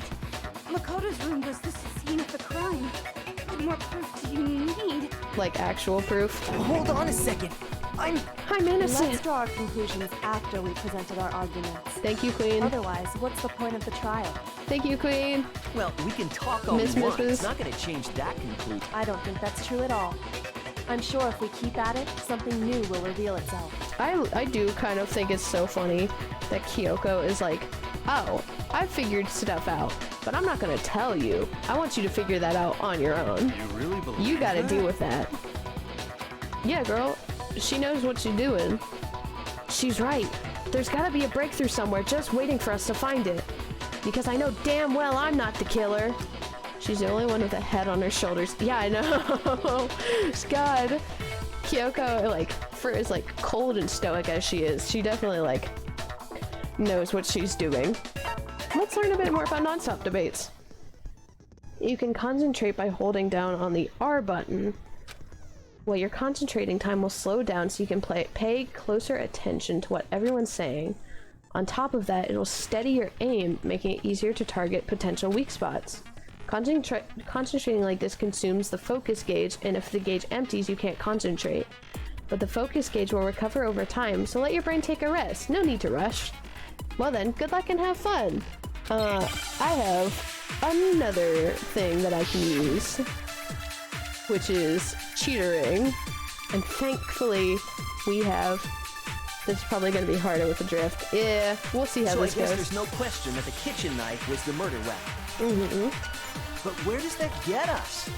Makoto's room was the scene of the crime. What more proof do you need? Like actual proof. Hold on a second. I'm Let's innocent. draw our conclusions after we presented our arguments. Thank you, Queen. Otherwise, what's the point of the trial? Thank you, Queen. Well, we can talk all Miss, we want. miss. It's not going to change that conclusion. I don't think that's true at all. I'm sure if we keep at it, something new will reveal itself. I do kind of think it's so funny that Kyoko is like, oh, I figured stuff out, but I'm not gonna tell you. I want you to figure that out on your own. You really believe You gotta that? deal with that. Yeah, girl. She knows what she's doing. She's right. There's gotta be a breakthrough somewhere just waiting for us to find it. Because I know damn well I'm not the killer. She's the only one with a head on her shoulders. Yeah, I know. God. Kyoko, like, for as, like, cold and stoic as she is, she definitely, like, knows what she's doing. Let's learn a bit more about non-stop debates. You can concentrate by holding down on the R button. Well, your concentrating time will slow down so you can pay closer attention to what everyone's saying. On top of that, it'll steady your aim, making it easier to target potential weak spots. Concentrating like this consumes the focus gauge, and if the gauge empties, you can't concentrate. But the focus gauge will recover over time, so let your brain take a rest. No need to rush. Well then, good luck and have fun. I have another thing that I can use, which is cheatering. And thankfully, we have... This is probably going to be harder with the drift. Yeah, we'll see how this So I guess goes. there's no question that the kitchen knife was the murder weapon. Mm-hmm. But where does that get us?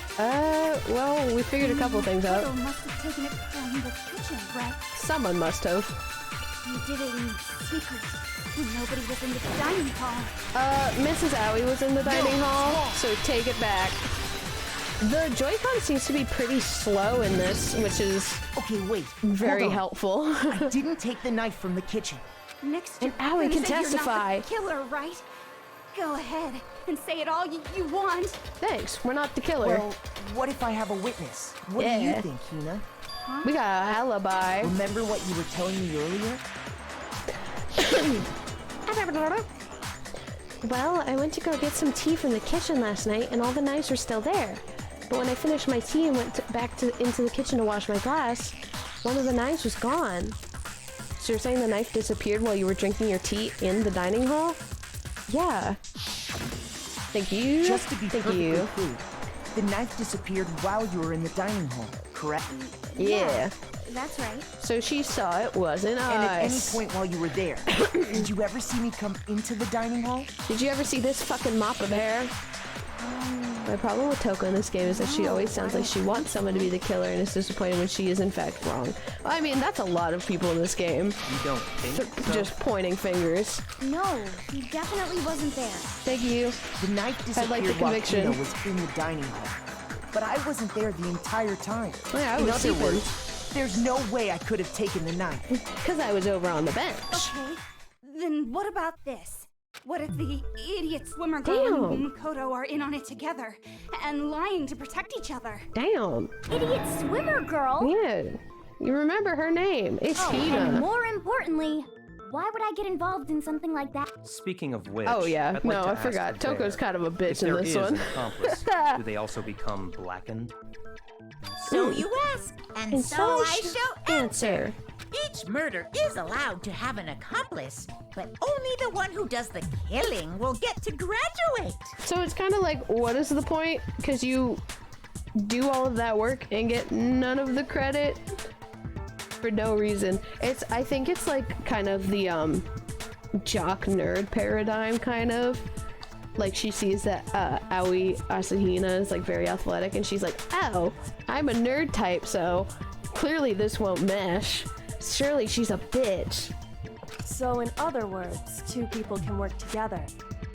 Well, we figured a couple things out. Kodo must have taken it from the kitchen, right? Someone must have. You did it in secret when nobody was in the dining hall. Mrs. Owie was in the dining hall, so take it back. The Joy-Con seems to be pretty slow in this, which is very helpful. I didn't take the knife from the kitchen. Next, And Owie can say testify. You're not the killer, right? Go ahead and say it all you want. Thanks, we're not the killer. Well, what if I have a witness? What do you think, Hina? We got a alibi. Remember what you were telling me earlier? Well, I went to go get some tea from the kitchen last night, and all the knives were still there. But when I finished my tea and went into the kitchen to wash my glass, one of the knives was gone. So you're saying the knife disappeared while you were drinking your tea in the dining hall? Yeah. Thank you. Just to be perfectly clear, the knife disappeared while you were in the dining hall, correct? Yeah. That's right. So she saw it wasn't us. And at any point while you were there, did you ever see me come into the dining hall? Did you ever see this fucking mop of hair? My problem with Toko in this game is that she always sounds like she wants someone to be the killer and is disappointed when she is in fact wrong. I mean, that's a lot of people in this game. You don't think so? Just pointing fingers. No, he definitely wasn't there. Thank you. The knife disappeared like the while conviction. Hina was in the dining hall. But I wasn't there the entire time. Yeah, I in was other sleeping. words, there's no way I could have taken the knife. Because I was over on the bench. Okay, then what about this? What if the idiot swimmer girl and Kodo are in on it together and lying to protect each other? Damn. Idiot swimmer girl? Yeah. You remember her name. It's And Hina. more importantly, why would I get involved in something like that? Speaking of which, Oh yeah, I'd like no, to I ask forgot. the Toko's bear, kind of a bitch if there in this is one. an accomplice, do they also become blackened? So you ask, and so I shall answer. Each murder is allowed to have an accomplice, but only the one who does the killing will get to graduate. So it's kind of like, what is the point? Because you do all of that work and get none of the credit for no reason. I think it's like kind of the jock nerd paradigm, kind of. Like she sees that Aoi Asahina is like very athletic, and she's like, "Oh, I'm a nerd type, so clearly this won't mesh. Surely she's a bitch." So in other words, two people can work together,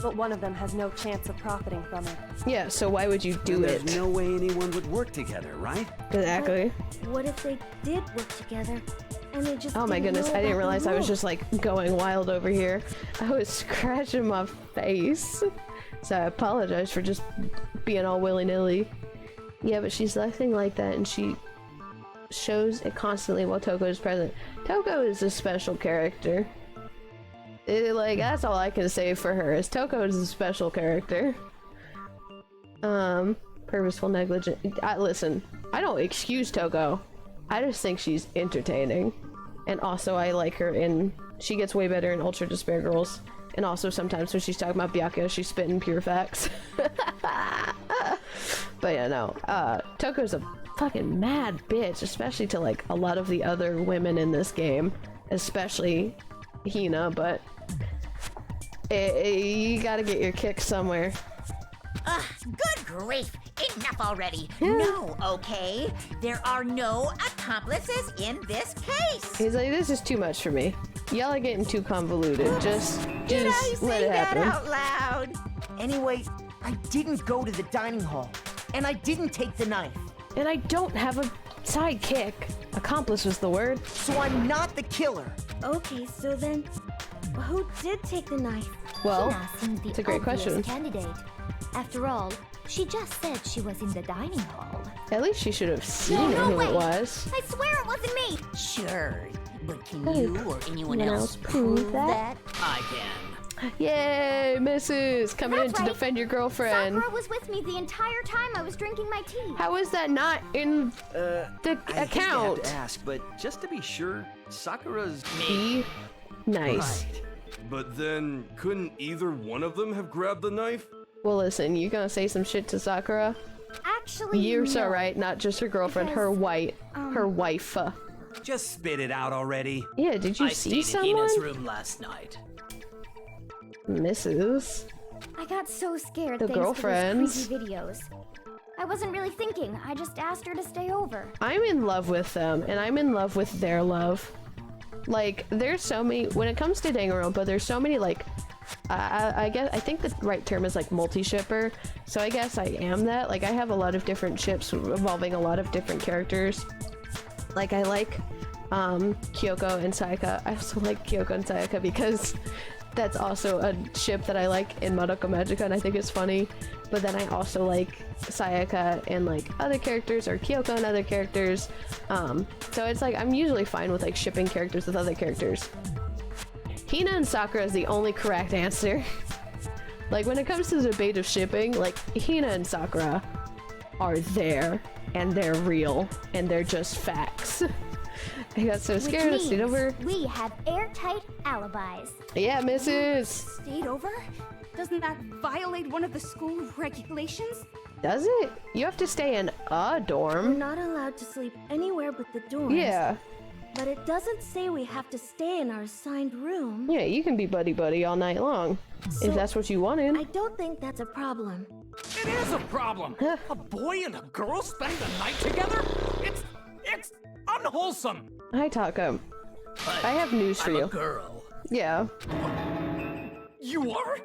but one of them has no chance of profiting from it. Yeah, so why would you do it? There's no way anyone would work together, right? Exactly. What if they did work together and they just Oh my didn't goodness, know I didn't about the realize I was rules? just like going wild over here. I was scratching my face. So I apologize for just being all willy-nilly. Yeah, but she's acting like that and she shows it constantly while Toko is present. Toko is a special character. Like, that's all I can say for her, is Toko is a special character. Purposeful negligence. Listen, I don't excuse Toko. I just think she's entertaining. And also I like her in... She gets way better in Ultra Despair Girls. And also sometimes when she's talking about Byakuya, she's spitting pure facts. But yeah, no. Toko's a fucking mad bitch, especially to like a lot of the other women in this game. Especially Hina, but... you gotta get your kick somewhere. Ugh, good grief! Enough already! No, okay? There are no accomplices in this case! He's like, this is too much for me. Y'all are getting too convoluted. Just Did I let say it that happen. out loud? Anyway, I didn't go to the dining hall, and I didn't take the knife. And I don't have a sidekick. Accomplice was the word. So I'm not the killer. Okay, so then, who did take the knife? Well, Hina seemed the it's a great obvious question. candidate. After all, she just said she was in the dining hall. At least she should have seen who it was. I swear it wasn't me! Sure, but can Hey, you or anyone anyone else else prove prove that? I can. Yay, Mrs. Coming in to defend your girlfriend. Sakura was with me the entire time I was drinking my tea. How is that not in the account? I hate to ask, but just to be sure, Sakura's me. Nice. Right. But then, couldn't either one of them have grabbed the knife? Well, listen, you gonna say some shit to Sakura? Actually, You're no. so right, not just her girlfriend, her wife. Just spit it out already. Yeah, did you see someone? I stayed in Hina's room last night. Mrs. I got so scared The thanks girlfriends. to those creepy videos. I wasn't really thinking. I just asked her to stay over. I'm in love with them, and I'm in love with their love. Like, there's so many, when it comes to DanganRonpa, there's so many, like, I think the right term is, like, multi-shipper. So I guess I am that. Like, I have a lot of different ships involving a lot of different characters. Like, I like, Kyoko and Sayaka. I also like Kyoko and Sayaka because that's also a ship that I like in Madoka Magica, and I think it's funny. But then I also like Sayaka and like other characters, or Kyoko and other characters. So it's like I'm usually fine with like shipping characters with other characters. Hina and Sakura is the only correct answer. Like when it comes to the debate of shipping, like Hina and Sakura are there, and they're real, and they're just facts. I got so scared I stayed over. We have airtight alibis. Yeah, Mrs. Stayed over? Doesn't that violate one of the school regulations? Does it? You have to stay in a dorm. We're not allowed to sleep anywhere but the dorms. Yeah. But it doesn't say we have to stay in our assigned room. Yeah, you can be buddy-buddy all night long. So, if that's what you wanted. I don't think that's a problem. It is a problem! A boy and a girl spend the night together? It's unwholesome! Hi, Taco. I have news for you. I'm a girl. Yeah. You are?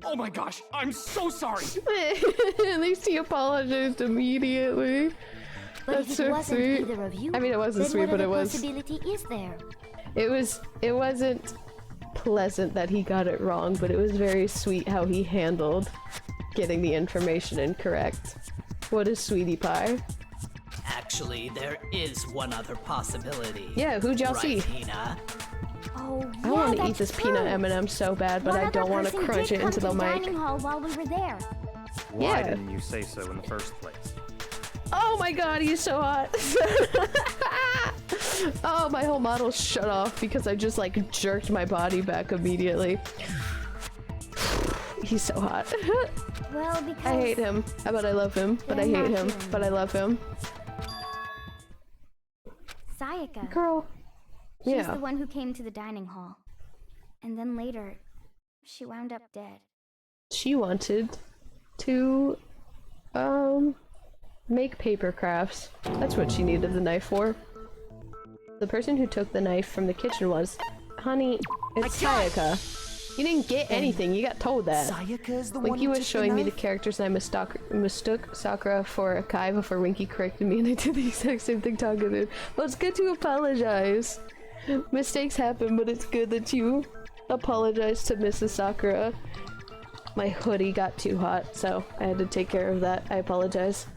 Oh my gosh, I'm so sorry! At least he apologized immediately. But That's if so it wasn't sweet. either of you, I mean, it wasn't then sweet, what but other it was. possibility is there? It wasn't pleasant that he got it wrong, but it was very sweet how he handled getting the information incorrect. What a sweetie pie. Actually, there is one other possibility. Yeah, who'd y'all see? Hina? Oh, I want to eat this peanut M&M so bad, but I don't want to crunch it into the mic. Dining hall while we were there. Why didn't you say so in the first place? Oh my god, he's so hot. Oh, my whole model shut off because I just like jerked my body back immediately. He's so hot. Well, because I hate him, but I love him, but I hate him, but I love him. Sayaka. Girl. She's Yeah. the one who came to the dining hall. And then later, she wound up dead. She wanted to, make paper crafts. That's what she needed the knife for. The person who took the knife from the kitchen was, honey, it's Sayaka. You didn't get anything, you got told that. Sayaka is the one Winky who was took the showing me the knife? characters and I mistook Sakura for Kai before Winky corrected me, and I did the exact same thing Taka did. Well, it's good to apologize. Mistakes happen, but it's good that you apologize to Mrs. Sakura. My hoodie got too hot, so I had to take care of that. I apologize.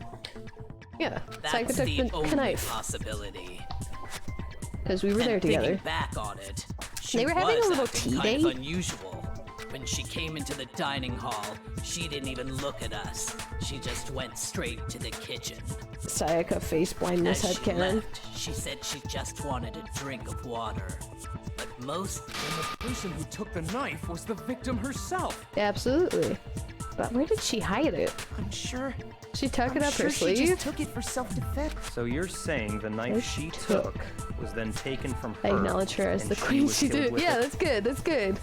Yeah, Sayaka That's took the the only knife. possibility. Because we were there together. Thinking back on it, she They were having a was little acting tea kind date. of unusual. When she came into the dining hall, she didn't even look at us. She just went straight to the kitchen. Sayaka face blindness As head she cannon. left, she said she just wanted a drink of water. But most And the person who took the knife was the victim herself. Absolutely. But where did she hide it? I'm sure. She tucked it up her She sleeve? just took it for self-defense. So you're saying the knife she took was then taken from her? I acknowledge her as and the queen was she killed did. with Yeah, it? that's good, that's good.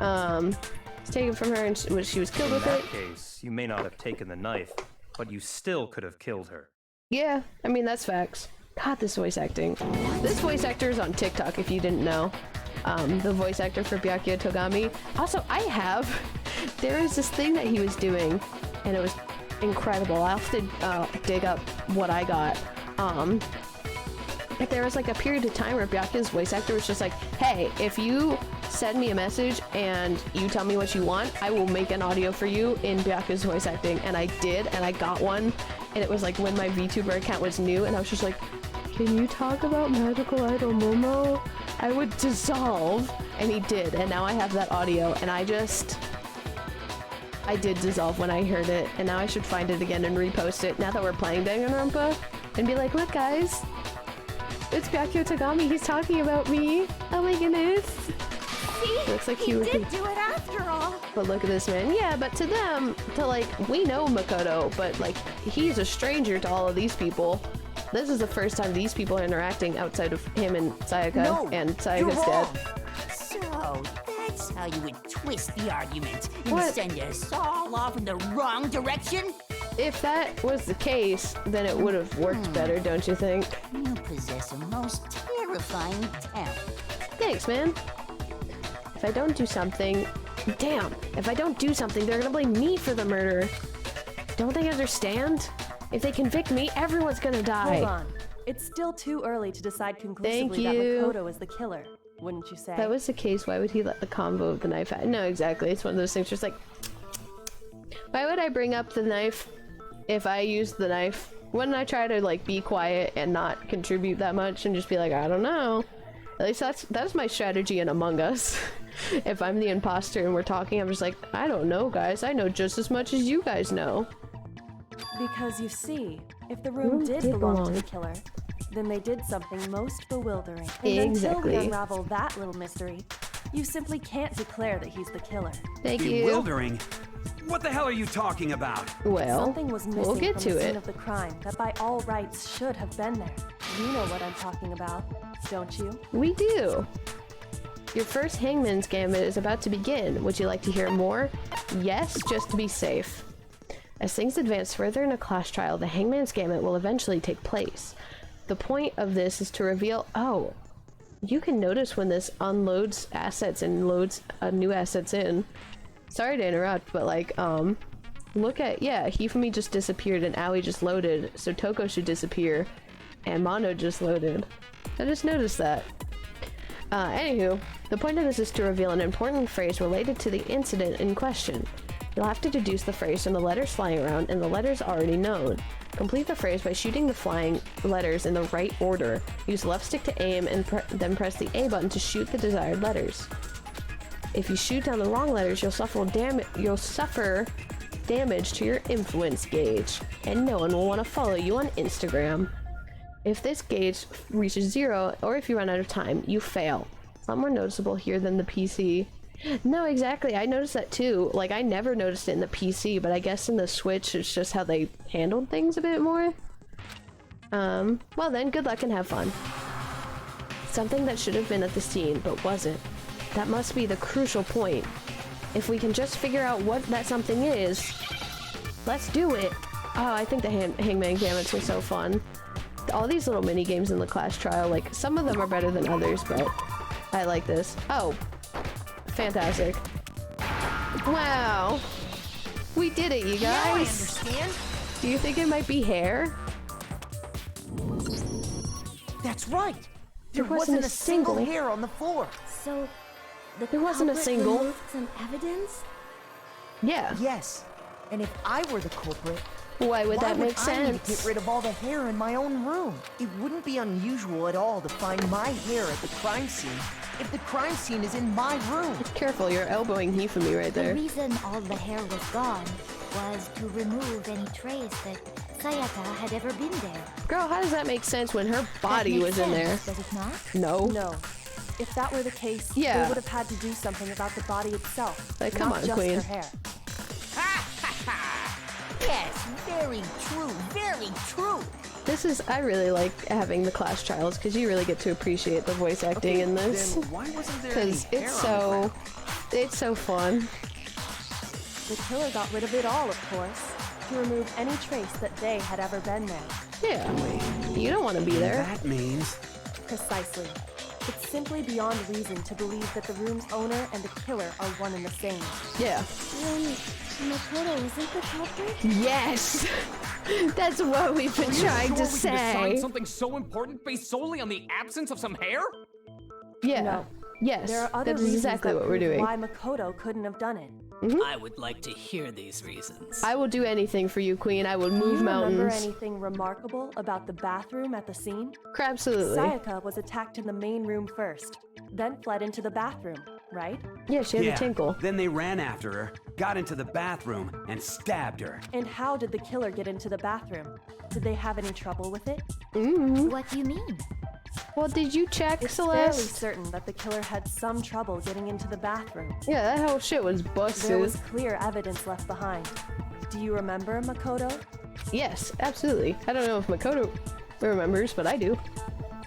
It's taken from her and she was killed In with that it. case, you may not have taken the knife, but you still could have killed her. Yeah, I mean, that's facts. God, this voice acting. This voice actor is on TikTok, if you didn't know. The voice actor for Byakuya Togami. Also, there is this thing that he was doing, and it was incredible. I'll have to dig up what I got. But there was like a period of time where Byakuya's voice actor was just like, hey, if you send me a message and you tell me what you want, I will make an audio for you in Byakuya's voice acting. And I did, and I got one. And it was like when my VTuber account was new, and I was just like, can you talk about magical idol Momo? I would dissolve. And he did, and now I have that audio, and I did dissolve when I heard it, and now I should find it again and repost it now that we're playing DanganRonpa, and be like, look guys, it's Byakuya Tagami, he's talking about me. Oh my goodness. See? Looks like he did do it after all. But look at this man. Yeah, but to them, we know Makoto, but like, he's a stranger to all of these people. This is the first time these people are interacting outside of him and Sayaka, and Sayaka's dad. So, that's how you would twist the argument and send us all off in the wrong direction? If that was the case, then it would have worked better, don't you think? You possess a most terrifying talent. Thanks, man. If I don't do something... Damn! If I don't do something, they're gonna blame me for the murder. Don't they understand? If they convict me, everyone's gonna die. Hold on. It's still too early to decide conclusively that Makoto is the killer, wouldn't you say? If that was the case, why would he let the combo of the knife out? No, exactly. It's one of those things just like... Why would I bring up the knife if I use the knife? Wouldn't I try to like be quiet and not contribute that much and just be like, I don't know. At least that's my strategy in Among Us. If I'm the imposter and we're talking, I'm just like, I don't know guys, I know just as much as you guys know. Because you see, if the room did belong to the killer, then they did something most bewildering. And until we unravel that little mystery, you simply can't declare that he's the killer. Thank you. Bewildering? What the hell are you talking about? Well, something was missing we'll get from to the it. scene of the crime that by all rights should have been there. You know what I'm talking about, don't you? We do. Your first Hangman's Gambit is about to begin. Would you like to hear more? Yes, just to be safe. As things advance further in a class trial, the Hangman's Gambit will eventually take place. The point of this is to reveal... Oh, you can notice when this unloads assets and loads new assets in. Sorry to interrupt, but like, look at... Yeah, Hifumi just disappeared and Aoi just loaded, so Toko should disappear. And Mono just loaded. I just noticed that. Anywho, the point of this is to reveal an important phrase related to the incident in question. You'll have to deduce the phrase from the letters flying around and the letters already known. Complete the phrase by shooting the flying letters in the right order. Use left stick to aim and then press the A button to shoot the desired letters. If you shoot down the wrong letters, you'll suffer damage to your influence gauge, and no one will want to follow you on Instagram. If this gauge reaches 0, or if you run out of time, you fail. It's a lot more noticeable here than the PC. No, exactly. I noticed that too. Like, I never noticed it in the PC, but I guess in the Switch, it's just how they handled things a bit more. Well then, good luck and have fun. Something that should have been at the scene, but wasn't. That must be the crucial point. If we can just figure out what that something is, let's do it. Oh, I think the Hangman Gambits are so fun. All these little mini games in the class trial, like, some of them are better than others, but I like this. Oh, fantastic. Wow. We did it, you guys. Now I understand. Do you think it might be hair? That's right. There wasn't a single hair on the floor. So, there wasn't a single. Removed some evidence? Yeah. Yes. And if I were the culprit, why would that make I need to sense? get rid of all the hair in my own room? It wouldn't be unusual at all to find my hair at the crime scene if the crime scene is in my room. Careful, you're elbowing Hifumi right there. The reason all the hair was gone was to remove any trace that Sayaka had ever been there. Girl, how does that make sense when her body was in there? Does it not? No. No. If that were the case, Yeah. they would have had to do something about the body itself, Like, come not on, just Queen. her hair. Yes, very true, very true. This is, I really like having the class trials because you really get to appreciate the voice acting in this. Then why wasn't there any Because hair it's on the it's so fun. The killer got rid of it all, of course, to remove any trace that they had ever been there. Yeah. You don't want to be there. That means... Precisely. It's simply beyond reason to believe that the room's owner and the killer are one and the same. Yeah. Then Makoto isn't the culprit? Yes! That's what we've been trying to we can decide say. something so important based solely on the absence of some hair? Yeah. No. Yes. There are other That is reasons exactly that what we're prove doing. why Makoto couldn't have done it. I would like to hear these reasons. I will do anything for you, Queen. I will move Do you mountains. remember anything remarkable about the bathroom at the scene? Absolutely. Sayaka was attacked in the main room first, then fled into the bathroom, right? Yeah, she had a tinkle. Then they ran after her, got into the bathroom, and stabbed her. And how did the killer get into the bathroom? Did they have any trouble with it? What do you mean? Well, did you check, It's Celeste? fairly certain that the killer had some trouble getting into the bathroom. Yeah, that whole shit was busted. There was clear evidence left behind. Do you remember Makoto? Yes, absolutely. I don't know if Makoto remembers, but I do.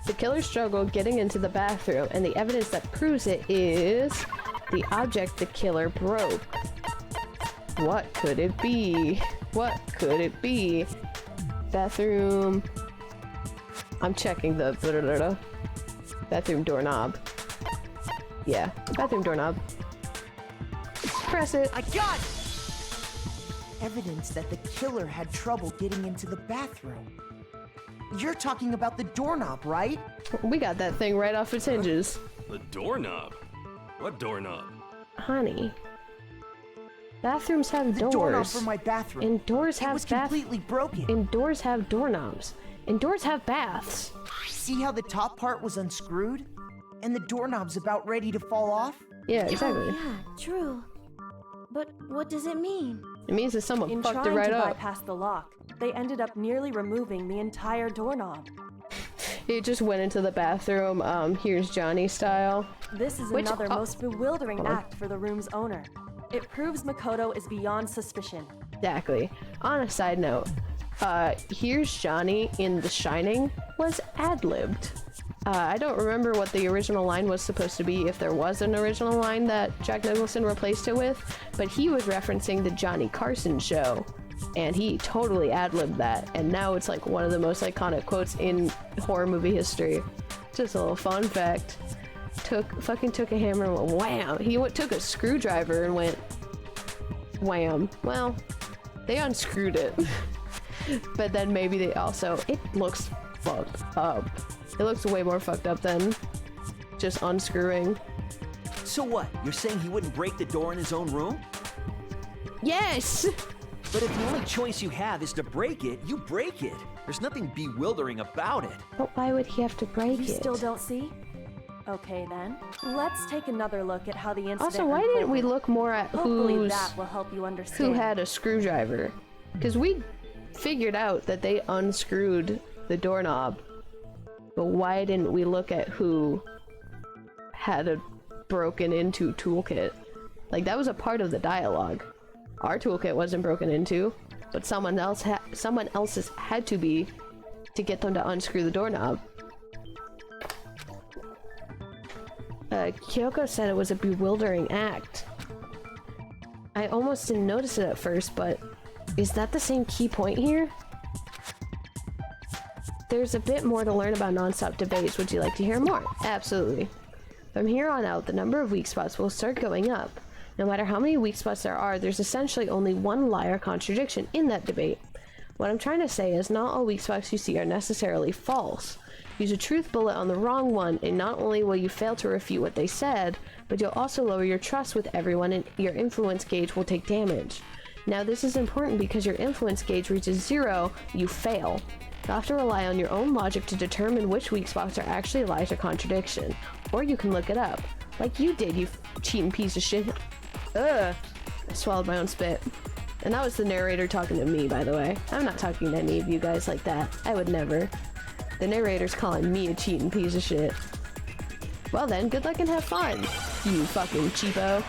The killer struggled getting into the bathroom, and the evidence that proves it is the object the killer broke. What could it be? What could it be? Bathroom. I'm checking the bathroom doorknob. Yeah, bathroom doorknob. Press it. I got it! Evidence that the killer had trouble getting into the bathroom. You're talking about the doorknob, right? We got that thing right off its hinges. The doorknob? What doorknob? Honey. Bathrooms have doors. The doorknob for my bathroom. And doors have It was completely broken. And doors have doorknobs. And doors have baths. See how the top part was unscrewed? And the doorknob's about ready to fall off? Yeah, exactly. Oh, yeah, true. But what does it mean? It means that someone In fucked it trying right to up. bypass the lock, they ended up nearly removing the entire doorknob. It just went into the bathroom, here's Johnny style. This is another most bewildering act for the room's owner. It proves Makoto is beyond suspicion. Exactly. On a side note, Here's Johnny in The Shining was ad-libbed. I don't remember what the original line was supposed to be, if there was an original line that Jack Nicholson replaced it with, but he was referencing the Johnny Carson show, and he totally ad-libbed that, and now it's like one of the most iconic quotes in horror movie history. Just a little fun fact. Fucking took a hammer and went wham! He took a screwdriver and went wham. Well, they unscrewed it. But then maybe they also, it looks fucked up. It looks way more fucked up than just unscrewing. So what? You're saying he wouldn't break the door in his own room? Yes! But if the only choice you have is to break it, you break it. There's nothing bewildering about it. But why would he have to break it? You still don't see? Okay then, let's take another look at how the incident Also, why didn't we look more at Hopefully that will help you understand. who had a screwdriver? Because we figured out that they unscrewed the doorknob. But why didn't we look at who had a broken into toolkit? Like, that was a part of the dialogue. Our toolkit wasn't broken into, but someone else's had to be to get them to unscrew the doorknob. Kyoko said it was a bewildering act. I almost didn't notice it at first, but is that the same key point here? There's a bit more to learn about non-stop debates. Would you like to hear more? Absolutely. From here on out, the number of weak spots will start going up. No matter how many weak spots there are, there's essentially only one lie or contradiction in that debate. What I'm trying to say is not all weak spots you see are necessarily false. Use a truth bullet on the wrong one, and not only will you fail to refute what they said, but you'll also lower your trust with everyone and your influence gauge will take damage. Now this is important because your influence gauge reaches 0, you fail. You'll have to rely on your own logic to determine which weak spots are actually lies or contradiction. Or you can look it up. Like you did, you cheating piece of shit. Ugh! I swallowed my own spit. And that was the narrator talking to me, by the way. I'm not talking to any of you guys like that. I would never. The narrator's calling me a cheating piece of shit. Well then, good luck and have fun, you fucking cheapo.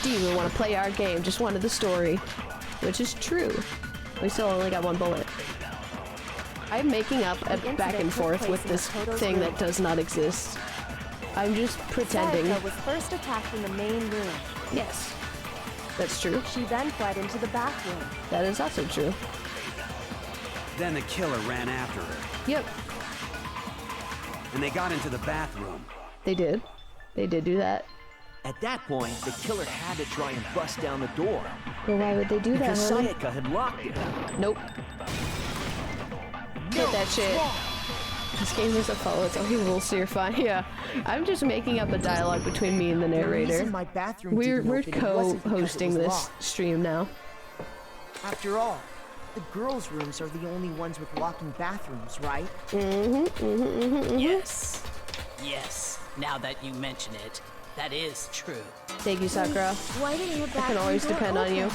Didn't even want to play our game, just wanted the story. Which is true. We still only got one bullet. I'm making up a back and forth with this thing that does not exist. I'm just pretending. Sayaka was first attacked in the main room. Yes. That's true. She then fled into the bathroom. That is also true. Then the killer ran after her. Yep. And they got into the bathroom. They did. They did do that. At that point, the killer had to try and bust down the door. Well, why would they do that, Because honey? Sayaka had locked it. Nope. Get that shit. This game is a follow its own rules, so you're fine. Yeah, I'm just making up a dialogue between me and the narrator. My bathroom We're didn't open, it wasn't because co-hosting it was this locked. stream now. After all, the girls' rooms are the only ones with locking bathrooms, right? Yes. Yes. Now that you mention it, that is true. Thank you, Sakura. Why didn't your I can always depend on you.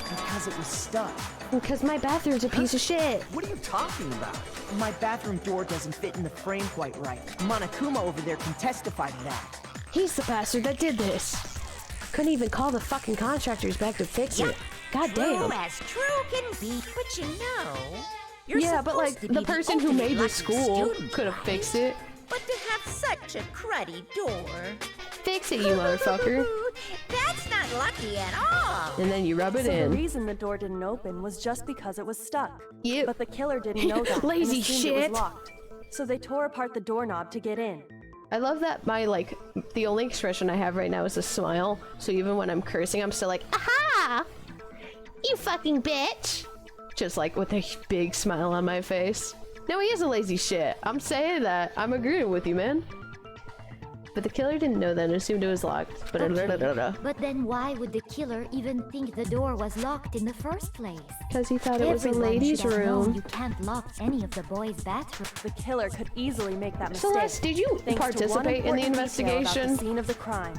Because it was stuck. Because my bathroom's a piece of shit. What are you talking about? My bathroom door doesn't fit in the frame quite right. Monokuma over there can testify to that. He's the bastard that did this. Couldn't even call the fucking contractors back to fix it. God damn. True as true can be, but you know, you're Yeah, but like supposed to be the person who ultimate made the lucky school student, could have fixed it. But to have such a cruddy door. Fix it, you motherfucker. That's not lucky at all. And then you rub it So in. the reason the door didn't open was just because it was stuck. Yep. But the killer didn't know that. Lazy and assumed shit. It was locked. So they tore apart the doorknob to get in. I love that the only expression I have right now is a smile. So even when I'm cursing, I'm still like, aha! You fucking bitch! Just like with a big smile on my face. No, he is a lazy shit. I'm saying that. I'm agreeing with you, man. But the killer didn't know that and assumed it was locked. But But then why would the killer even think the door was locked in the first place? Because he thought it was a Everyone ladies' should have known room. You can't lock any of the boys' bathrooms. The killer could easily make that mistake. Celeste, did you thanks participate to one in the important detail about investigation? the scene of the crime.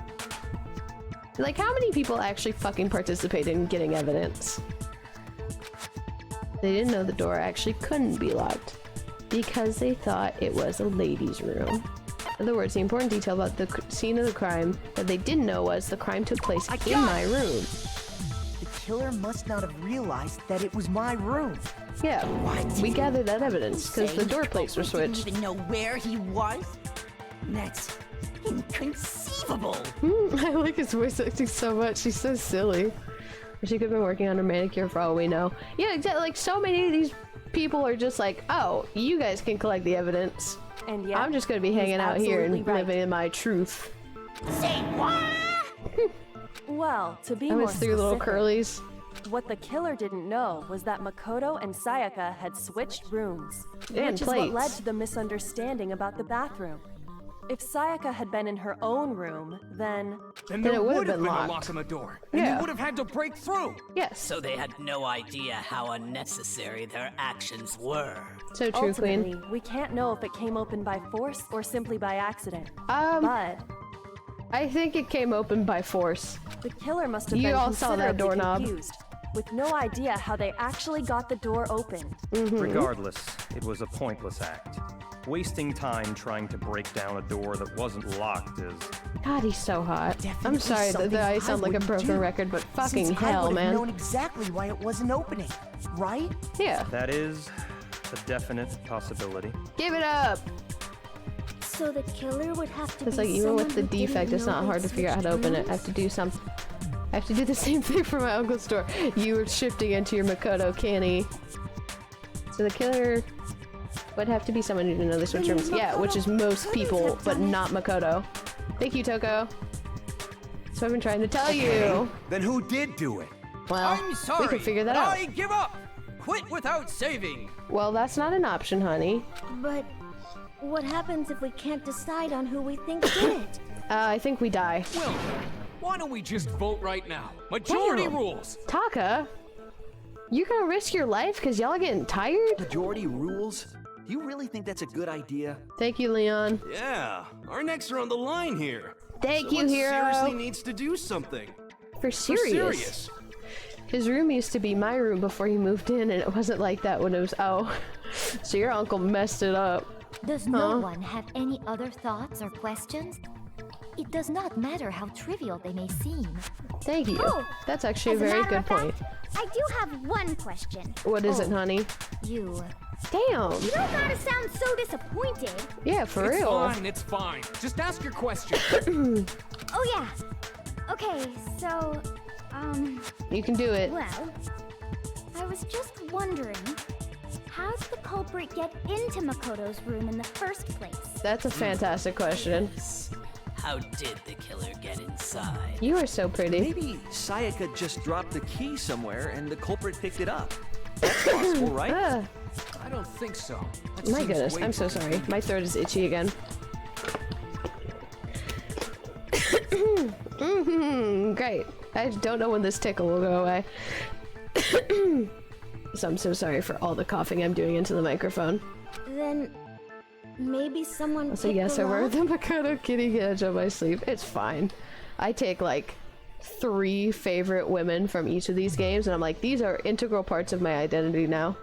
Like, how many people actually fucking participated in getting evidence? They didn't know the door actually couldn't be locked because they thought it was a ladies' room. In other words, the important detail about the scene of the crime that they didn't know was the crime took place in my room. The killer must not have realized that it was my room. Yeah, we gathered that evidence because the door plates were switched. Didn't even know where he was. That's inconceivable. I like his voice acting so much. He's so silly. She could have been working on her manicure for all we know. Yeah, exactly. Like, so many of these people are just like, oh, you guys can collect the evidence. And yeah, I'm just gonna be hanging out here and living in my truth. Say what? Well, to be I more was through little specific, curlies. what the killer didn't know was that Makoto and Sayaka had switched rooms, And which is what led plates. to the misunderstanding about the bathroom. If Sayaka had been in her own room, then there it would would have have been been a locked. lock on the door, and Yeah. you would have had to break through. Yes. So they had no idea how unnecessary their actions were. So true, ultimately, Queen. we can't know if it came open by force or simply by accident. I think it came open by force. The killer must have You been all saw that considerably doorknob. confused, with no idea how they actually got the door open. Regardless, it was a pointless act. Wasting time trying to break down a door that wasn't locked is... God, he's so hot. Definitely I'm sorry that something I sound like a wouldn't broken do, record, but fucking since I hell, would have man. known exactly why it wasn't opening, right? Yeah. That is a definite possibility. Give it up! So the killer would have to It's be like, even someone with the who didn't defect, it's know not they'd hard to figure out how to switched open it. rooms? I have to do something. I have to do the same thing for my uncle's store. You were shifting into your Makoto canny. So the killer would have to be someone who didn't know the switch rooms. Yeah, which is most people, but not Makoto. Thank you, Toko. So I've been trying to tell you. Then who did do it? Well, I'm sorry. we can figure that but out. I give up. Quit without saving. Well, that's not an option, honey. But what happens if we can't decide on who we think did it? I think we die. Well, why don't we just vote right now? Majority Damn. rules. Taka, you gonna risk your life because y'all getting tired? Majority rules? You really think that's a good idea? Thank you, Leon. Yeah, our necks are on the line here. Thank you, Someone hero. seriously needs to do something. For serious. His room used to be my room before he moved in, and it wasn't like that when it was. Oh, so your uncle messed it up. Does no one have any other thoughts or questions? It does not matter how trivial they may seem. Thank you. Oh, That's actually a as a very matter good of point. I do have one question. What is it, honey? You. Damn. You don't gotta sound so disappointed. Yeah, for It's real. fine, it's fine. Just ask your question. Oh yeah. Okay, so, You can do it. well, I was just wondering, how did the culprit get into Makoto's room in the first place? That's a fantastic question. How did the killer get inside? You are so pretty. Maybe Sayaka just dropped the key somewhere and the culprit picked it up. That's possible, right? I don't think so. That My seems goodness, way I'm too so sorry. convenient. My throat is itchy again. Great. I don't know when this tickle will go away. So I'm so sorry for all the coughing I'm doing into the microphone. Then maybe someone. So picked yes, the I wear lock? the Makoto kitty edge on my sleeve. It's fine. I take like 3 favorite women from each of these games, and I'm like, these are integral parts of my identity now.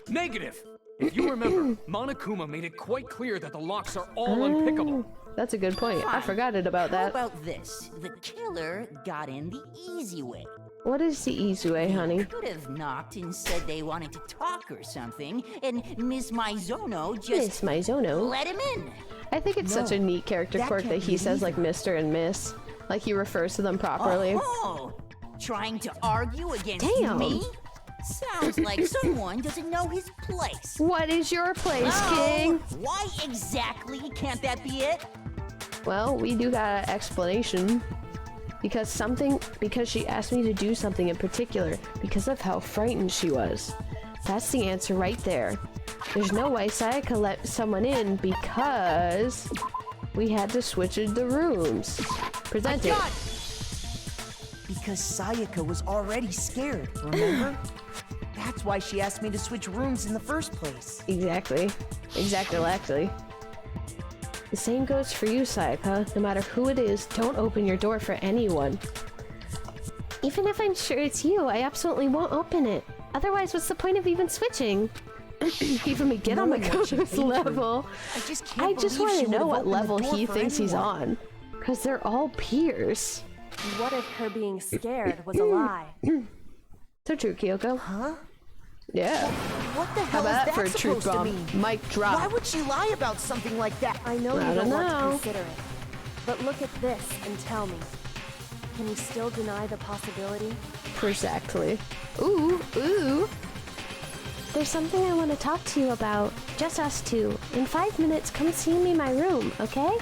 Negative! If you remember, Monokuma made it quite clear that the locks are all unpickable. That's a good point. I Fine. forgot about How that. about this? The killer got in the easy way. What is the easy way, honey? Could have knocked and said they wanted to talk or something, and Miss Maizono just Miss Maizono? let him in. I think it's such a neat character quirk that he says like Mr. and Miss. Like he refers to them properly. Oh, trying to argue against Damn. me? Sounds like someone doesn't know his place. What is your place, Oh, King? Why exactly can't that be it? Well, we do got an explanation. Because she asked me to do something in particular because of how frightened she was. That's the answer right there. There's no way Sayaka let someone in because we had to switch the rooms. Present it. Because Sayaka was already scared, remember? That's why she asked me to switch rooms in the first place. Exactly. Exactly. The same goes for you, Sayaka. No matter who it is, don't open your door for anyone. Even if I'm sure it's you, I absolutely won't open it. Otherwise, what's the point of even switching? Even me get on Makoto's level. I just I can't just believe want she to know would've what opened the level door he for thinks he's anyone. on. Because they're all peers. What if her being scared was a lie? So true, Kyoko. Huh? Yeah. What the How hell about that is for a that truth supposed to bomb? mean? Mic drop. Why would she lie about something like that? I know I you don't don't want to know. consider it, but look at this and tell me. Can you still deny the possibility? Exactly. Ooh. There's something I want to talk to you about. Just us two. In 5 minutes, come see me in my room, okay?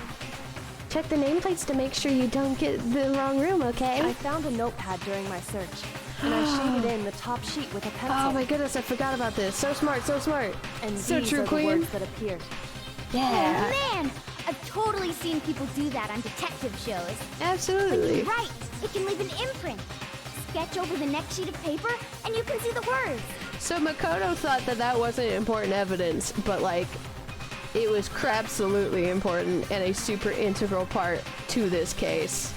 Check the nameplates to make sure you don't get the wrong room, okay? I found a notepad during my search, and I shaded in the top sheet with a pencil. Oh my goodness, I forgot about this. So smart. And so these true, are the Queen. words that appeared. Yeah. Oh man! I've totally seen people do that on detective shows. Absolutely. When you write, it can leave an imprint. Sketch over the next sheet of paper, and you can see the words. So Makoto thought that wasn't important evidence, but like, it was crapsolutely important and a super integral part to this case.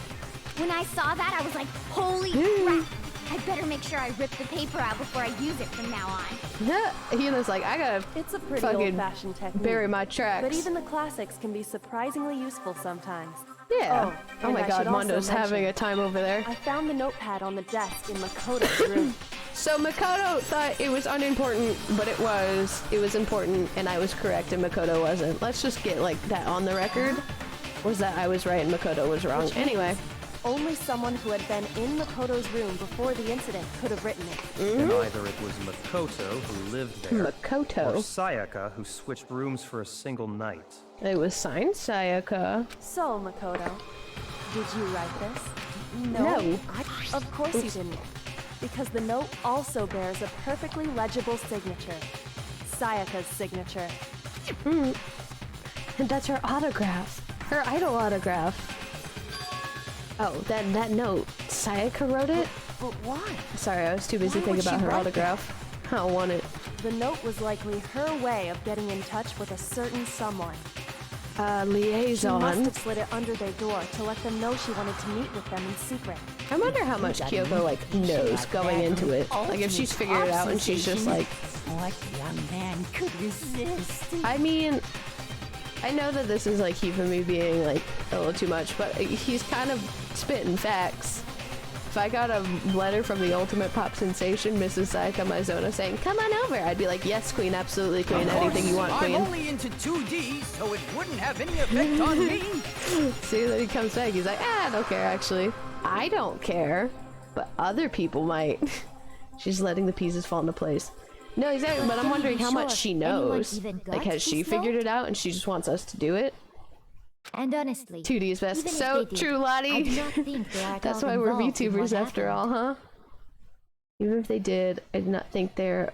When I saw that, I was like, holy crap! I better make sure I rip the paper out before I use it from now on. He was like, I gotta It's a pretty fucking old-fashioned technique. bury my tracks. But even the classics can be surprisingly useful sometimes. Yeah. Oh and my I god, should also Mondo's having mention, a time over there. I found the notepad on the desk in Makoto's room. So Makoto thought it was unimportant, but it was important, and I was correct and Makoto wasn't. Let's just get like that on the record. Was that I was right and Makoto was wrong. Which Anyway. Only someone who had been in Makoto's room before the incident could have written it. And either it was Makoto who lived there, Makoto. or Sayaka who switched rooms for a single night. It was signed Sayaka. So, Makoto, did you write this? No. Of course you didn't. Because the note also bears a perfectly legible signature. Sayaka's signature. And that's her autograph. Her idol autograph. Oh, that note. Sayaka wrote it? But why? Sorry, I was too busy thinking about her autograph. I don't want it. The note was likely her way of getting in touch with a certain someone. Liaison. She must have slid it under their door to let them know she wanted to meet with them in secret. I wonder how much Kyoko like knows going into it. Like if she's figured it out and she's just like, what young man could resist? I mean, I know that this is like keeping me being like a little too much, but he's kind of spitting facts. If I got a letter from the ultimate pop sensation, Mrs. Sayaka Maizono, saying, "Come on over," I'd be like, "Yes, Queen, absolutely, Queen, anything you want, Queen." I'm only into 2D, so it wouldn't have any effect on me. See, then he comes back, he's like, I don't care, actually. I don't care, but other people might. She's letting the pieces fall into place. No, exactly, but I'm wondering how much she knows. Like, has she figured it out and she just wants us to do it? And honestly, 2D is best. So true, Lottie. I do not think they are at That's all why we're involved in VTubers what after all, huh? Even if they did, I do not think they're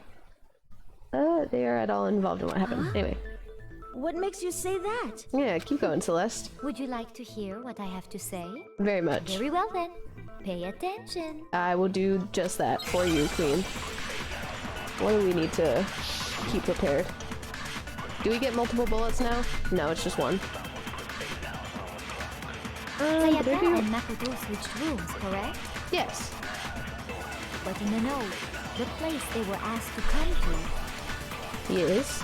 they are at all involved in what happened. Anyway. What makes you say that? Yeah, keep going, Celeste. Would you like to hear what I have to say? Very much. Very well then. Pay attention. I will do just that for you, Queen. What do we need to keep prepared? Do we get multiple bullets now? No, it's just one. Sayaka and Makoto switched rooms, correct? Yes. But in the note, the place they were asked to come to, Yes.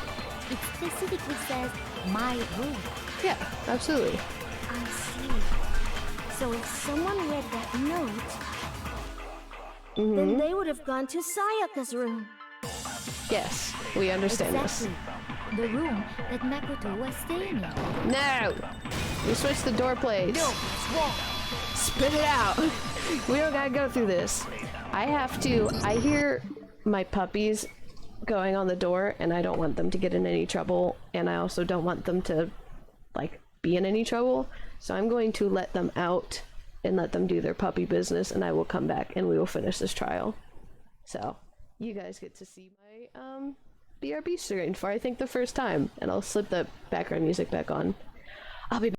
it specifically says my room. Yeah, absolutely. I see. So if someone read that note, then they would have gone to Sayaka's room. Yes, we understand Exactly. The room that Makoto was staying in. this. No! We switched the door plates. No, it's wrong. Spit it out! We don't gotta go through this. I hear my puppies going on the door, and I don't want them to get in any trouble, and I also don't want them to, like, be in any trouble, so I'm going to let them out and let them do their puppy business, and I will come back and we will finish this trial. So, you guys get to see my, BRB screen for, I think, the first time, and I'll slip the background music back on. I'll be back.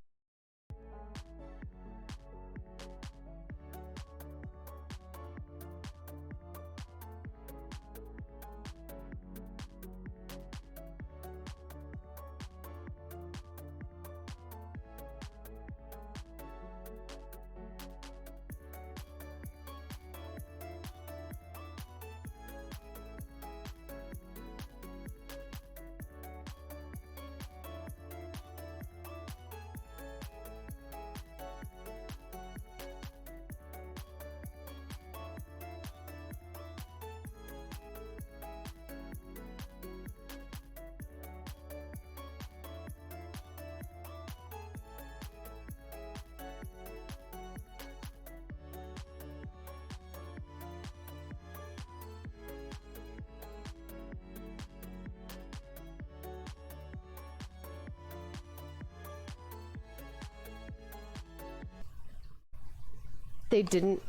They didn't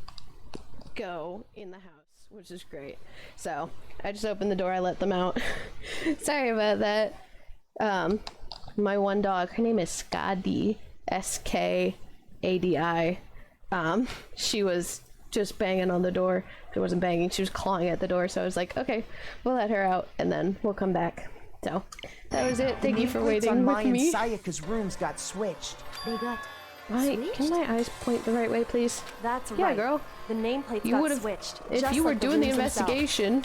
go in the house, which is great. So I just opened the door, I let them out. Sorry about that. My one dog, her name is Skadi, S-K-A-D-I. She was just banging on the door. She wasn't banging, she was clawing at the door, so I was like, okay, we'll let her out and then we'll come back. So that was it. Thank you for waiting on with mine me. and Sayaka's rooms got switched. They got Can my eyes point the right way, please? That's Yeah, right. girl. The nameplates You got would've- switched. If just you were like the doing the rooms themselves. investigation,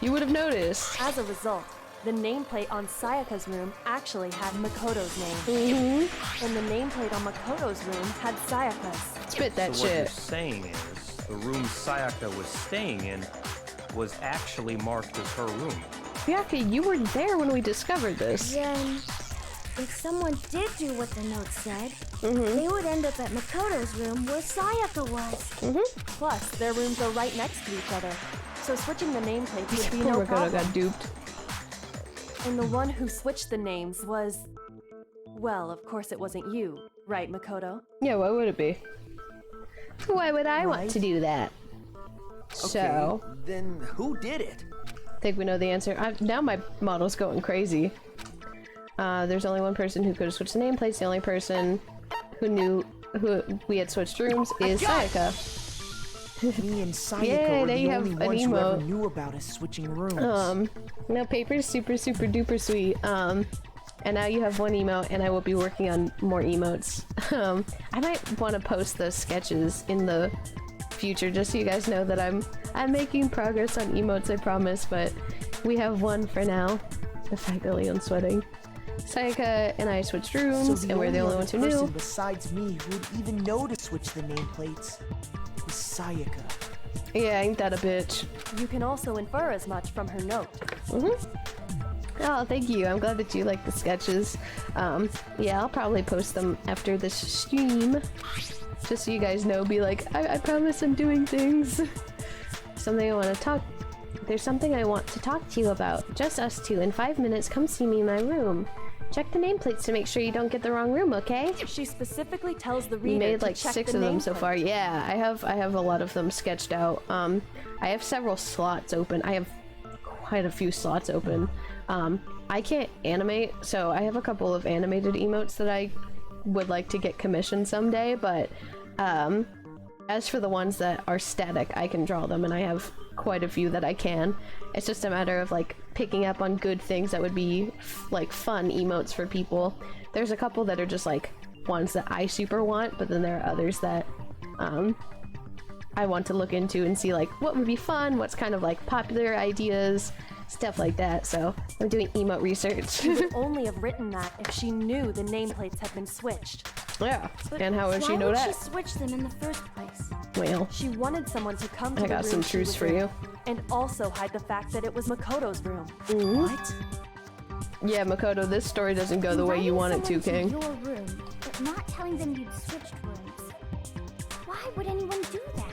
you would have noticed. As a result, the nameplate on Sayaka's room actually had Makoto's name. And the nameplate on Makoto's room had Sayaka's. Spit that So what you're shit. saying is, the room Sayaka was staying in was actually marked as her room. Yaki, you were there when we discovered this. Then, if someone did do what the note said, they would end up at Makoto's room where Sayaka was. Plus, their rooms are right next to each other. So switching the nameplates would be Poor no Makoto problem. got duped. And the one who switched the names was... Well, of course it wasn't you, right, Makoto? Yeah, why would it be? Why would I want to do that? So, Then who did it? I think we know the answer. Now my model's going crazy. There's only one person who could have switched the nameplates. The only person who knew who we had switched rooms is Sayaka. Me and Sayaka Yay, were there the you have only an ones who ever emote. knew about us switching rooms. No, Paper's super duper sweet. And now you have one emote, and I will be working on more emotes. I might want to post those sketches in the future, just so you guys know that I'm making progress on emotes, I promise, but we have one for now. The fact that Leon's sweating. Sayaka and I switched rooms, and we're the only ones who person knew. besides me who would even know to switch the nameplates was Sayaka. Yeah, ain't that a bitch? You can also infer as much from her note. Oh, thank you. I'm glad that you like the sketches. Yeah, I'll probably post them after this stream. Just so you guys know, be like, I promise I'm doing things. Something I want to talk... There's something I want to talk to you about. Just us two. In 5 minutes, come see me in my room. Check the nameplates to make sure you don't get the wrong room, okay? She specifically tells the reader We made to like check 6 the of them so nameplate. far. Yeah, I have a lot of them sketched out. I have several slots open. I have quite a few slots open. I can't animate, so I have a couple of animated emotes that I would like to get commissioned someday, but as for the ones that are static, I can draw them, and I have quite a few that I can. It's just a matter of like picking up on good things that would be like fun emotes for people. There's a couple that are just like ones that I super want, but then there are others that I want to look into and see like what would be fun, what's kind of like popular ideas, stuff like that. So I'm doing emote research. She would only have written that if she knew the nameplates had been switched. Yeah, But and how would she know why that? would she switch them in the first place? Well, she wanted someone to come to I the got room some she truths was for in, you. and also hide the fact that it was Makoto's room. What? Yeah, Makoto, this story doesn't go the way you want it to, King. Your room, but not telling them you'd switched rooms. Why would anyone do that?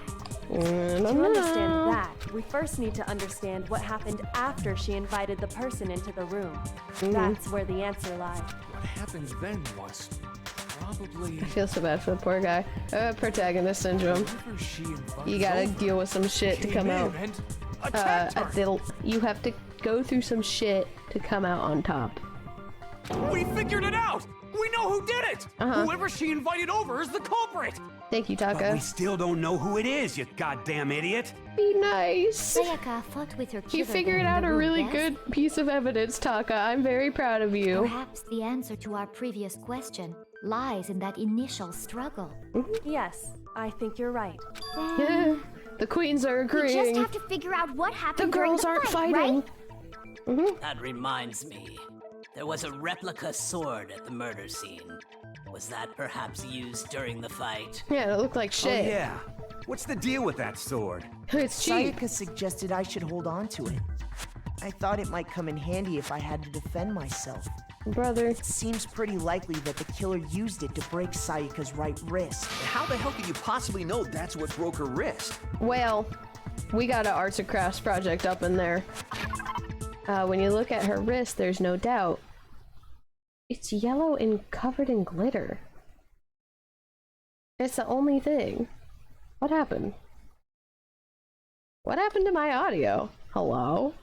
I To don't know. understand that, we first need to understand what happened after she invited the person into the room. That's where the answer lies. What happened then was probably... I feel so bad for the poor guy. Protagonist syndrome. whoever she invited You gotta over deal with some shit to came come in out. and attacked her. You have to go through some shit to come out on top. We figured it out! We know who did it! Whoever she invited over is the culprit! Thank you, But Taka. we still don't know who it is, you goddamn idiot! Be nice. Sayaka fought with her killer. You figured in out the a room, really yes? good piece of evidence, Taka. I'm very proud of you. Perhaps the answer to our previous question lies in that initial struggle. Yes, I think you're right. Yeah, the queens are We agreeing. just have to figure out what The happened during girls the aren't fight, fighting. right? That reminds me. There was a replica sword at the murder scene. Was that perhaps used during the fight? Yeah, it looked like shit. Oh yeah. What's the deal with that sword? It's cheap. Sayaka suggested I should hold on to it. I thought it might come in handy if I had to defend myself. Brother. It seems pretty likely that the killer used it to break Sayaka's right wrist. How the hell could you possibly know that's what broke her wrist? Well, we got an arts and crafts project up in there. When you look at her wrist, there's no doubt. It's yellow and covered in glitter. It's the only thing. What happened? What happened to my audio? Hello?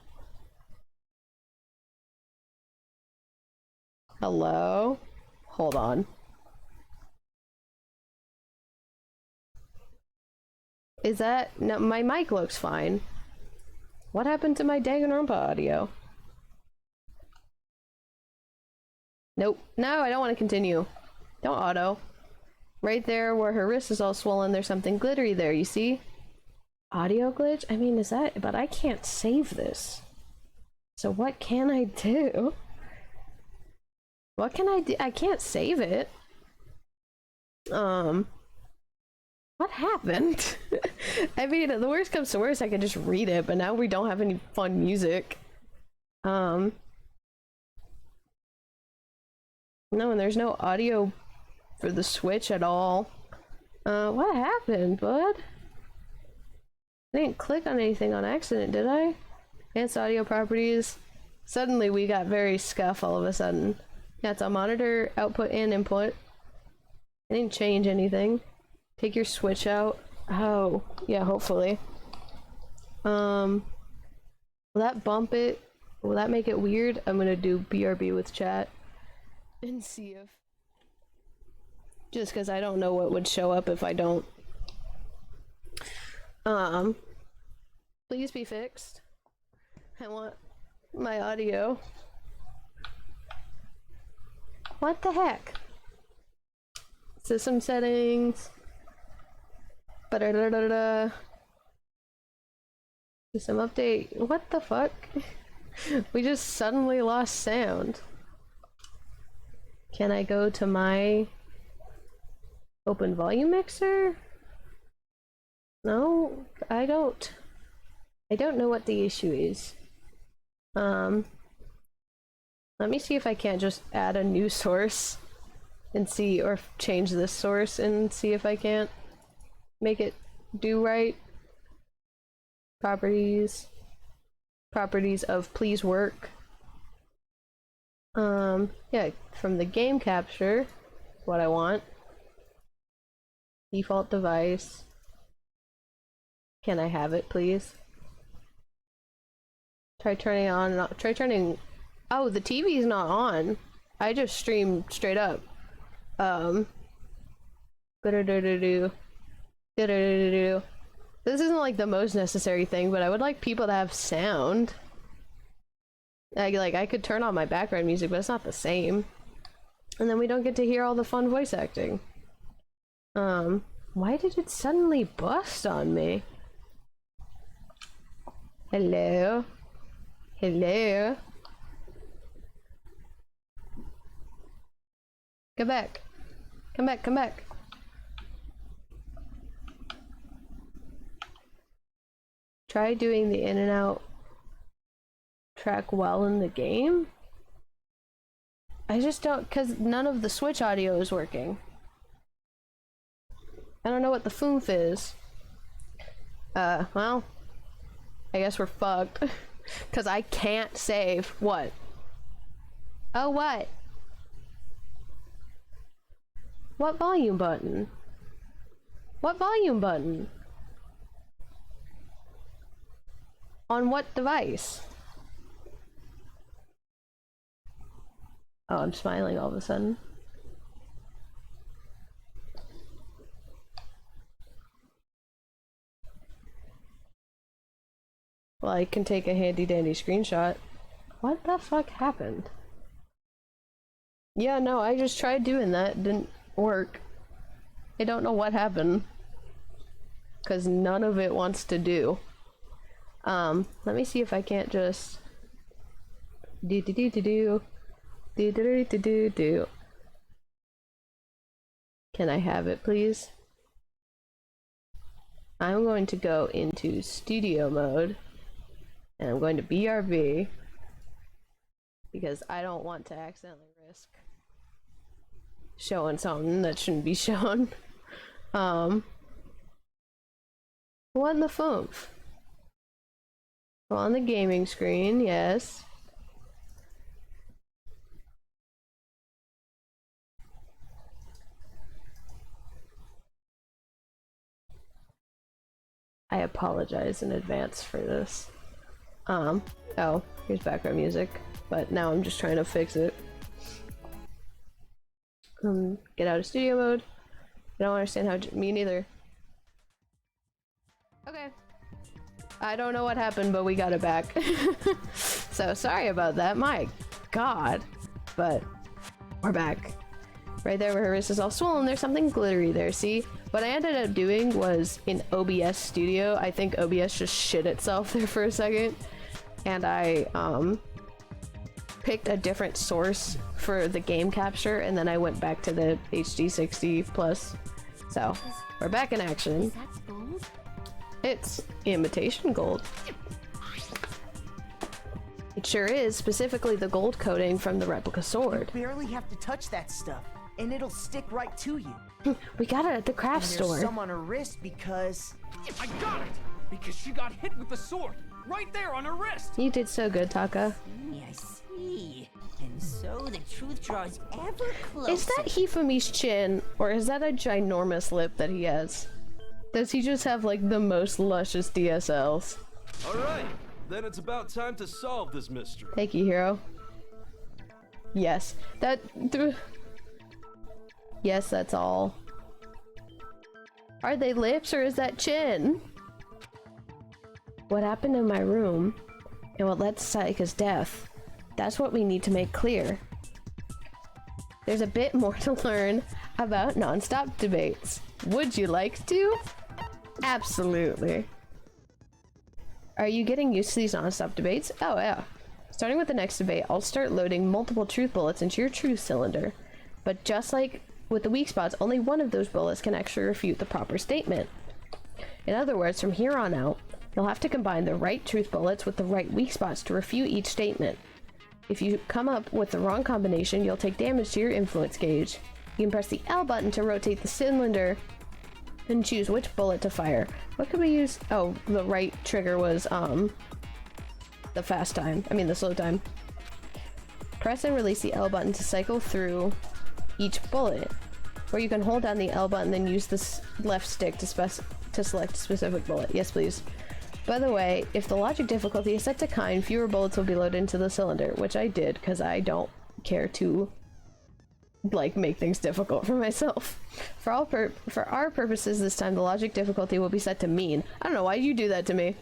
Hello? Hold on. Is that... No, my mic looks fine. What happened to my DanganRonpa audio? Nope. No, I don't want to continue. Don't auto. Right there where her wrist is all swollen, there's something glittery there, you see? Audio glitch? I mean, is that... But I can't save this. So what can I do? What can I do? I can't save it. What happened? I mean, the worst comes to worst, I could just read it, but now we don't have any fun music. No, and there's no audio for the Switch at all. What happened, bud? I didn't click on anything on accident, did I? Enhanced audio properties. Suddenly we got very scuff all of a sudden. Yeah, it's a monitor, output, and input. I didn't change anything. Take your Switch out. Oh, yeah, hopefully. Will that bump it? Will that make it weird? I'm gonna do BRB with chat and see if... Just because I don't know what would show up if I don't. Please be fixed. I want my audio. What the heck? System settings. Ba-da-da-da-da. System update. What the fuck? We just suddenly lost sound. Can I go to my open volume mixer? No, I don't. I don't know what the issue is. Let me see if I can't just add a new source and see, or change this source and see if I can't make it do right. Properties. Properties of please work. Yeah, from the game capture, what I want. Default device. Can I have it, please? Try turning it on and off. Try turning... Oh, the TV's not on. I just streamed straight up. This isn't like the most necessary thing, but I would like people to have sound. I could turn on my background music, but it's not the same. And then we don't get to hear all the fun voice acting. Why did it suddenly bust on me? Hello? Hello? Come back. Come back, come back. Try doing the in and out track while in the game? I just don't, because none of the Switch audio is working. I don't know what the foof is. Well, I guess we're fucked. Because I can't save. What? Oh, what? What volume button? What volume button? On what device? Oh, I'm smiling all of a sudden. Well, I can take a handy dandy screenshot. What the fuck happened? Yeah, no, I just tried doing that. Didn't work. I don't know what happened. Because none of it wants to do. Let me see if I can't just... Do. Can I have it, please? I'm going to go into studio mode. And I'm going to BRB. Because I don't want to accidentally risk showing something that shouldn't be shown. What in the foof? On the gaming screen, yes. I apologize in advance for this. Oh, here's background music, but now I'm just trying to fix it. Get out of studio mode. I don't understand how, me neither. Okay. I don't know what happened, but we got it back. So sorry about that, my god. But we're back. Right there where her wrist is all swollen, there's something glittery there, see? What I ended up doing was in OBS Studio, I think OBS just shit itself there for a second. And I picked a different source for the game capture, and then I went back to the HD 60 plus. So we're back in action. Is that gold? It's imitation gold. It sure is, specifically the gold coating from the replica sword. You barely have to touch that stuff, and it'll stick right to you. We got it at the craft and store. There's some on her wrist because... I got it! Because she got hit with the sword! Right there on her wrist! You did so good, Taka. I see. And so the truth draws ever closer. Is that Hifumi's chin, or is that a ginormous lip that he has? Does he just have like the most luscious DSLs? Alright, then it's about time to solve this mystery. Thank you, hero. Yes. Yes, that's all. Are they lips or is that chin? What happened in my room and what led to Sayaka's death? That's what we need to make clear. There's a bit more to learn about non-stop debates. Would you like to? Absolutely. Are you getting used to these non-stop debates? Oh yeah. Starting with the next debate, I'll start loading multiple truth bullets into your truth cylinder. But just like with the weak spots, only one of those bullets can actually refute the proper statement. In other words, from here on out, you'll have to combine the right truth bullets with the right weak spots to refute each statement. If you come up with the wrong combination, you'll take damage to your influence gauge. You can press the L button to rotate the cylinder and choose which bullet to fire. What could we use? Oh, the right trigger was, the fast time. I mean, the slow time. Press and release the L button to cycle through each bullet. Or you can hold down the L button and use the left stick to select a specific bullet. Yes, please. By the way, if the logic difficulty is set to kind, fewer bullets will be loaded into the cylinder, which I did because I don't care to like make things difficult for myself. For our purposes this time, the logic difficulty will be set to mean. I don't know why you do that to me.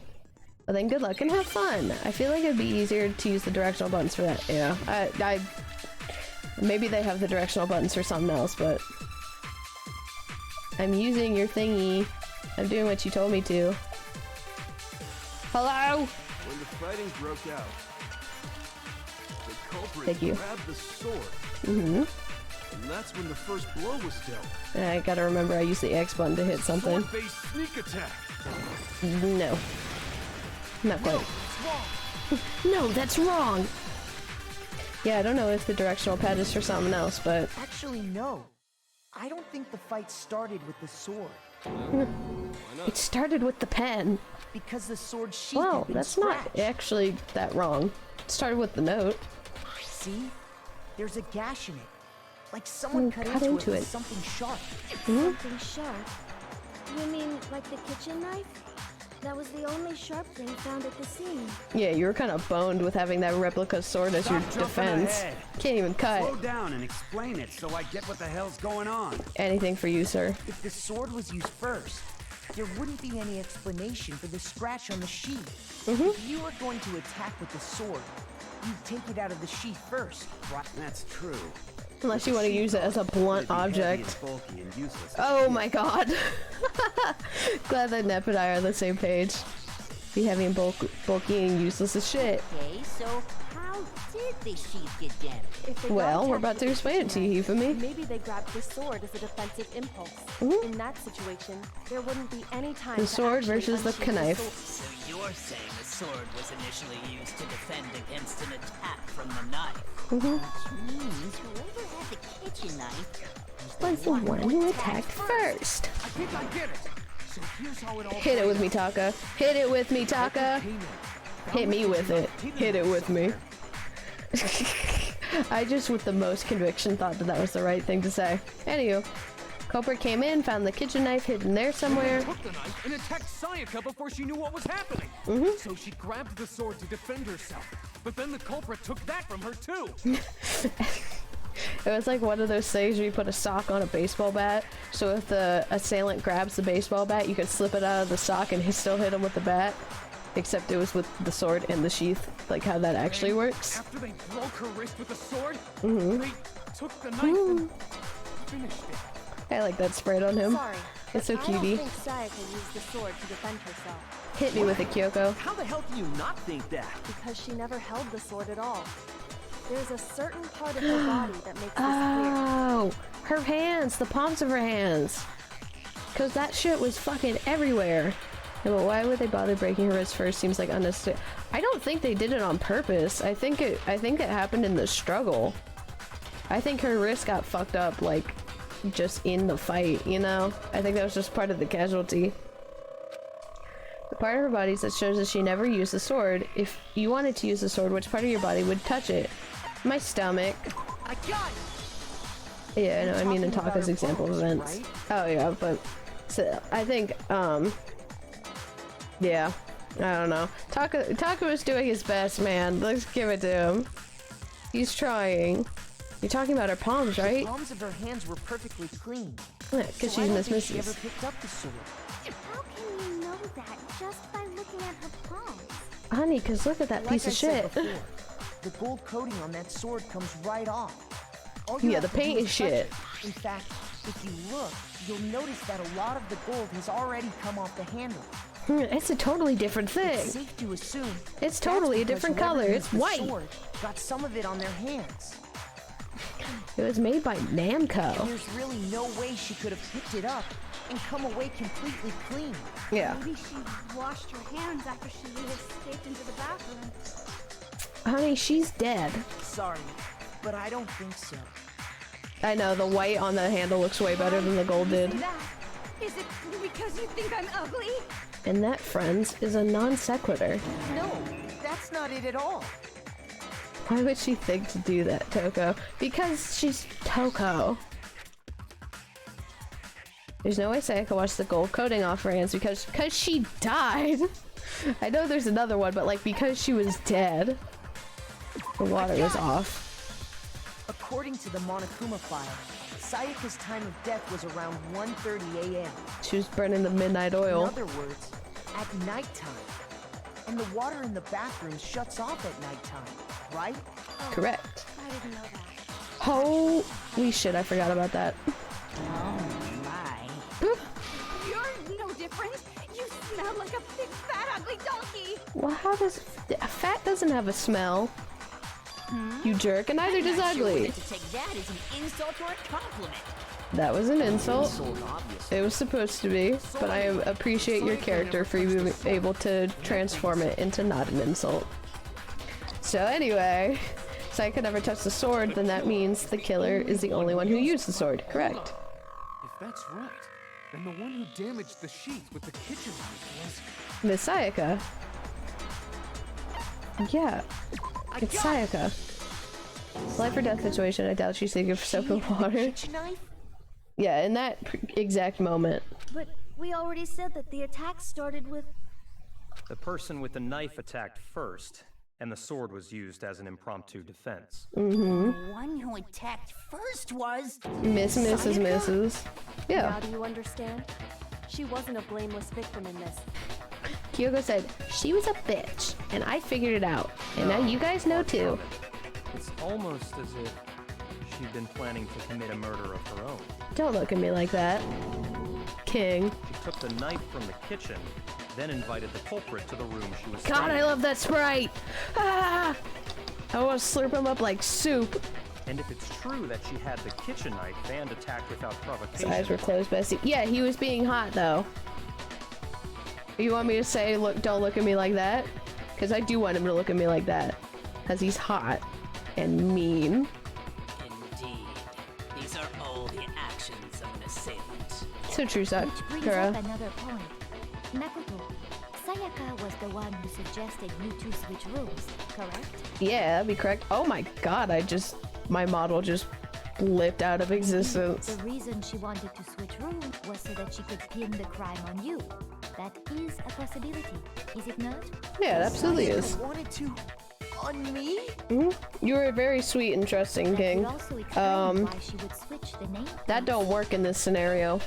Well then, good luck and have fun. I feel like it'd be easier to use the directional buttons for that. Yeah, I maybe they have the directional buttons for something else, but I'm using your thingy. I'm doing what you told me to. Hello? When the fighting broke out, the culprit Thank you. grabbed the sword. Mm-hmm. And that's when the first blow was dealt. I gotta remember I use the X button to hit something. Sword-based sneak attack. No. Not quite. No, that's wrong! Yeah, I don't know if the directional pad is for something else, but... Actually, no. I don't think the fight started with the sword. It started with the pen. Because the sword sheath Well, had been that's scratched. not actually that wrong. It started with the note. See? There's a gash in it. Like someone cut into it with something sharp. Something sharp? You mean like the kitchen knife? That was the only sharp thing found at the scene. Yeah, you were kind of boned with having that replica sword as your defense. Can't even cut. Slow down and explain it so I get what the hell's going on. Anything for you, sir. If the sword was used first, there wouldn't be any explanation for the scratch on the sheath. If you were going to attack with the sword, you'd take it out of the sheath first, right? That's true. Unless you want to use it as a blunt object. Oh my god. Glad that Nep and I are on the same page. Be heavy and bulky and useless as shit. Okay, so how did the sheath get jammed? Well, we're about to explain it to you, Hifumi. Maybe they grabbed the sword as a defensive impulse. In that situation, there wouldn't be any time The to sword actually versus the unsheath knife. So you're saying the sword was initially used to defend against an attack from the knife? Which means whoever had the kitchen knife Was the one who attacked first. I think I get it. So here's how it all Hit it with me, Taka. Hit it with me, Taka. Hit me with it. Hit it with me. I just, with the most conviction, thought that was the right thing to say. Anywho, culprit came in, found the kitchen knife hidden there somewhere. Took the knife and attacked Sayaka before she knew what was happening. So she grabbed the sword to defend herself. But then the culprit took that from her too. It was like one of those things where you put a sock on a baseball bat, so if the assailant grabs the baseball bat, you could slip it out of the sock and still hit him with the bat. Except it was with the sword in the sheath, like how that actually works. After they broke her wrist with the sword, they took the knife and finished it. I like that sprite on him. Sorry, It's so I cutie. don't think Sayaka used the sword to defend herself. Hit me with it, Kyoko. How the hell do you not think that? Because she never held the sword at all. There's a certain part of her body that makes this Oh, her hands, the palms of her hands. Cause that shit was fucking everywhere. Yeah, but why would they bother breaking her wrist first? Seems like unnecessary. I don't think they did it on purpose. I think it happened in the struggle. I think her wrist got fucked up, like, just in the fight, you know? I think that was just part of the casualty. The part of her body that shows that she never used the sword. If you wanted to use the sword, which part of your body would touch it? My stomach. I got it! Yeah, no, I mean in Taka's example of events. Right? Oh yeah, but so, I think, yeah, I don't know. Taka was doing his best, man. Let's give it to him. He's trying. You're talking about her palms, right? The palms of her hands were perfectly clean. Yeah, because So I she's don't Miss think she Mrs. ever picked up the sword. How can you know that just by looking at her palms? Honey, because look at that Like piece I of said shit. before, the gold coating on that sword comes right off. All you Yeah, have the to do paint is touch shit. it. In fact, if you look, you'll notice that a lot of the gold has already come off the handle. It's a totally different It's thing. safe to assume It's totally a that's because different color. whoever It's used the white. sword got some of it on their hands. It was made by And Namco. there's really no way she could have picked it up and come away completely clean. Yeah. Maybe she washed her hands after she escaped into the bathroom. Honey, she's dead. Sorry, but I don't think so. I know, the white on the handle looks way better than the gold did. Is it because you think I'm ugly? And that, friends, is a non sequitur. No, that's not it at all. Why would she think to do that, Toko? Because she's Toko. There's no way Sayaka washed the gold coating off her hands because she died. I know there's another one, but like because she was dead, the water was off. According to the Monokuma file, Sayaka's time of death was around 1:30 a.m. She was burning the midnight oil. In other words, at nighttime. And the water in the bathroom shuts off at nighttime, right? Correct. I didn't know that. Holy shit, I forgot about that. Oh my. You're no different. You smell like a big fat ugly donkey. Well, how does... Fat doesn't have a smell. You jerk, and neither does ugly. To take that as an insult or a compliment. That was an insult. It was supposed to be, but I appreciate your character for you being able to transform it into not an insult. So anyway, Sayaka never touched the sword, then that means the killer is the only one who used the sword, correct? If that's right, then the one who damaged the sheets with the kitchen knife was... Miss Sayaka. Yeah, it's Sayaka. Life or death situation, I doubt she's thinking of soap and water. Yeah, in that exact moment. But we already said that the attack started with... The person with the knife attacked first, and the sword was used as an impromptu defense. The one who attacked first was... Mrs. Yeah. Now do you understand? She wasn't a blameless victim in this. Kyoko said, she was a bitch, and I figured it out. And now you guys know too. It's almost as if she'd been planning to commit a murder of her own. Don't look at me like that. King. She took the knife from the kitchen, then invited the culprit to the room she was God, I love that Sprite! Ah! I want to slurp him up like soup. And if it's true that she had the kitchen knife and attacked without provocation... His eyes were closed, Bessie. Yeah, he was being hot, though. You want me to say, look, don't look at me like that? Because I do want him to look at me like that. Because he's hot. And mean. Indeed. These are all the actions of an assailant. So true, Which brings up another point. Makoto, Sayaka was the one who suggested you two switch rooms, correct? Yeah, that'd be correct. Oh my god, my model just blipped out of existence. The reason she wanted to switch rooms was so that she could pin the crime on you. That is a possibility, is it not? Yeah, it absolutely is. Wanted to... on me? You were very sweet and trusting, King. Why she would switch the name. That don't work in this scenario.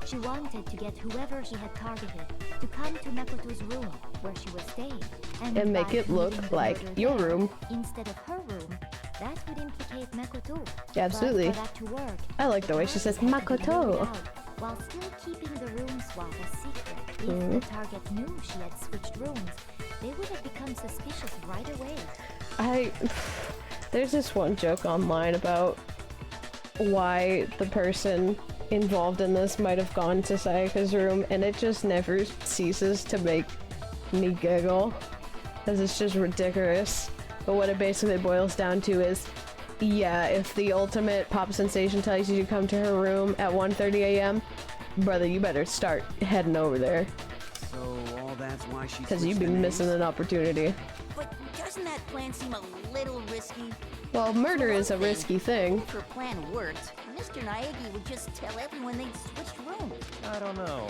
She wanted to get whoever she had targeted to come to Makoto's room where she was staying And make it look like your room. Instead of her room. That would implicate Makoto. Yeah, absolutely. But for that to work, I like the way she says Makoto. while still keeping the room swap a secret. If the target knew she had switched rooms, they would have become suspicious right away. There's this one joke online about why the person involved in this might have gone to Sayaka's room, and it just never ceases to make me giggle, because it's just ridiculous. But what it basically boils down to is, yeah, if the ultimate pop sensation tells you to come to her room at 1:30 a.m., brother, you better start heading over there. So all that's why she's... Because you've been missing an opportunity. But doesn't that plan seem a little risky? Well, murder is a risky thing. If her plan worked, Mr. Naegi would just tell everyone they'd switched rooms. I don't know.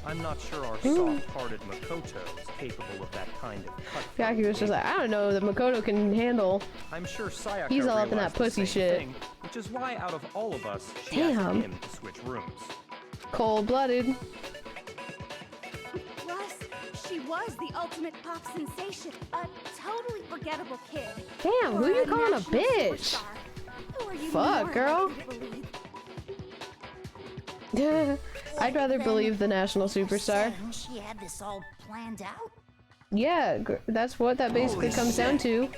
I'm not sure our soft-hearted Makoto is capable of that kind of cut. Yaki was just like, I don't know that Makoto can handle. I'm sure Sayaka He's all up in that realized the pussy same shit. thing, which is why out of all of us, she Damn. asked him to switch rooms. Cold-blooded. Plus, she was the ultimate pop sensation. A totally forgettable kid. Damn, who you calling a national bitch? superstar. Who are you Fuck, more girl. likely to believe? I'd rather believe the national superstar. She had this all planned out. Yeah, that's what that basically comes down to.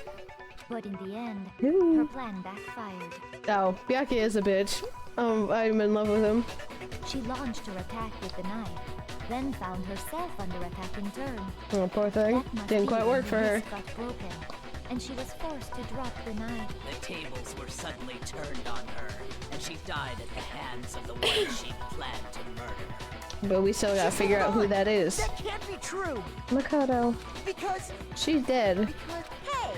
But in the end, her plan backfired. Oh, Byakuya is a bitch. I'm in love with him. She launched her attack with the knife, then found herself under attack in turn. Oh, poor thing. Didn't quite work for her. Got broken, and she was forced to drop the knife. The tables were suddenly turned on her, and she died at the hands of the one she planned to murder. But we still gotta figure out who that is. That can't be true. Makoto. Because... She's dead. Hey!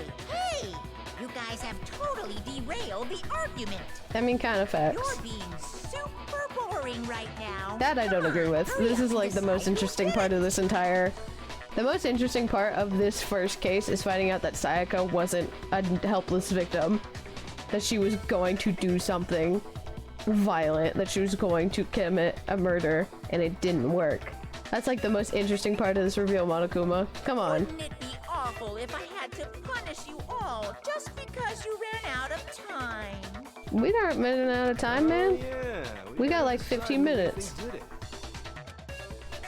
You guys have totally derailed the argument. I mean, kind of facts. You're being super boring right now. That I don't agree with. This is like the most interesting part of this entire The most interesting part of this first case is finding out that Sayaka wasn't a helpless victim. That she was going to do something violent, that she was going to commit a murder, and it didn't work. That's like the most interesting part of this reveal, Monokuma. Come on. Wouldn't it be awful if I had to punish you all just because you ran out of time? We aren't running out of time, man. Yeah, We got like 15 minutes.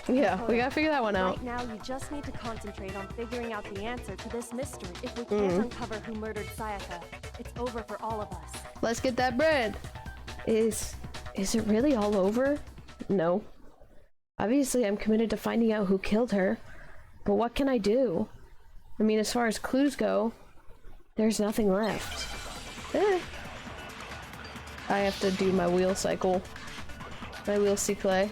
Yeah, we gotta figure that one out. Right now, you just need to concentrate on figuring out the answer to this mystery. If we can't uncover who murdered Sayaka, it's over for all of us. Let's get that bread. Is it really all over? No. Obviously, I'm committed to finding out who killed her. But what can I do? I mean, as far as clues go, there's nothing left. I have to do my wheel cycle. My wheel cycle.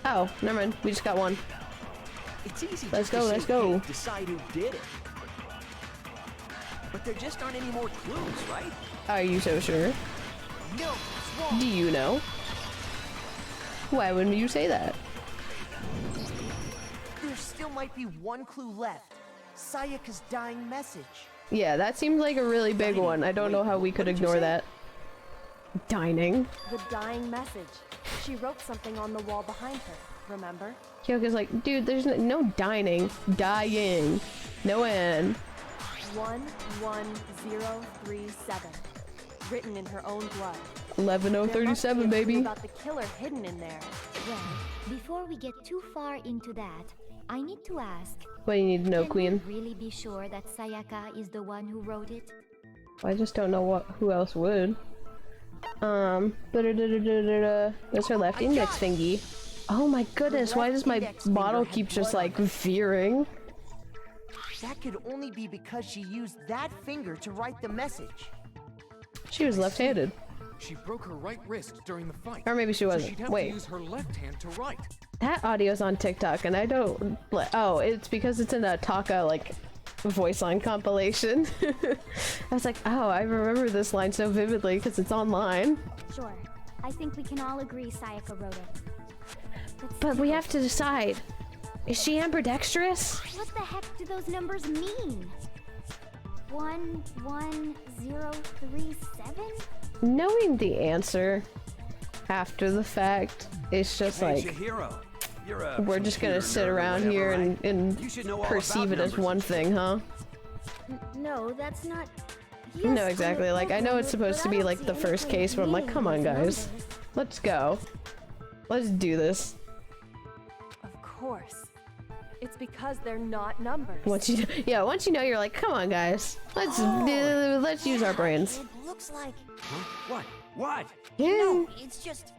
Oh, never mind. We just got one. It's easy. Let's go, let's go. Decide who did it. But there just aren't any more clues, right? Are you so sure? No, it's wrong. Do you know? Why wouldn't you say that? There still might be one clue left. Sayaka's dying message. Yeah, that seems like a really big one. I don't know how we could ignore that. Dining. The dying message. She wrote something on the wall behind her, remember? Kyoko's like, dude, there's no dining. Dying. No N. 11037. Written in her own blood. 11037, baby. About the killer hidden in there. Well, before we get too far into that, I need to ask. What do you need to know, Queen? Can we really be sure that Sayaka is the one who wrote it? I just don't know who else would. That's her left index fingy. Oh my goodness, why does my bottle keep just like veering? That could only be because she used that finger to write the message. She was left-handed. She broke her right wrist during the fight. Or maybe she wasn't. So she'd have Wait. to use her left hand to write. That audio's on TikTok and I don't... Oh, it's because it's in a Taka, like, voice line compilation. I was like, oh, I remember this line so vividly because it's online. Sure. I think we can all agree Sayaka wrote it. But we have to decide. Is she ambidextrous? What the heck do those numbers mean? 11037? Knowing the answer after the fact, it's just like... We're just gonna sit around here and perceive it as one thing, huh? No, that's not... No, exactly. Like, I know it's supposed to be like the first case, but I'm like, come on, guys. Let's go. Let's do this. Of course. It's because they're not numbers. Once you know, you're like, come on, guys. Let's use our brains. It looks like... Huh? What? Yeah. No, it's just...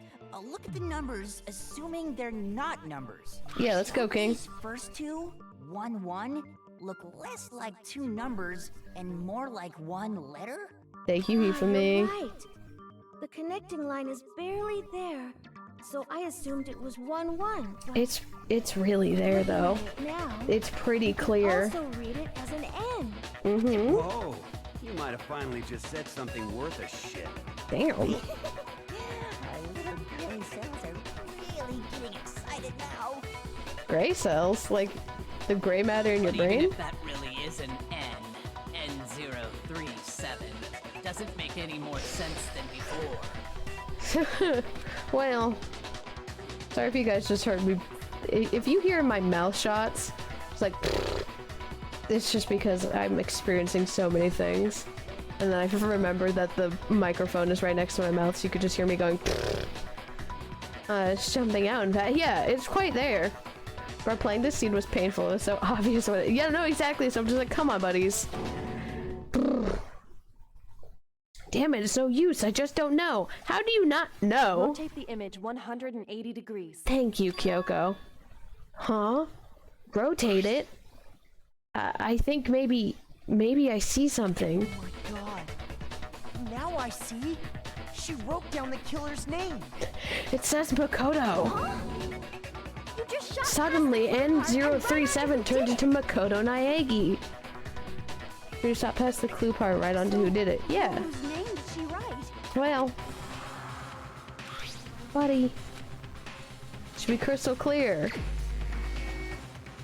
look at the numbers, assuming they're not numbers. Yeah, let's go, King. These first two, 1, 1, look less like two numbers and more like one letter? Thank you, for me. You're right. The connecting line is barely there, so I assumed it was 1, 1. It's really there, though. Now, it's pretty clear. Also read it as an N. Mm-hmm. Whoa, you might have finally just said something worth a shit. Damn. Our little gray cells are really getting excited now. Gray cells? Like the gray matter in your But even brain? if that really is an N037, doesn't make any more sense than before. Well, sorry if you guys just heard me. If you hear my mouth shots, it's like, it's just because I'm experiencing so many things. And then I remembered that the microphone is right next to my mouth, so you could just hear me going, jumping out. In fact, yeah, it's quite there. But playing this scene was painful. It was so obvious. Yeah, no, exactly. So I'm just like, come on, buddies. Damn it, it's no use. I just don't know. How do you not know? Rotate the image 180 degrees. Thank you, Kyoko. Huh? Rotate it? I think maybe I see something. Oh my god. Now I see. She wrote down the killer's name. It says Makoto. Huh? You just shot Suddenly, N037 turned into Makoto Naegi. We just shot past the clue part right onto who did it. Yeah. Whose name did she write? Well, buddy, should be crystal clear.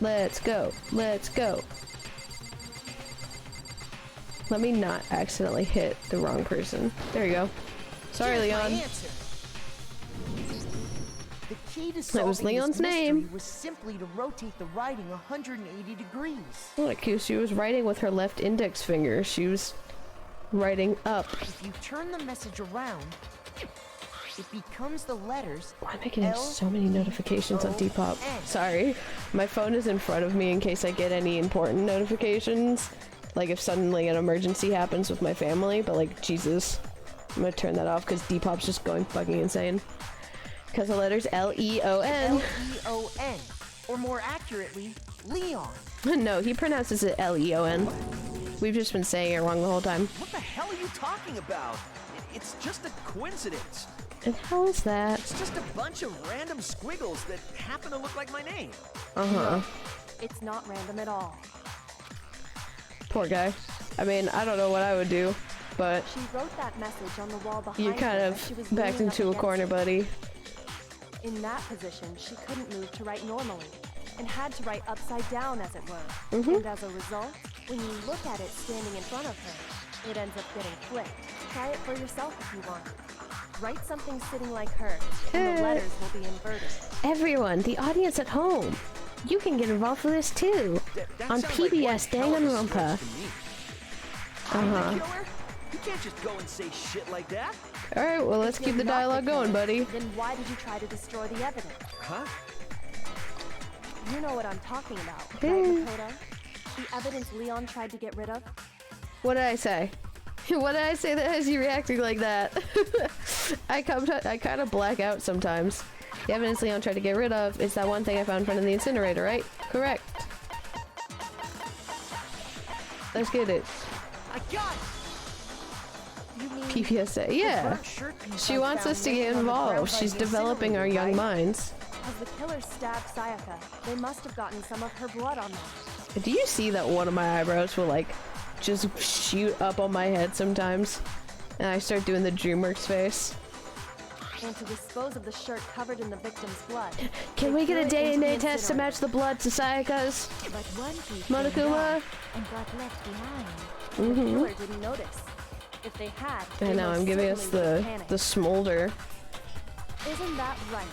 Let's go. Let's go. Let me not accidentally hit the wrong person. There you go. Sorry, Leon. The key to That was solving Leon's this mystery name. was simply to rotate the writing 180 degrees. What cute. She was writing with her left index finger. She was writing up. If you turn the message around, it becomes the letters. Why am I getting so many notifications on Depop? Sorry. My phone is in front of me in case I get any important notifications. Like if suddenly an emergency happens with my family, but like, Jesus. I'm gonna turn that off because Depop's just going fucking insane. Because the letters L-E-O-N. L-E-O-N. Or more accurately, Leon. No, he pronounces it L-E-O-N. We've just been saying it wrong the whole time. What the hell are you talking about? It's just a coincidence. And how is that? It's just a bunch of random squiggles that happen to look like my name. Uh-huh. It's not random at all. Poor guy. I mean, I don't know what I would do, but She wrote that message on the wall behind you her kind as she of was backed leaning up into a against corner, it. buddy. In that position, she couldn't move to write normally, and had to write upside down, as it were. Mhm. And as a result, when you look at it standing in front of her, it ends up getting flipped. Try it for yourself if you want. Write something sitting like her, and the letters will be inverted. Everyone, the audience at home, you can get involved with this too. That On sounds like PBS one hell of a DanganRonpa. stretch to me. I'm the Uh-huh. killer? You can't just go and say shit like that. Alright, well, let's If keep you're the not dialogue going, killer, buddy. Then why did you try to destroy the evidence? Huh? You know what I'm talking about, right, Hmm. Makoto? The evidence Leon tried to get rid of? What did I say? What did I say that has you reacting like that? I kind of black out sometimes. The evidence Leon tried to get rid of is that one thing I found in front of the incinerator, right? Correct. Let's get it. I got it! You mean PPSA, yeah. burnt shirt piece She I wants found us to laying get on the ground involved. by She's the developing our incinerator, young right? minds. As the killer stabbed Sayaka, they must have gotten some of her blood on them. Do you see that one of my eyebrows will like just shoot up on my head sometimes? And I start doing the DreamWorks face. And to dispose of the shirt covered in the victim's blood. Can they we get a threw it into the DNA test to incinerator. match the blood to Sayaka's? But one piece Monokuma? came back and got left behind. The Mm-hmm. killer didn't notice. If they had, I they know, most I'm giving us certainly would've the panicked. smolder. Isn't that right,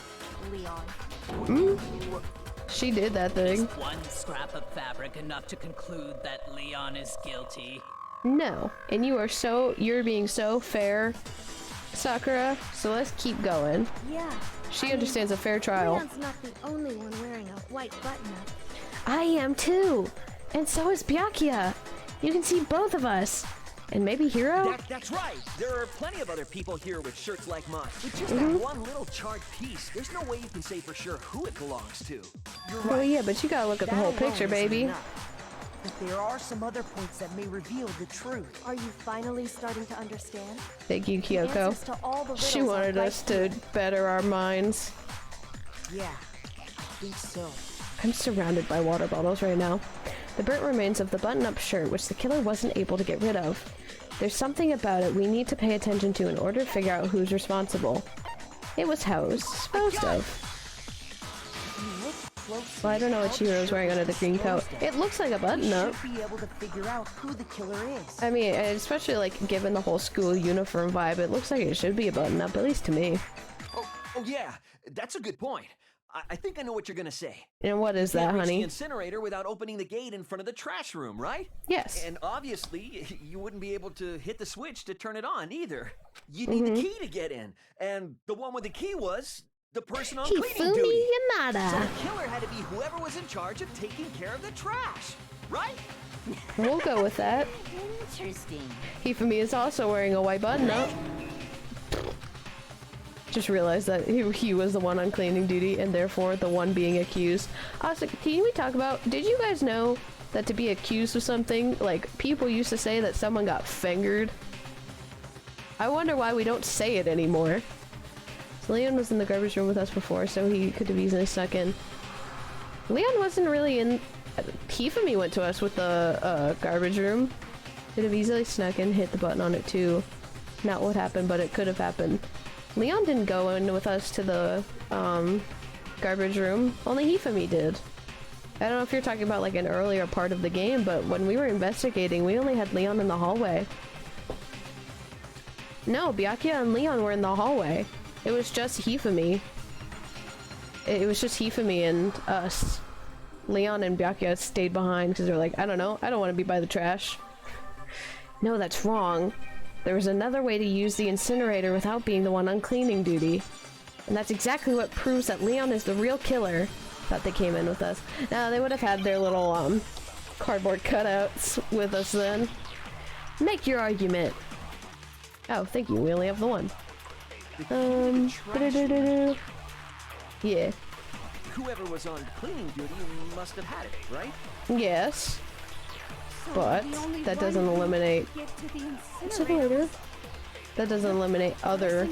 Leon? She did that thing. One scrap of fabric enough to conclude that Leon is guilty. No. And you're being so fair, Sakura, so let's keep going. Yeah. She understands a fair trial. Leon's not the only one wearing a white button-up. I am too! And so is Byakuya! You can see both of us! And maybe Hiro? That's right. There are plenty of other people here with shirts like mine. With just Mm-hmm. that one little charred piece, there's no way you can say for sure who it belongs to. You're Oh right. yeah, but you gotta look at the That whole alone picture, isn't baby. enough. But there are some other points that may reveal the truth. Are you finally starting to understand? Thank you, The Kyoko. answers to all the She riddles are wanted right us to better our minds. Yeah, I think so. I'm surrounded by water bottles right now. The burnt remains of the button-up shirt, which the killer wasn't able to get rid of. There's something about it we need to pay attention to in order to figure out who's responsible. It was how it was disposed of. Well, I don't know what Chihiro's wearing under the green coat. It looks like a button-up. We should be able to figure out who the killer is. I mean, especially like given the whole school uniform vibe, it looks like it should be a button-up, at least to me. Oh yeah, that's a good point. I think I know what you're gonna say. And what is Can't that, reach the honey? incinerator without opening the gate in front of the trash room, right? Yes. And obviously, you wouldn't be able to hit the switch to turn it on either. You need the key to get in, and the one with the key was the person on cleaning Hifumi duty. Yanada. So the killer had to be whoever was in charge of taking care of the trash, right? We'll go with that. Interesting. Hifumi is also wearing a white button-up. Just realized that he was the one on cleaning duty and therefore the one being accused. Also, can we talk about, did you guys know that to be accused of something, like, people used to say that someone got fingered? I wonder why we don't say it anymore. So Leon was in the garbage room with us before, so he could have easily snuck in. Leon wasn't really in... Hifumi went to us with the garbage room. Could have easily snuck in, hit the button on it too. Not what happened, but it could have happened. Leon didn't go in with us to the garbage room. Only Hifumi did. I don't know if you're talking about like an earlier part of the game, but when we were investigating, we only had Leon in the hallway. No, Byakuya and Leon were in the hallway. It was just Hifumi. It was just Hifumi and us. Leon and Byakuya stayed behind because they're like, I don't know, I don't want to be by the trash. No, that's wrong. There was another way to use the incinerator without being the one on cleaning duty. And that's exactly what proves that Leon is the real killer. Thought they came in with us. Now, they would have had their little, cardboard cutouts with us then. Make your argument. Oh, thank you. We only have the one. Yeah. Whoever was on cleaning duty must have had it, right? Yes. But that doesn't eliminate incinerator. That doesn't eliminate other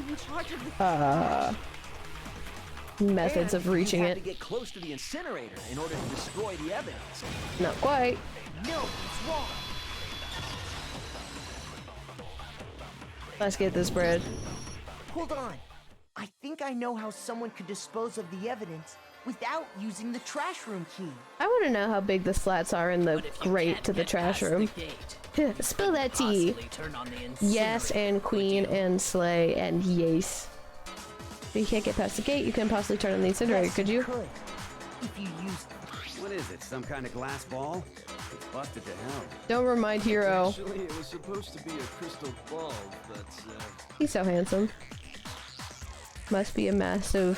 methods of reaching you it. had to get close to the incinerator in order to destroy the evidence. Not quite. No, it's wrong. Let's get this bread. Hold on. I think I know how someone could dispose of the evidence without using the trash room key. I want to know how big the slats are in the grate to the trash room. Spill that tea. Yes, and Queen, and Slay, and Yes. If you can't get past the gate, you can possibly turn on the incinerator, could you? If you used... What is it, some kind of glass ball? It's busted to hell. Don't remind Hero. Actually, it was supposed to be a crystal ball, but, He's so handsome. Must be massive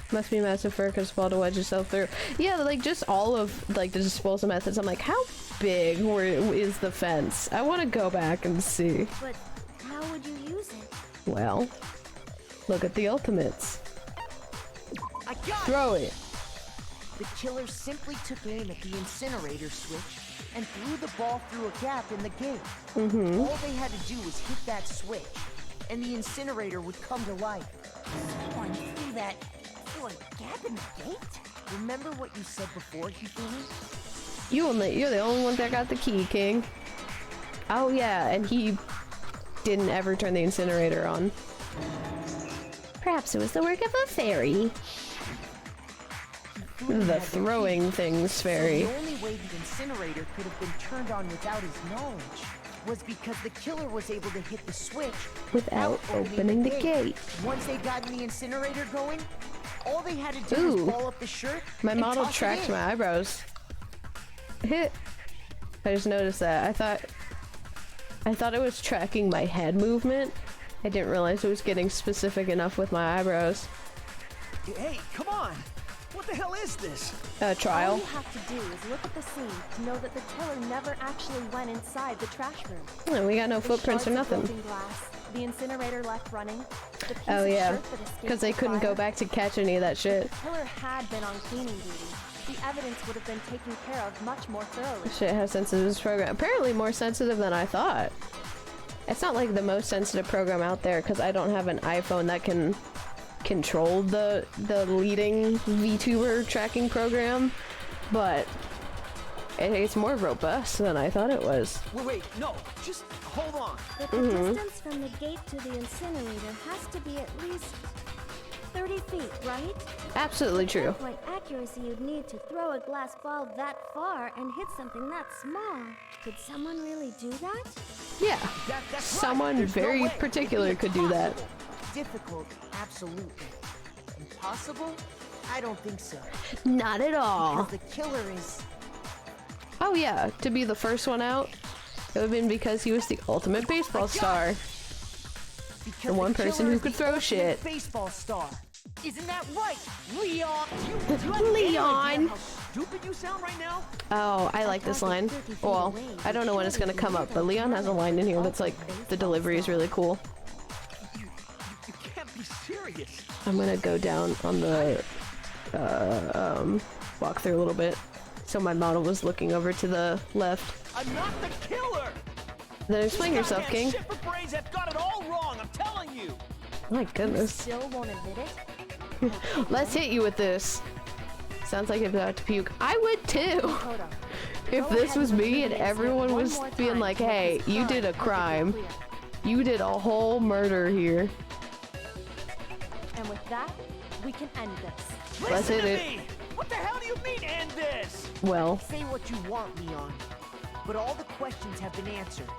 for a crystal ball to wedge yourself through. Yeah, like just all of like the disposal methods. I'm like, how big is the fence? I want to go back and see. But how would you use it? Well, look at the ultimates. I got Throw it. The killer simply took aim at the incinerator switch and threw the ball through a gap in the gate. All they had to do was hit that switch, and the incinerator would come to life. Someone threw that through a gap in the gate? Remember what you said before, Hifumi? You're the only one that got the key, King. Oh yeah, and he didn't ever turn the incinerator on. Perhaps it was the work of a fairy. The throwing things fairy. So the only way the incinerator could have been turned on without his knowledge was because the killer was able to hit the switch without opening the gate. Once they got the incinerator going, all they had to do was ball up the shirt. My and model toss it tracked in. my eyebrows. I just noticed that. I thought it was tracking my head movement. I didn't realize it was getting specific enough with my eyebrows. Hey, come on! What the hell is this? Trial. All you have to do is look at the scene to know that the killer never actually went inside the trash room. Yeah, we got no The footprints or shards of nothing. broken glass, the incinerator left running. The piece Oh of yeah, shirt that escaped because they the couldn't go fire. back to catch any of that shit. If the killer had been on cleaning duty, the evidence would have been taken care of much more thoroughly. Shit has sensitive this program. Apparently more sensitive than I thought. It's not like the most sensitive program out there because I don't have an iPhone that can control the leading VTuber tracking program, but it's more robust than I thought it was. Wait, no, just hold on. But the distance from the gate to the incinerator has to be at least 30 feet, right? Absolutely true. With what accuracy you'd need to throw a glass ball that far and hit something that small. Could someone really do that? Yeah, That's someone right. There's no very way. particular It'd be could do that. impossible. Difficult, absolutely. Impossible? I don't think so. Not at all. Because the killer is... Oh yeah, to be the first one out, it would have been because he was the ultimate baseball star. Because The one person killer who is could the throw ultimate shit. baseball star. Isn't that right, Leon? Leon! How stupid you sound right now? Oh, I like this line. Well, I don't know when it's gonna come up, but Leon has a line in here that's like, the delivery is really cool. You can't be serious. I'm gonna go down on the, walk through a little bit. So my model was looking over to the left. I'm not the killer. Then explain yourself, King. Shit for brains have got it all wrong. I'm telling you. My goodness. Still won't admit it? Let's hit you with this. Sounds like I'm about to puke. I would too. If this was me and everyone was being like, hey, you did a crime. You did a whole murder here. And with that, we can end this. Let's hit it. What the hell do you mean, end this? Well. Say what you want, Leon. But all the questions have been answered.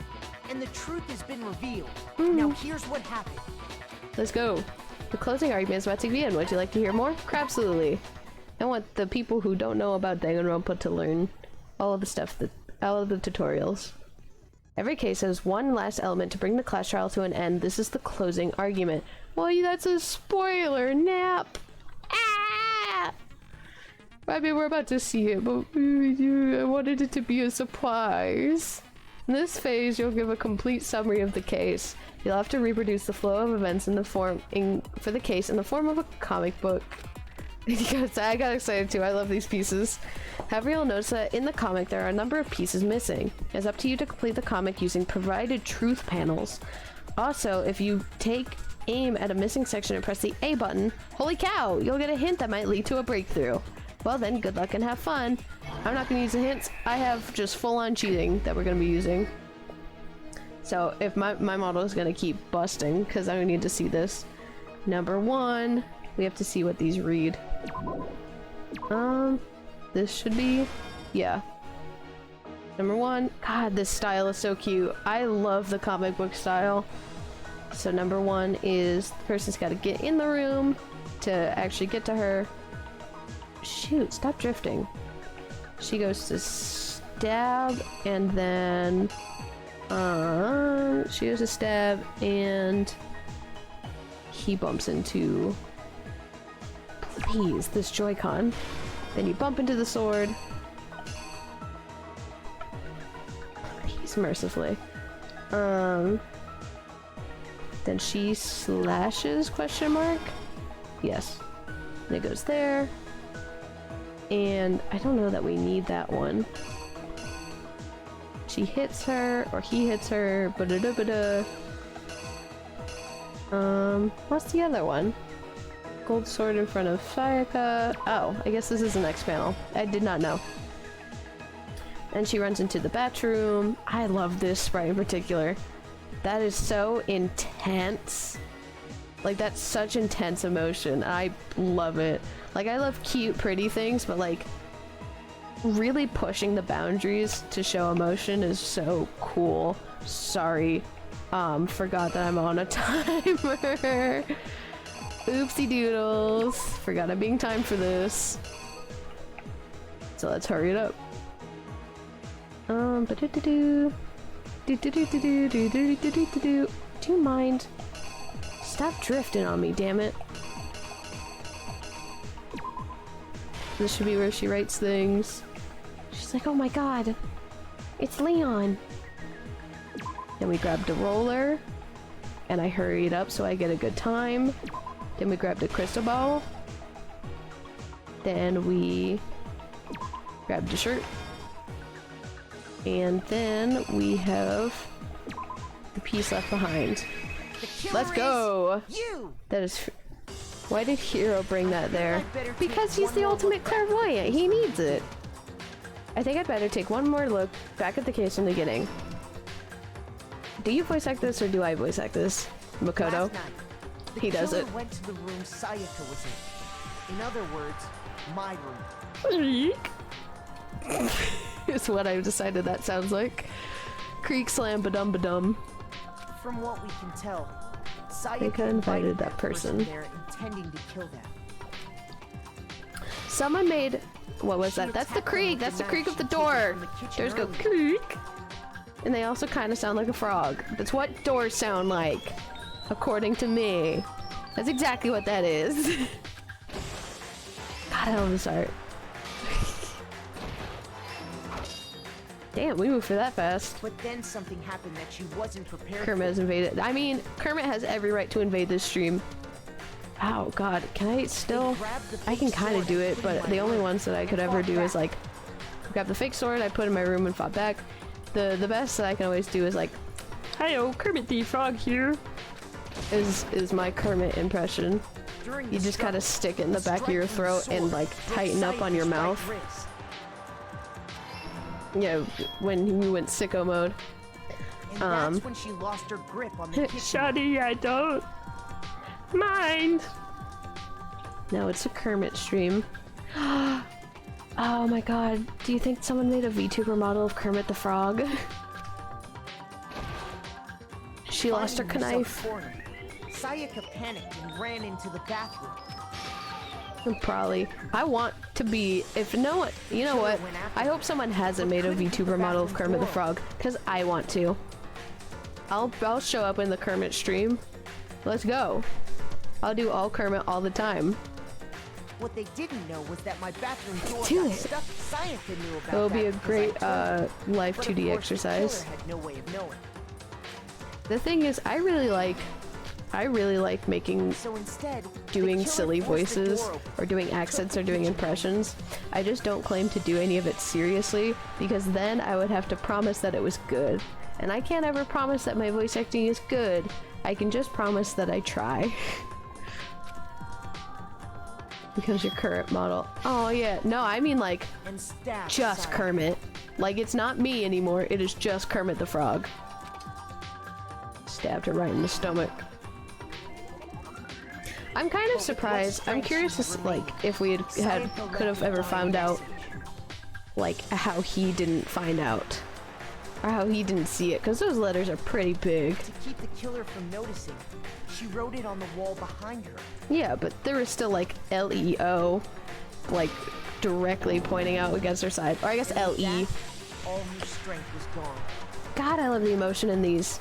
And the truth has been revealed. Now here's what happened. Let's go. The closing argument is about to begin. Would you like to hear more? Absolutely. I want the people who don't know about DanganRonpa to learn all of the stuff, all of the tutorials. Every case has one last element to bring the class trial to an end. This is the closing argument. Well, that's a spoiler, Nap. Ah! I mean, we're about to see it, but I wanted it to be a surprise. In this phase, you'll give a complete summary of the case. You'll have to reproduce the flow of events for the case in the form of a comic book. I got excited too. I love these pieces. However, you'll notice that in the comic there are a number of pieces missing. It's up to you to complete the comic using provided truth panels. Also, if you take aim at a missing section and press the A button, holy cow, you'll get a hint that might lead to a breakthrough. Well then, good luck and have fun. I'm not going to use the hints. I have just full-on cheating that we're going to be using. So if my model is going to keep busting, because I need to see this. Number 1, we have to see what these read. This should be, yeah. Number 1, God, this style is so cute. I love the comic book style. So number 1 is the person's got to get in the room to actually get to her. Shoot, stop drifting. She goes to stab and then she goes to stab and he bumps into, please, this Joy-Con. Then you bump into the sword. Please, mercifully. Then she slashes, question mark? Yes. And it goes there. And I don't know that we need that one. She hits her, or he hits her, ba-da-da-ba-da. What's the other one? Gold sword in front of Sayaka. Oh, I guess this is the next panel. I did not know. And she runs into the bathroom. I love this sprite in particular. That is so intense. Like, that's such intense emotion. I love it. Like, I love cute, pretty things, but like, really pushing the boundaries to show emotion is so cool. Sorry. Forgot that I'm on a timer. Oopsie doodles. Forgot I'm being timed for this. So let's hurry it up. Do you mind? Stop drifting on me, damn it. This should be where she writes things. She's like, oh my god, it's Leon. Then we grabbed a roller, and I hurried up so I get a good time. Then we grabbed a crystal ball. Then we grabbed a shirt. And then we have the piece left behind. Let's go! That is... Why did Hero bring that there? Because he's the ultimate clairvoyant. He needs it. I think I'd better take one more look back at the case from the beginning. Do you voice act this or do I voice act this? Makoto? He does it. Went to the room Sayaka was in. In other words, my room. Is what I've decided that sounds like. Creek slam ba-dum ba-dum. From what we can tell, Sayaka invited that person there intending to kill them. Someone made... What was that? That's the creak! That's the creak of the door! Doors go creak! And they also kind of sound like a frog. That's what doors sound like. According to me. That's exactly what that is. God, I love this art. Damn, we moved for that fast. But then something happened that she wasn't prepared Kermit has invaded. I mean, Kermit has every right to invade this stream. Oh god, can I still... I can kind of do it, but the only ones that I could ever do is like... Grab the fake sword, I put in my room and fought back. The best that I can always do is like... Hi-yo, Kermit the Frog here. Is my Kermit impression. You just kind of stick it in the back of your throat and like tighten up on your mouth. Yeah, when you went sicko mode. And that's when she lost her grip on the kitchen. Shawty, I don't mind. No, it's a Kermit stream. Oh my god, do you think someone made a VTuber model of Kermit the Frog? She lost her knife. Sayaka panicked and ran into the bathroom. Probably. I want to be, if no one, you know what? I hope someone hasn't made a VTuber model of Kermit the Frog, because I want to. I'll show up in the Kermit stream. Let's go. I'll do all Kermit all the time. What they didn't know was that my bathroom door Do got it. stuck. Sayaka knew about It'll be a that great because I told her. live But 2D of course, exercise. The killer had no way of knowing. The thing is, I really like making, So instead, doing the killer silly forced the voices door open, or doing accents or doing impressions. I just don't claim to do any of it seriously, because then I would have to promise that it was good. And I can't ever promise that my voice acting is good. I can just promise that I try. Becomes your current model. Oh yeah, no, I mean like and stabbed just Sayaka. Kermit. Like it's not me anymore, it is just Kermit the Frog. Stabbed her right in the stomach. I'm kind of surprised. I'm curious as like if we could have ever found out like how he didn't find out or how he didn't see it, because those letters are pretty big. To keep the killer from noticing, she wrote it on the wall behind her. Yeah, but there was still like LEO like directly pointing out against her side, or I guess LE. All her strength was gone. God, I love the emotion in these.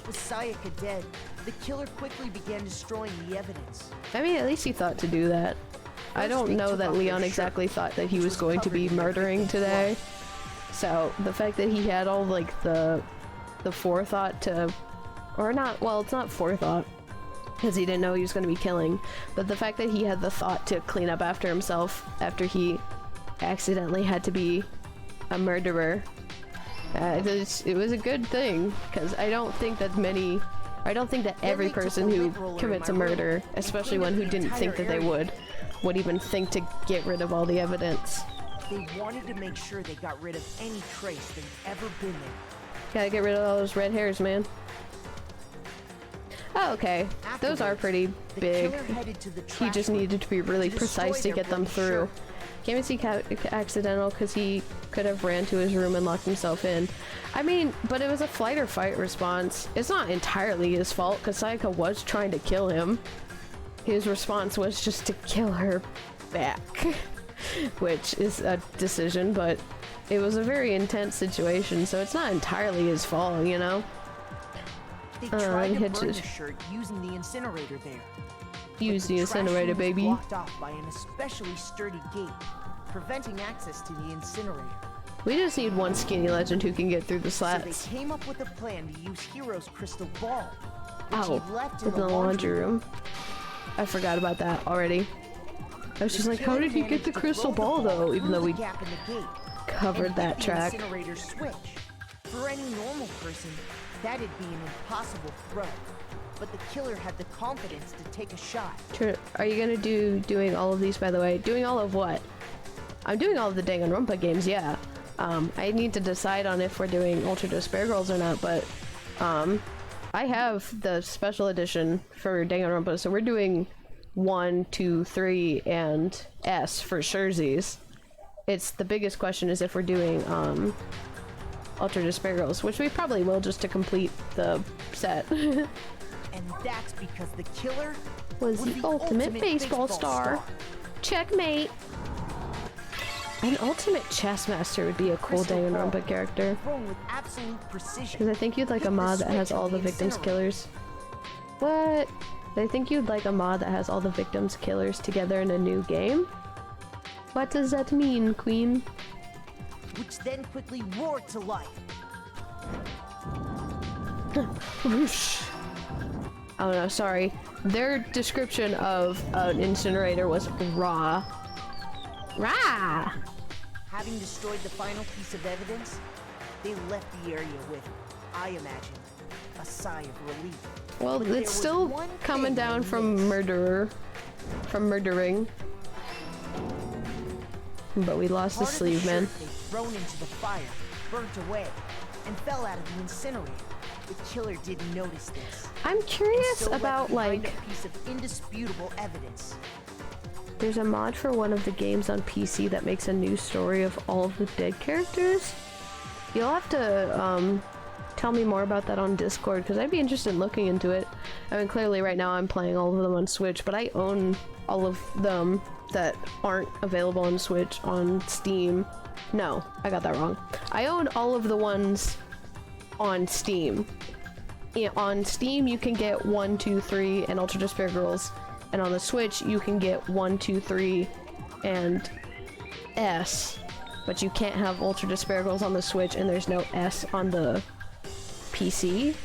With Sayaka dead, the killer quickly began destroying the evidence. I mean, at least he thought to do that. I don't know that Leon exactly thought that he was going to be murdering today. So the fact that he had all like the forethought to, or not, well, it's not forethought because he didn't know he was going to be killing, but the fact that he had the thought to clean up after himself after he accidentally had to be a murderer, it was a good thing, because I don't think that every person who commits a murder, especially one who didn't think that they would even think to get rid of all the evidence. They wanted to make sure they got rid of any trace that had ever been there. Gotta get rid of all those red hairs, man. Oh, okay. Those are pretty big. He just needed to be really precise to get them through. Can't see accidental because he could have ran to his room and locked himself in. I mean, but it was a flight or fight response. It's not entirely his fault because Sayaka was trying to kill him. His response was just to kill her back, which is a decision, but it was a very intense situation, so it's not entirely his fault, you know? They tried to burn the shirt using the incinerator there. Use the incinerator, baby. Blocked off by an especially sturdy gate, preventing access to the incinerator. We just need one skinny legend who can get through the slats. So they came up with a plan to use Hero's crystal ball, which Ow, he left in the laundry room. I forgot about that already. I was just like, how did he get the crystal ball though? Even though we covered that track. Incinerator switch. For any normal person, that'd be an impossible throw. But the killer had the confidence to take a shot. Are you gonna doing all of these, by the way? Doing all of what? I'm doing all of the DanganRonpa games, yeah. I need to decide on if we're doing Ultra Despair Girls or not, but I have the special edition for DanganRonpa, so we're doing 1, 2, 3, and S for Sherzies. It's the biggest question is if we're doing Ultra Despair Girls, which we probably will just to complete the set. And that's because the killer was the ultimate baseball star. Checkmate! An ultimate chess master would be a cool DanganRonpa character. Because I think you'd like a mod that has all the victims' killers. What? I think you'd like a mod that has all the victims' killers together in a new game? What does that mean, Queen? Which then quickly roared to life. Whoosh. Oh no, sorry. Their description of an incinerator was raw. Rah! Having destroyed the final piece of evidence, they left the area with, I imagine, a sigh of relief. Well, it's still coming down from murdering. But we lost the sleeve, man. They'd thrown into the fire, burnt away, and fell out of the incinerator. The killer didn't notice this. I'm curious about like a piece of indisputable evidence. There's a mod for one of the games on PC that makes a new story of all of the dead characters. You'll have to tell me more about that on Discord, because I'd be interested in looking into it. I mean, clearly right now I'm playing all of them on Switch, but I own all of them that aren't available on Switch on Steam. No, I got that wrong. I own all of the ones on Steam. On Steam you can get 1, 2, 3 and Ultra Despair Girls, and on the Switch you can get 1, 2, 3 and S, but you can't have Ultra Despair Girls on the Switch, and there's no S on the PC,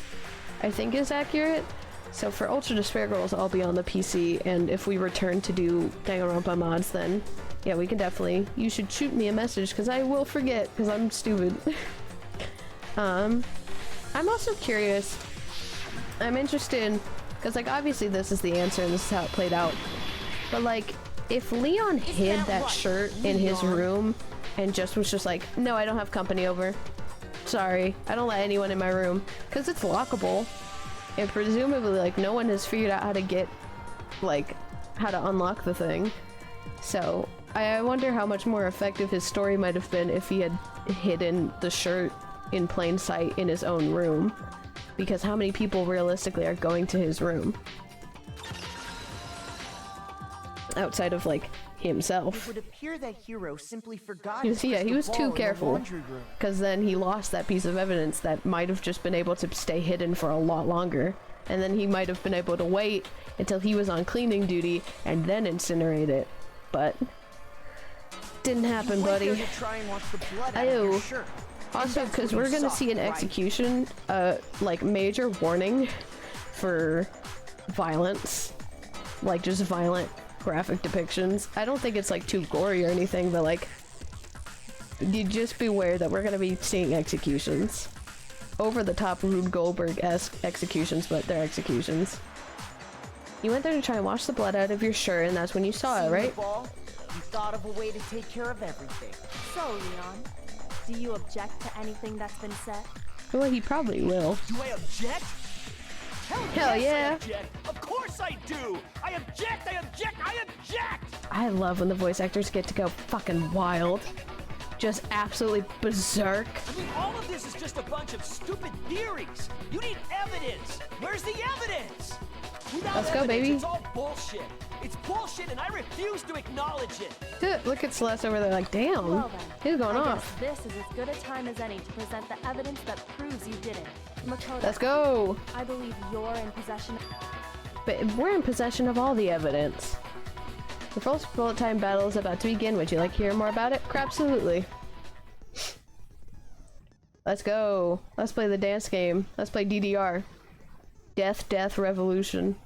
I think is accurate. So for Ultra Despair Girls, I'll be on the PC, and if we return to do DanganRonpa mods, then yeah, we can definitely. You should shoot me a message, because I will forget, because I'm stupid. I'm also curious. I'm interested, because like obviously this is the answer and this is how it played out. But like, if Leon hid that shirt in his room and just was just like, no, I don't have company over. Sorry, I don't let anyone in my room, because it's lockable. And presumably, like, no one has figured out how to get, like, how to unlock the thing. So, I wonder how much more effective his story might have been if he had hidden the shirt in plain sight in his own room. Because how many people realistically are going to his room? Outside of, like, himself. It would appear that hero simply forgot. Yeah, he was too careful, because then he lost that piece of evidence that might have just been able to stay hidden for a lot longer, and then he might have been able to wait until he was on cleaning duty and then incinerate it, but didn't happen, buddy. Ayo. Also, because we're gonna see an execution, like major warning for violence, like just violent graphic depictions. I don't think it's like too gory or anything, but like, you just beware that we're gonna be seeing executions. Over the top Rube Goldberg-esque executions, but they're executions. You went there to try and wash the blood out of your shirt, and that's when you saw it, right? You thought of a way to take care of everything. So, Leon, do you object to anything that's been said? Well, he probably will. Do I object? Hell yeah! I object. Of course I do! I object! I object! I object! I love when the voice actors get to go fucking wild. Just absolutely berserk. I mean, all of this is just a bunch of stupid theories. You need evidence. Where's the evidence? Without Let's go, evidence, baby. It's all bullshit. It's bullshit, and I refuse to acknowledge it. Look at Celeste over there like, damn, Well then, he's going I off. guess this is as good a time as any to present the evidence that proves you did it. Makoto, Let's go. I believe you're in possession. But we're in possession of all the evidence. The first bullet time battle is about to begin. Would you like to hear more about it? Absolutely. Let's go. Let's play the dance game. Let's play DDR. Death, Death, Revolution.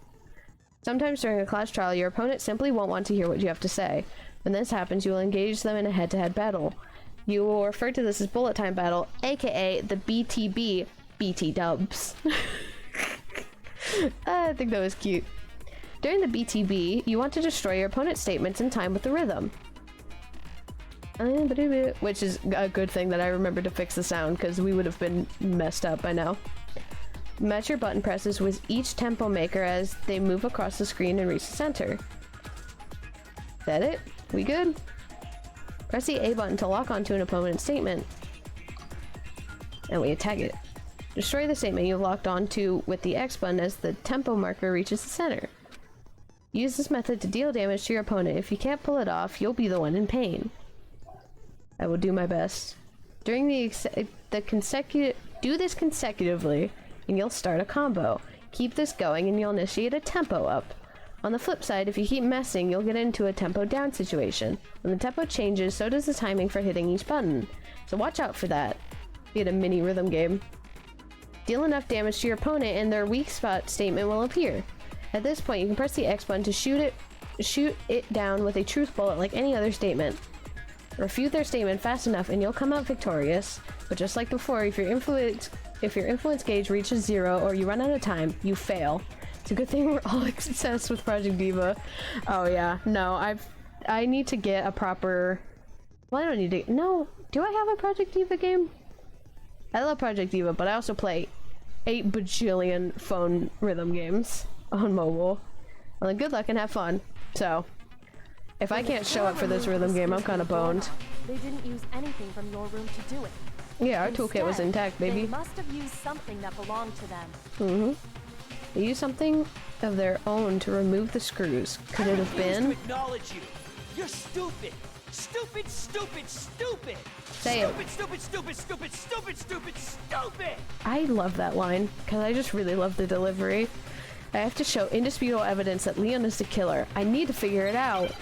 Sometimes during a class trial, your opponent simply won't want to hear what you have to say. When this happens, you will engage them in a head-to-head battle. You will refer to this as bullet time battle, aka the BTB, BT dubs. I think that was cute. During the BTB, you want to destroy your opponent's statements in time with the rhythm. Which is a good thing that I remembered to fix the sound, because we would have been messed up by now. Match your button presses with each tempo maker as they move across the screen and reach the center. Is that it? We good? Press the A button to lock onto an opponent's statement. And we attack it. Destroy the statement you've locked onto with the X button as the tempo marker reaches the center. Use this method to deal damage to your opponent. If you can't pull it off, you'll be the one in pain. I will do my best. During do this consecutively, and you'll start a combo. Keep this going and you'll initiate a tempo up. On the flip side, if you keep messing, you'll get into a tempo down situation. When the tempo changes, so does the timing for hitting each button. So watch out for that. Be it a mini rhythm game. Deal enough damage to your opponent and their weak spot statement will appear. At this point, you can press the X button to shoot it down with a truth bullet like any other statement. Refute their statement fast enough and you'll come out victorious. But just like before, if your influence gauge reaches 0 or you run out of time, you fail. It's a good thing we're all obsessed with Project Diva. Oh yeah, no, I need to get a proper... Well, I don't need to... No, do I have a Project Diva game? I love Project Diva, but I also play 8 bajillion phone rhythm games on mobile. Well, then good luck and have fun. So, If I can't show up for this rhythm game, I'm kind of boned. They didn't use anything from your room to do it. Yeah, our toolkit was intact, baby. They must have used something that belonged to them. They used something of their own to remove the screws. Could it have been? To acknowledge you. You're stupid. Stupid, stupid, stupid. Say it. Stupid, stupid, stupid, stupid, stupid, stupid. I love that line because I just really love the delivery. I have to show indisputable evidence that Leon is the killer. I need to figure it out.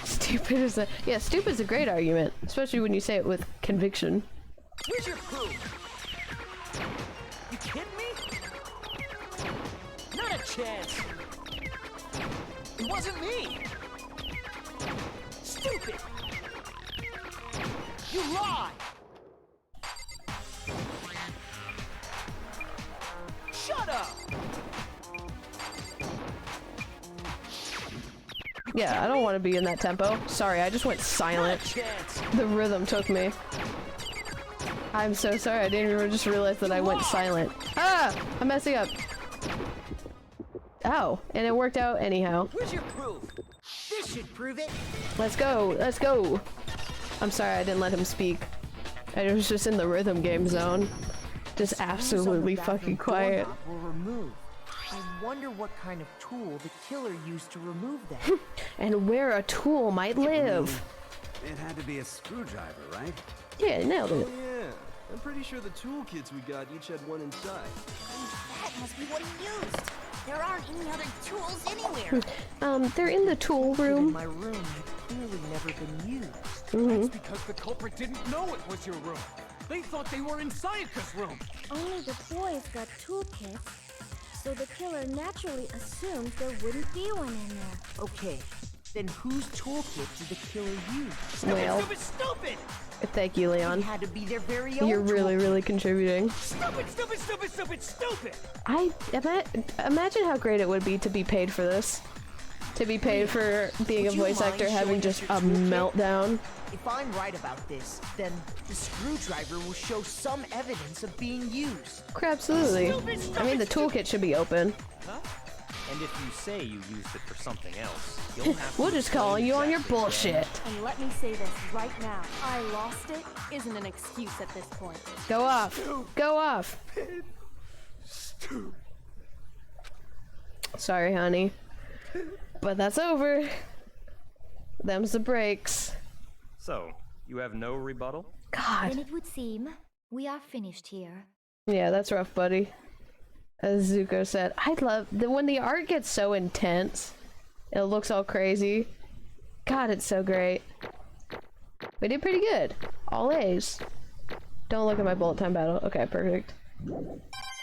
Stupid is a stupid is a great argument, especially when you say it with conviction. Where's your proof? You kidding me? Not a chance. It wasn't me. Stupid. You lie. Shut up. Yeah, I don't want to be in that tempo. Sorry, I just went silent. The rhythm took me. I'm so sorry, I didn't even just realize that I went silent. Ah! I'm messing up. Oh, and it worked out anyhow. Where's your proof? This should prove it. Let's go, let's go. I'm sorry I didn't let him speak. I was just in the rhythm game zone. Just absolutely fucking quiet. Were removed. I wonder what kind of tool the killer used to remove them. And where a tool might live. It had to be a screwdriver, right? Yeah, nailed it. Oh yeah, I'm pretty sure the toolkits we got each had one inside. That must be what he used. There aren't any other tools anywhere. They're in the tool room. My room had clearly never been used. That's because the culprit didn't know it was your room. They thought they were in Sayaka's room. Only the boys got toolkits, so the killer naturally assumed there wouldn't be one in there. Okay, then whose toolkit did the killer use? Well, Stupid! thank you, Leon. It had to be their very own You're really contributing. Stupid! Imagine how great it would be to be paid for this. To be paid for being a voice actor having just a meltdown. If I'm right about this, then the screwdriver will show some evidence of being used. Absolutely. I mean, the toolkit should be open. Huh? And if you say you used it for something else, you'll have We'll just call you on your bullshit. And let me say this right now. I lost it isn't an excuse at this point. Go off. Go off. Sorry, honey. But that's over. Them's the breaks. So, you have no rebuttal? God. Then it would seem we are finished here. Yeah, that's rough, buddy. As Zuko said, I love when the art gets so intense. It looks all crazy. God, it's so great. We did pretty good. All A's. Don't look at my bullet time battle. Okay, perfect.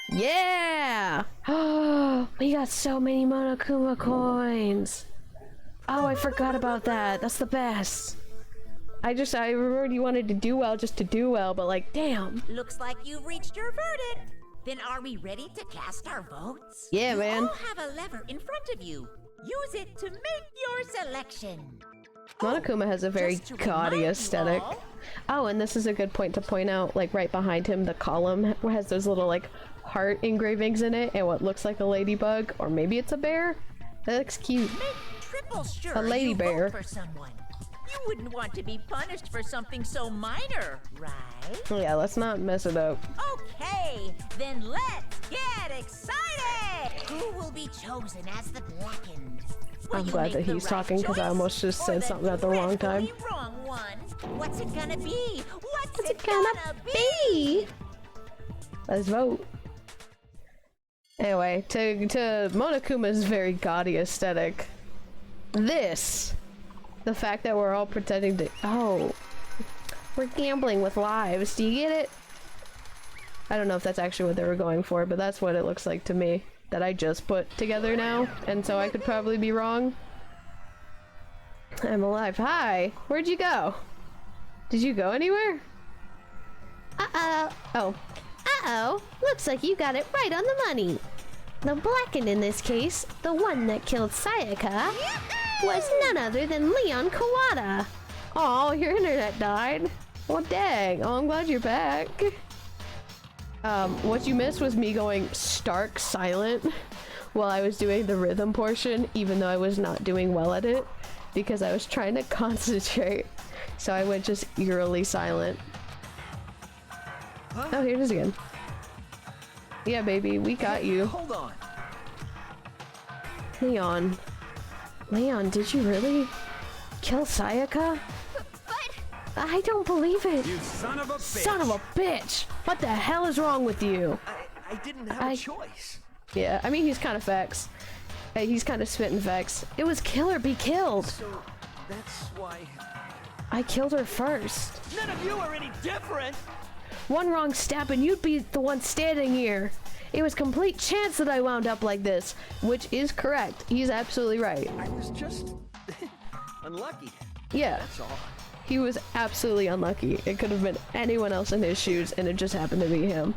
Yeah! Oh, we got so many Monokuma coins. Oh, I forgot about that. That's the best. I remembered you wanted to do well just to do well, but like, damn. Looks like you've reached your verdict. Then are we ready to cast our votes? Yeah, man. You all have a lever in front of you. Use it to make your selection. Monokuma has a very gaudy aesthetic. Oh, and this is a good point to point out, like right behind him, the column has those little like heart engravings in it and what looks like a ladybug, or maybe it's a bear. That looks cute. Make triple sure A lady you bear. vote for someone. You wouldn't want to be punished for something so minor, right? Yeah, let's not mess it up. Okay, then let's get excited! Who will be chosen as the blackened? Will I'm you glad make that the he's right talking because I choice almost just or said the something at the wrong time. dreadfully wrong one? What's it gonna be? What's it gonna be? Let's vote. Anyway, to Monokuma's very gaudy aesthetic, the fact that we're all pretending to— oh, we're gambling with lives. Do you get it? I don't know if that's actually what they were going for, but that's what it looks like to me. That I just put together now, and so I could probably be wrong. I'm alive. Hi! Where'd you go? Did you go anywhere? Uh-oh. Oh. Uh-oh. Looks like you got it right on the money. The blackened in this case, the one that killed Sayaka, was none other than Leon Kawada. Oh, your internet died. Well, dang. Oh, I'm glad you're back. What you missed was me going stark silent while I was doing the rhythm portion, even though I was not doing well at it, because I was trying to concentrate. So I went just eerily silent. Huh? Oh, here it is again. Yeah, baby, we got you. Hold on. Leon. Leon, did you really kill Sayaka? I don't believe it. You son of a bitch. Son of a bitch! What the hell is wrong with you? I didn't have a choice. Yeah, I mean, he's kind of facts. He's kind of spitting facts. It was kill or be killed. So that's why I killed her first. None of you are any different. One wrong step and you'd be the one standing here. It was complete chance that I wound up like this, which is correct. He's absolutely right. I was just unlucky. Yeah. That's all. He was absolutely unlucky. It could have been anyone else in his shoes, and it just happened to be him.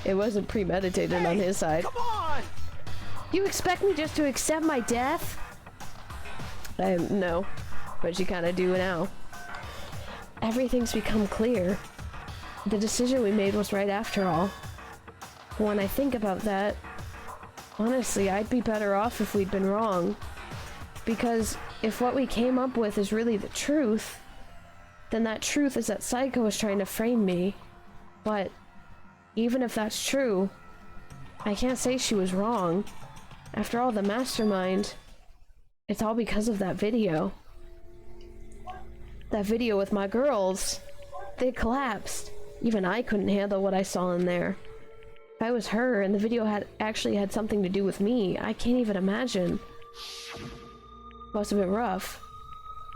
It wasn't premeditated on his side. Come on! You expect me just to accept my death? No. But you kind of do now. Everything's become clear. The decision we made was right after all. When I think about that, honestly, I'd be better off if we'd been wrong. Because if what we came up with is really the truth, then that truth is that Psycho was trying to frame me. But even if that's true, I can't say she was wrong. After all, the mastermind, it's all because of that video. That video with my girls, they collapsed. Even I couldn't handle what I saw in there. If I was her and the video actually had something to do with me, I can't even imagine. Must have been rough.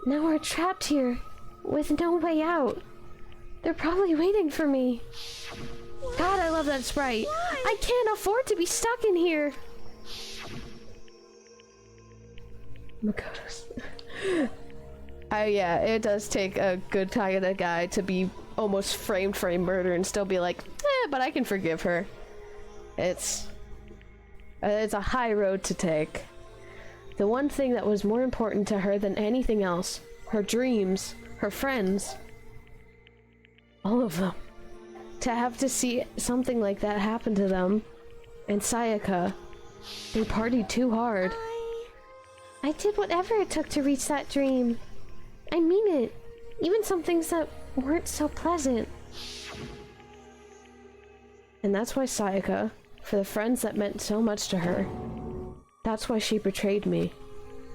Now we're trapped here, with no way out. They're probably waiting for me. God, I love that sprite. I can't afford to be stuck in here. Makoto's. Yeah, it does take a good kind of guy to be almost frame murder and still be like, but I can forgive her. It's a high road to take. The one thing that was more important to her than anything else, her dreams, her friends, all of them. To have to see something like that happen to them, and Sayaka, they partied too hard. I did whatever it took to reach that dream. I mean it. Even some things that weren't so pleasant. And that's why Sayaka, for the friends that meant so much to her, that's why she betrayed me.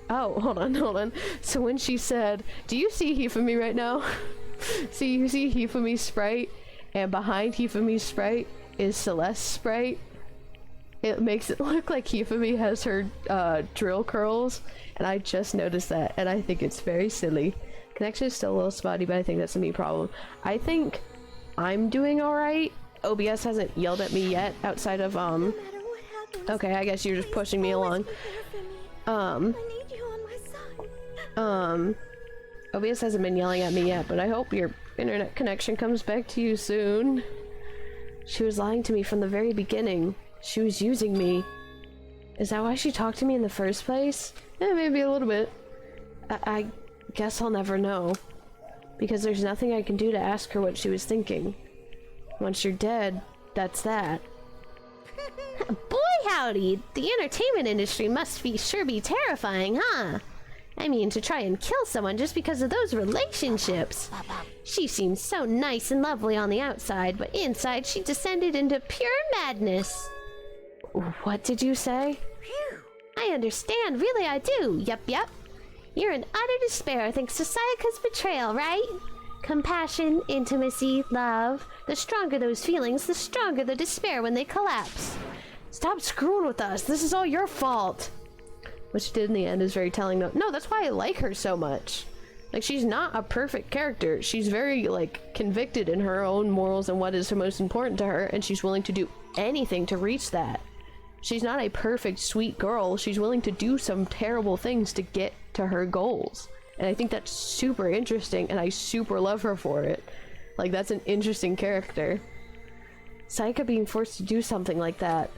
Oh, hold on. So when she said, do you see Hifumi right now? See, you see Hifumi's sprite, and behind Hifumi's sprite is Celeste's sprite. It makes it look like Hifumi has her drill curls, and I just noticed that, and I think it's very silly. Connection is still a little spotty, but I think that's a me problem. I think I'm doing alright. OBS hasn't yelled at me yet, outside of, okay, I guess you're just pushing me along. OBS hasn't been yelling at me yet, but I hope your internet connection comes back to you soon. She was lying to me from the very beginning. She was using me. Is that why she talked to me in the first place? Maybe a little bit. I guess I'll never know. Because there's nothing I can do to ask her what she was thinking. Once you're dead, that's that. Boy howdy! The entertainment industry must be terrifying, huh? I mean, to try and kill someone just because of those relationships. She seems so nice and lovely on the outside, but inside she descended into pure madness. What did you say? I understand, really I do. Yep. You're in utter despair thanks to Sayaka's betrayal, right? Compassion, intimacy, love. The stronger those feelings, the stronger the despair when they collapse. Stop screwing with us. This is all your fault. What she did in the end is very telling. No, that's why I like her so much. Like, she's not a perfect character. She's very, like, convicted in her own morals and what is the most important to her, and she's willing to do anything to reach that. She's not a perfect, sweet girl. She's willing to do some terrible things to get to her goals. And I think that's super interesting, and I super love her for it. Like, that's an interesting character. Sayaka being forced to do something like that.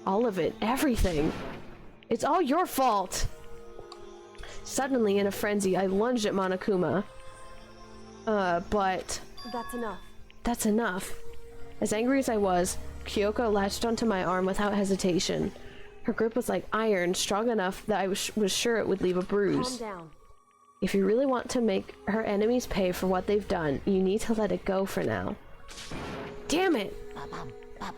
All of it. Everything. It's all your fault! Suddenly, in a frenzy, I lunged at Monokuma. But... That's enough. That's enough. As angry as I was, Kyoko latched onto my arm without hesitation. Her grip was like iron, strong enough that I was sure it would leave a bruise. Calm down. If you really want to make her enemies pay for what they've done, you need to let it go for now. Damn it!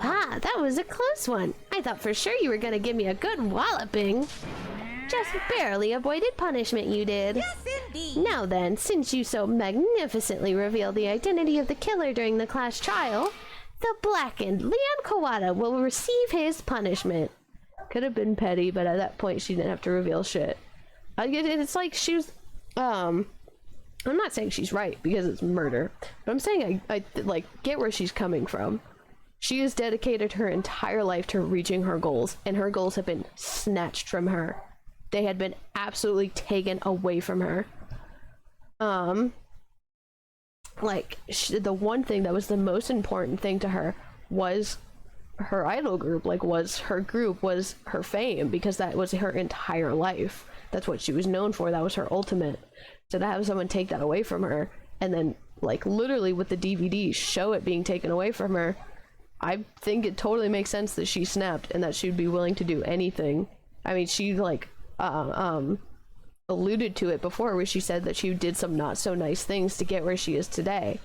Ah, that was a close one. I thought for sure you were gonna give me a good walloping. Just barely avoided punishment, you did. Yes, indeed. Now then, since you so magnificently revealed the identity of the killer during the class trial, the blackened Leon Kawada will receive his punishment. Could have been petty, but at that point she didn't have to reveal shit. It's like she was, I'm not saying she's right because it's murder, but I'm saying I like get where she's coming from. She has dedicated her entire life to reaching her goals, and her goals have been snatched from her. They had been absolutely taken away from her. The one thing that was the most important thing to her was her idol group, was her fame, because that was her entire life. That's what she was known for. That was her ultimate. So to have someone take that away from her, and then, literally with the DVD, show it being taken away from her, I think it totally makes sense that she snapped and that she'd be willing to do anything. I mean, she, alluded to it before where she said that she did some not so nice things to get where she is today.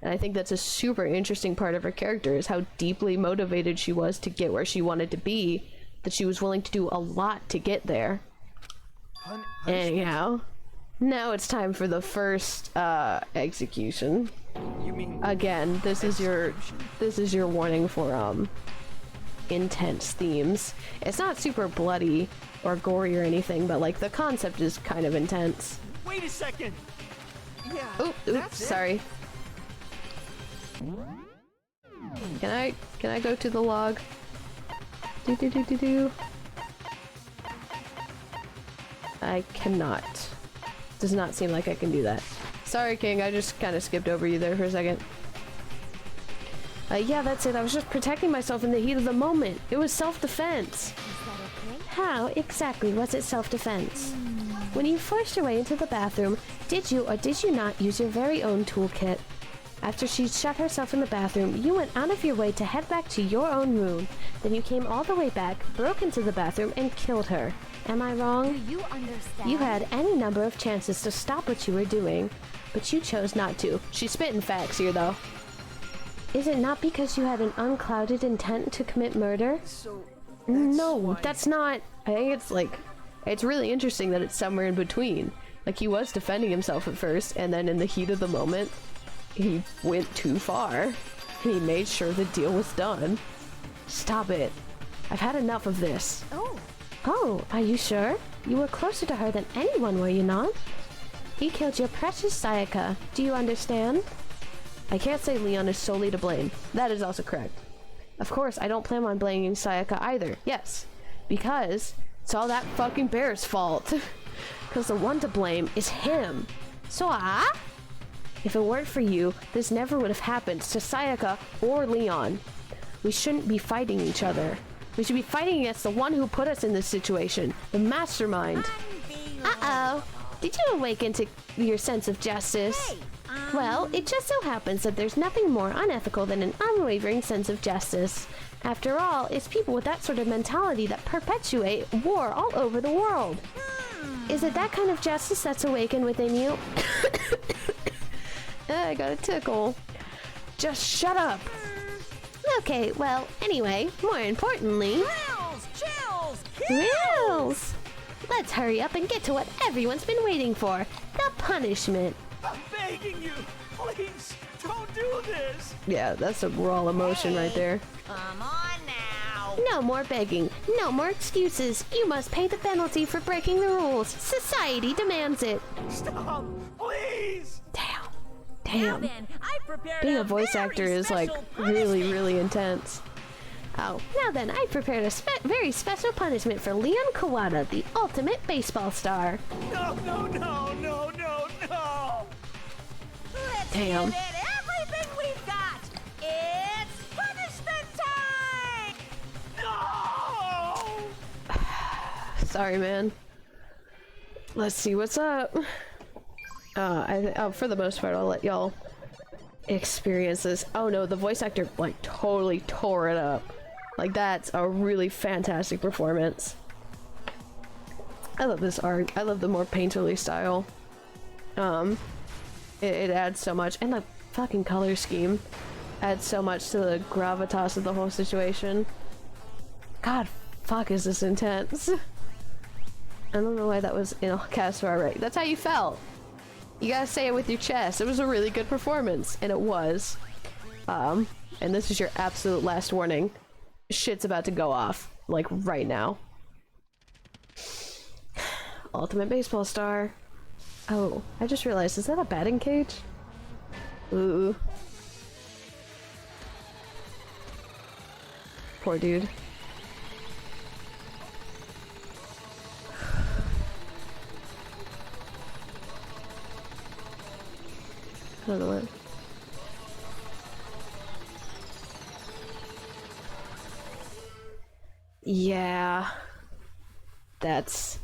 And I think that's a super interesting part of her character, is how deeply motivated she was to get where she wanted to be, that she was willing to do a lot to get there. Anyhow, now it's time for the first execution. You mean again, this is your warning for intense themes. It's not super bloody or gory or anything, but the concept is kind of intense. Wait a second. Yeah. Oops, sorry. Can I go to the log? I cannot. Does not seem like I can do that. Sorry, King, I just kind of skipped over you there for a second. Yeah, that's it. I was just protecting myself in the heat of the moment. It was self-defense. How exactly was it self-defense? When you forced your way into the bathroom, did you or did you not use your very own toolkit? After she shut herself in the bathroom, you went out of your way to head back to your own room. Then you came all the way back, broke into the bathroom, and killed her. Am I wrong? Do you understand? You had any number of chances to stop what you were doing, but you chose not to. She's spitting facts here, though. Is it not because you had an unclouded intent to commit murder? No, that's not. I think it's really interesting that it's somewhere in between. He was defending himself at first, and then in the heat of the moment, he went too far, and he made sure the deal was done. Stop it. I've had enough of this. Oh, are you sure? You were closer to her than anyone, were you not? He killed your precious Sayaka. Do you understand? I can't say Leon is solely to blame. That is also correct. Of course, I don't plan on blaming Sayaka either. Yes, because it's all that fucking bear's fault. Because the one to blame is him. So, if it weren't for you, this never would have happened to Sayaka or Leon. We shouldn't be fighting each other. We should be fighting against the one who put us in this situation, the mastermind. Uh-oh. Did you awaken to your sense of justice? Well, it just so happens that there's nothing more unethical than an unwavering sense of justice. After all, it's people with that sort of mentality that perpetuate war all over the world. Is it that kind of justice that's awakened within you? I got a tickle. Just shut up. Okay, well, anyway, more importantly... Chills! Let's hurry up and get to what everyone's been waiting for. The punishment. I'm begging you, please, don't do this. Yeah, that's a raw emotion right there. Come on now. No more begging. No more excuses. You must pay the penalty for breaking the rules. Society demands it. Stop, please. Damn. Being a voice actor is really intense. Oh, now then, I prepared a very special punishment for Leon Kawada, the ultimate baseball star. No. Damn. Let's give it everything we've got. It's punishment time. No! Sorry, man. Let's see what's up. For the most part, I'll let y'all experience this. Oh no, the voice actor totally tore it up. Like, that's a really fantastic performance. I love this art. I love the more painterly style. It adds so much, and the fucking color scheme adds so much to the gravitas of the whole situation. God, fuck, is this intense? I don't know why that was in a cast far right. That's how you felt. You gotta say it with your chest. It was a really good performance, and it was. And this is your absolute last warning. Shit's about to go off, like right now. Ultimate baseball star. Oh, I just realized, is that a batting cage? Ooh. Poor dude. I don't know what. Yeah. That's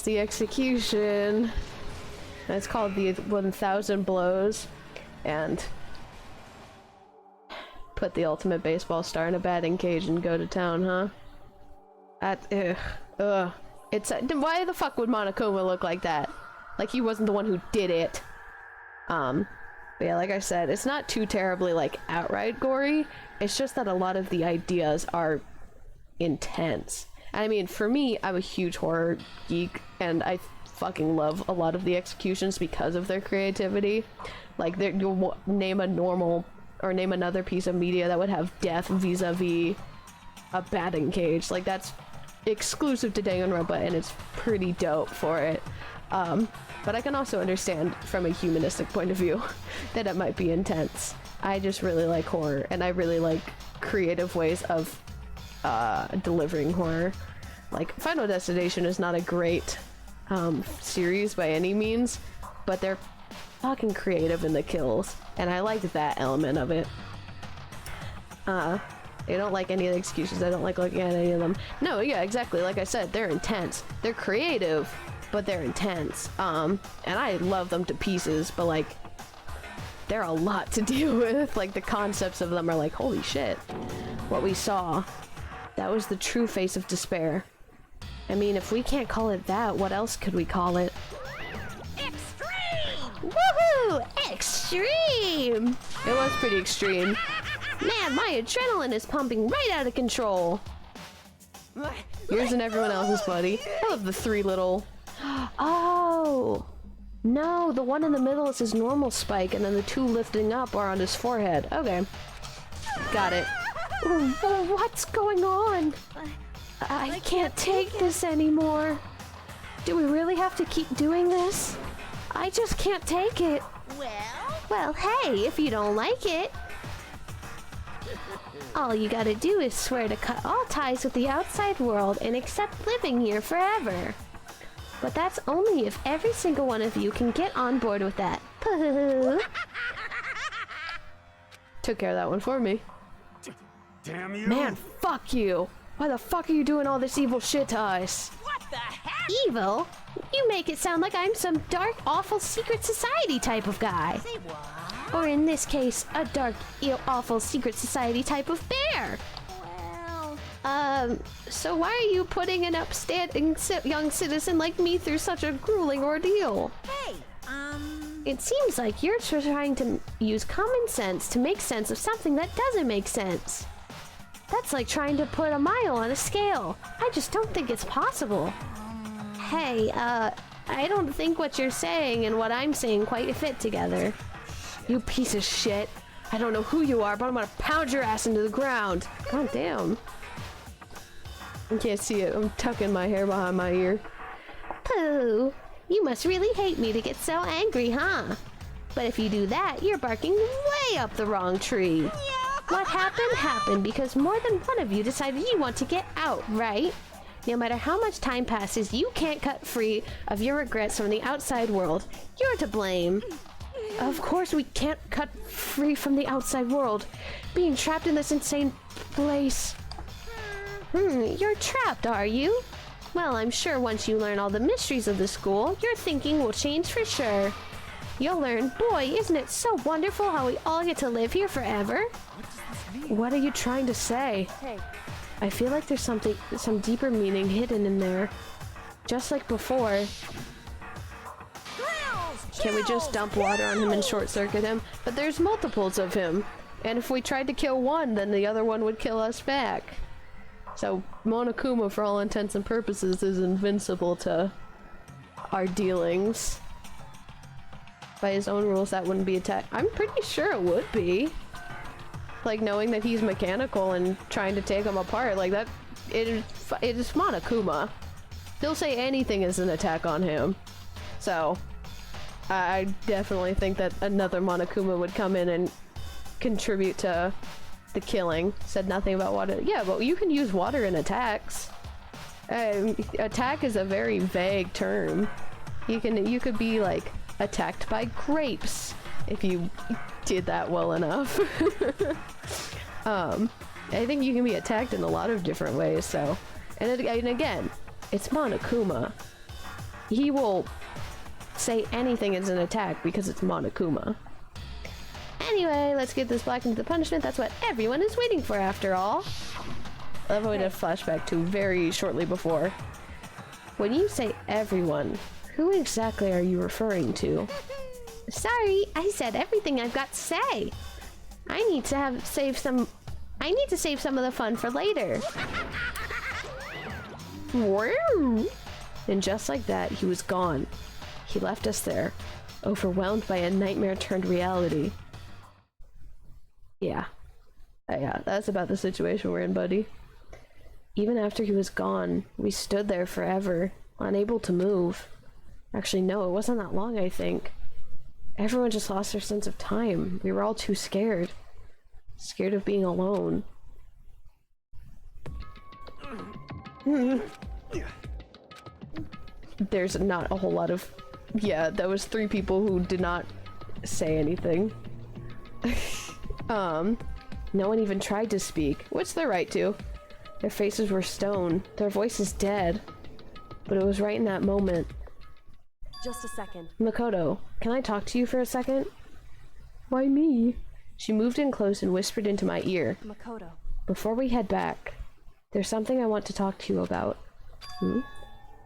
the execution. It's called the 1000 blows, and put the ultimate baseball star in a batting cage and go to town, huh? It's why the fuck would Monokuma look like that? Like he wasn't the one who did it. But yeah, like I said, it's not too terribly like outright gory. It's just that a lot of the ideas are intense. I mean, for me, I'm a huge horror geek, and I fucking love a lot of the executions because of their creativity. Like, you'll name a normal, or name another piece of media that would have death vis-a-vis a batting cage. Like, that's exclusive to DanganRonpa, and it's pretty dope for it. But I can also understand from a humanistic point of view that it might be intense. I just really like horror, and I really like creative ways of delivering horror. Like, Final Destination is not a great series by any means, but they're fucking creative in the kills, and I like that element of it. I don't like any of the executions. I don't like looking at any of them. No, yeah, exactly. Like I said, they're intense. They're creative, but they're intense. And I love them to pieces, but like, they're a lot to deal with. Like, the concepts of them are like, holy shit. What we saw, that was the true face of despair. I mean, if we can't call it that, what else could we call it? Extreme! Woohoo! Extreme! It was pretty extreme. Man, my adrenaline is pumping right out of control. Yours and everyone else's, buddy. I love the three little... Oh! No, the one in the middle is his normal spike, and then the two lifting up are on his forehead. Okay. Got it. What's going on? I can't take this anymore. Do we really have to keep doing this? I just can't take it. Well, hey, if you don't like it, all you gotta do is swear to cut all ties with the outside world and accept living here forever. But that's only if every single one of you can get on board with that. Pooh. Took care of that one for me. Damn you! Man, fuck you! Why the fuck are you doing all this evil shit to us? What the heck? Evil? You make it sound like I'm some dark, awful secret society type of guy. Say what? Or in this case, a dark, awful secret society type of bear. Well... So why are you putting an upstanding young citizen like me through such a grueling ordeal? Hey, It seems like you're trying to use common sense to make sense of something that doesn't make sense. That's like trying to put a mile on a scale. I just don't think it's possible. Hey, I don't think what you're saying and what I'm saying quite fit together. You piece of shit. I don't know who you are, but I'm gonna pound your ass into the ground. God damn. You can't see it. I'm tucking my hair behind my ear. Pooh, you must really hate me to get so angry, huh? But if you do that, you're barking way up the wrong tree. What happened, happened because more than one of you decided you want to get out, right? No matter how much time passes, you can't cut free of your regrets from the outside world. You're to blame. Of course we can't cut free from the outside world. Being trapped in this insane place. You're trapped, are you? Well, I'm sure once you learn all the mysteries of the school, your thinking will change for sure. You'll learn, boy, isn't it so wonderful how we all get to live here forever? What does this What are you trying to say? Hey. I feel like there's some deeper meaning hidden in there. Just like before. Can we just dump water on him and short-circuit him? But there's multiples of him. And if we tried to kill one, then the other one would kill us back. So Monokuma, for all intents and purposes, is invincible to our dealings. By his own rules, that wouldn't be attack. I'm pretty sure it would be. Like, knowing that he's mechanical and trying to take him apart, like that, it is Monokuma. He'll say anything is an attack on him. So, I definitely think that another Monokuma would come in and contribute to the killing. Said nothing about water. Yeah, but you can use water in attacks. Attack is a very vague term. You could be like attacked by grapes if you did that well enough. I think you can be attacked in a lot of different ways. So, and again, it's Monokuma. He will say anything is an attack because it's Monokuma. Anyway, let's get this black into the punishment. That's what everyone is waiting for, after all. I love how we did a flashback to very shortly before. When you say everyone, who exactly are you referring to? Sorry, I said everything I've got to say. I need to save some of the fun for later. And just like that, he was gone. He left us there, overwhelmed by a nightmare turned reality. Yeah. Yeah, that's about the situation we're in, buddy. Even after he was gone, we stood there forever, unable to move. Actually, no, it wasn't that long, I think. Everyone just lost their sense of time. We were all too scared. Scared of being alone. There's not a whole lot of... Yeah, that was 3 people who did not say anything. No one even tried to speak, which they're right to. Their faces were stone, their voices dead. But it was right in that moment. Just a second. Makoto, can I talk to you for a second? Why me? She moved in close and whispered into my ear. Makoto. Before we head back, there's something I want to talk to you about.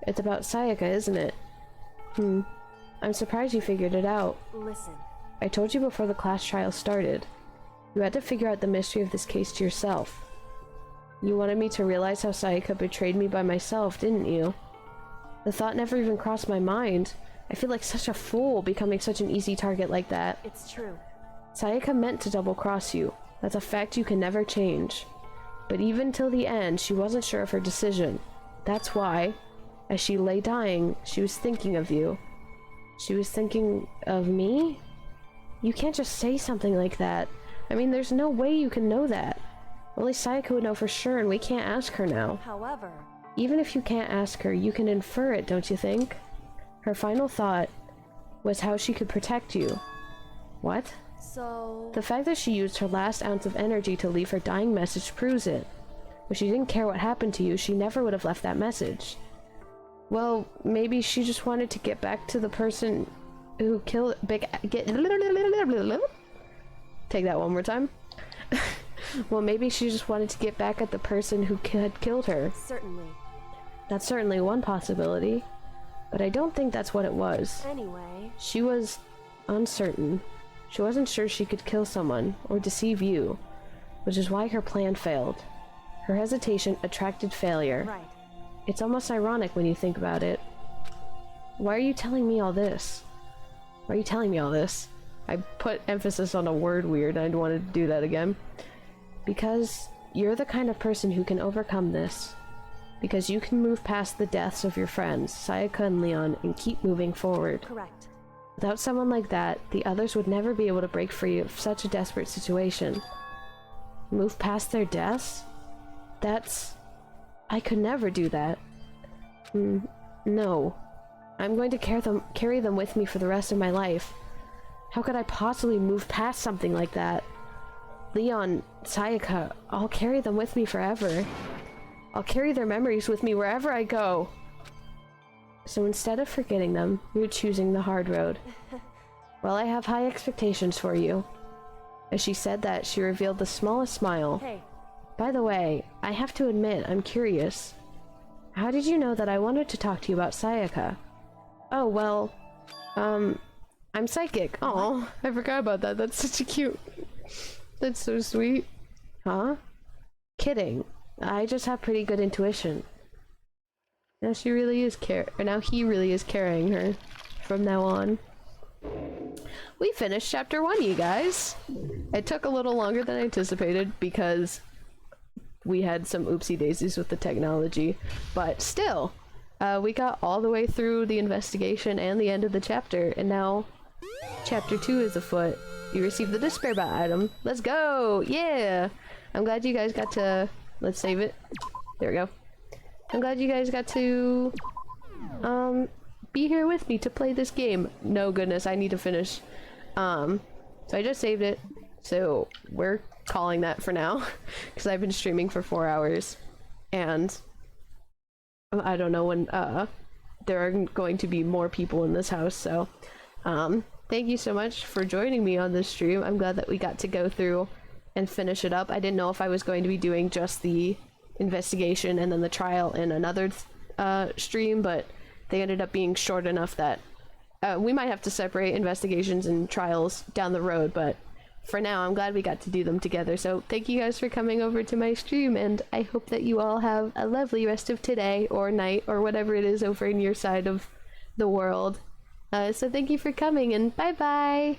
It's about Sayaka, isn't it? I'm surprised you figured it out. Listen. I told you before the class trial started. You had to figure out the mystery of this case to yourself. You wanted me to realize how Sayaka betrayed me by myself, didn't you? The thought never even crossed my mind. I feel like such a fool becoming such an easy target like that. It's true. Sayaka meant to double-cross you. That's a fact you can never change. But even till the end, she wasn't sure of her decision. That's why, as she lay dying, she was thinking of you. She was thinking of me? You can't just say something like that. I mean, there's no way you can know that. Only Sayaka would know for sure, and we can't ask her now. However... Even if you can't ask her, you can infer it, don't you think? Her final thought was how she could protect you. What? So... The fact that she used her last ounce of energy to leave her dying message proves it. If she didn't care what happened to you, she never would have left that message. Well, maybe she just wanted to get back to the person who killed... Take that one more time. Well, maybe she just wanted to get back at the person who had killed her. Certainly. That's certainly one possibility. But I don't think that's what it was. Anyway... She was uncertain. She wasn't sure she could kill someone, or deceive you. Which is why her plan failed. Her hesitation attracted failure. Right. It's almost ironic when you think about it. Why are you telling me all this? Why are you telling me all this? I put emphasis on a word weird, and I wanted to do that again. Because you're the kind of person who can overcome this. Because you can move past the deaths of your friends, Sayaka and Leon, and keep moving forward. Correct. Without someone like that, the others would never be able to break free of such a desperate situation. Move past their deaths? That's... I could never do that. No. I'm going to carry them with me for the rest of my life. How could I possibly move past something like that? Leon, Sayaka, I'll carry them with me forever. I'll carry their memories with me wherever I go. So instead of forgetting them, you're choosing the hard road. Well, I have high expectations for you. As she said that, she revealed the smallest smile. Hey. By the way, I have to admit, I'm curious. How did you know that I wanted to talk to you about Sayaka? Oh, well, I'm psychic. Oh, I forgot about that. That's such a cute... That's so sweet. Huh? Kidding. I just have pretty good intuition. Now she really is now he really is carrying her from now on. We finished chapter 1, you guys! It took a little longer than anticipated because we had some oopsie daisies with the technology, but still, we got all the way through the investigation and the end of the chapter, and now chapter 2 is afoot. You received the Despair Bot item. Let's go! Yeah! I'm glad you guys got to... Let's save it. There we go. I'm glad you guys got to be here with me to play this game. No goodness, I need to finish. So I just saved it. So we're calling that for now because I've been streaming for 4 hours and I don't know when there are going to be more people in this house. So thank you so much for joining me on this stream. I'm glad that we got to go through and finish it up. I didn't know if I was going to be doing just the investigation and then the trial in another stream, but they ended up being short enough that we might have to separate investigations and trials down the road, but for now I'm glad we got to do them together. So thank you guys for coming over to my stream, and I hope that you all have a lovely rest of today or night or whatever it is over in your side of the world. So thank you for coming, and bye bye!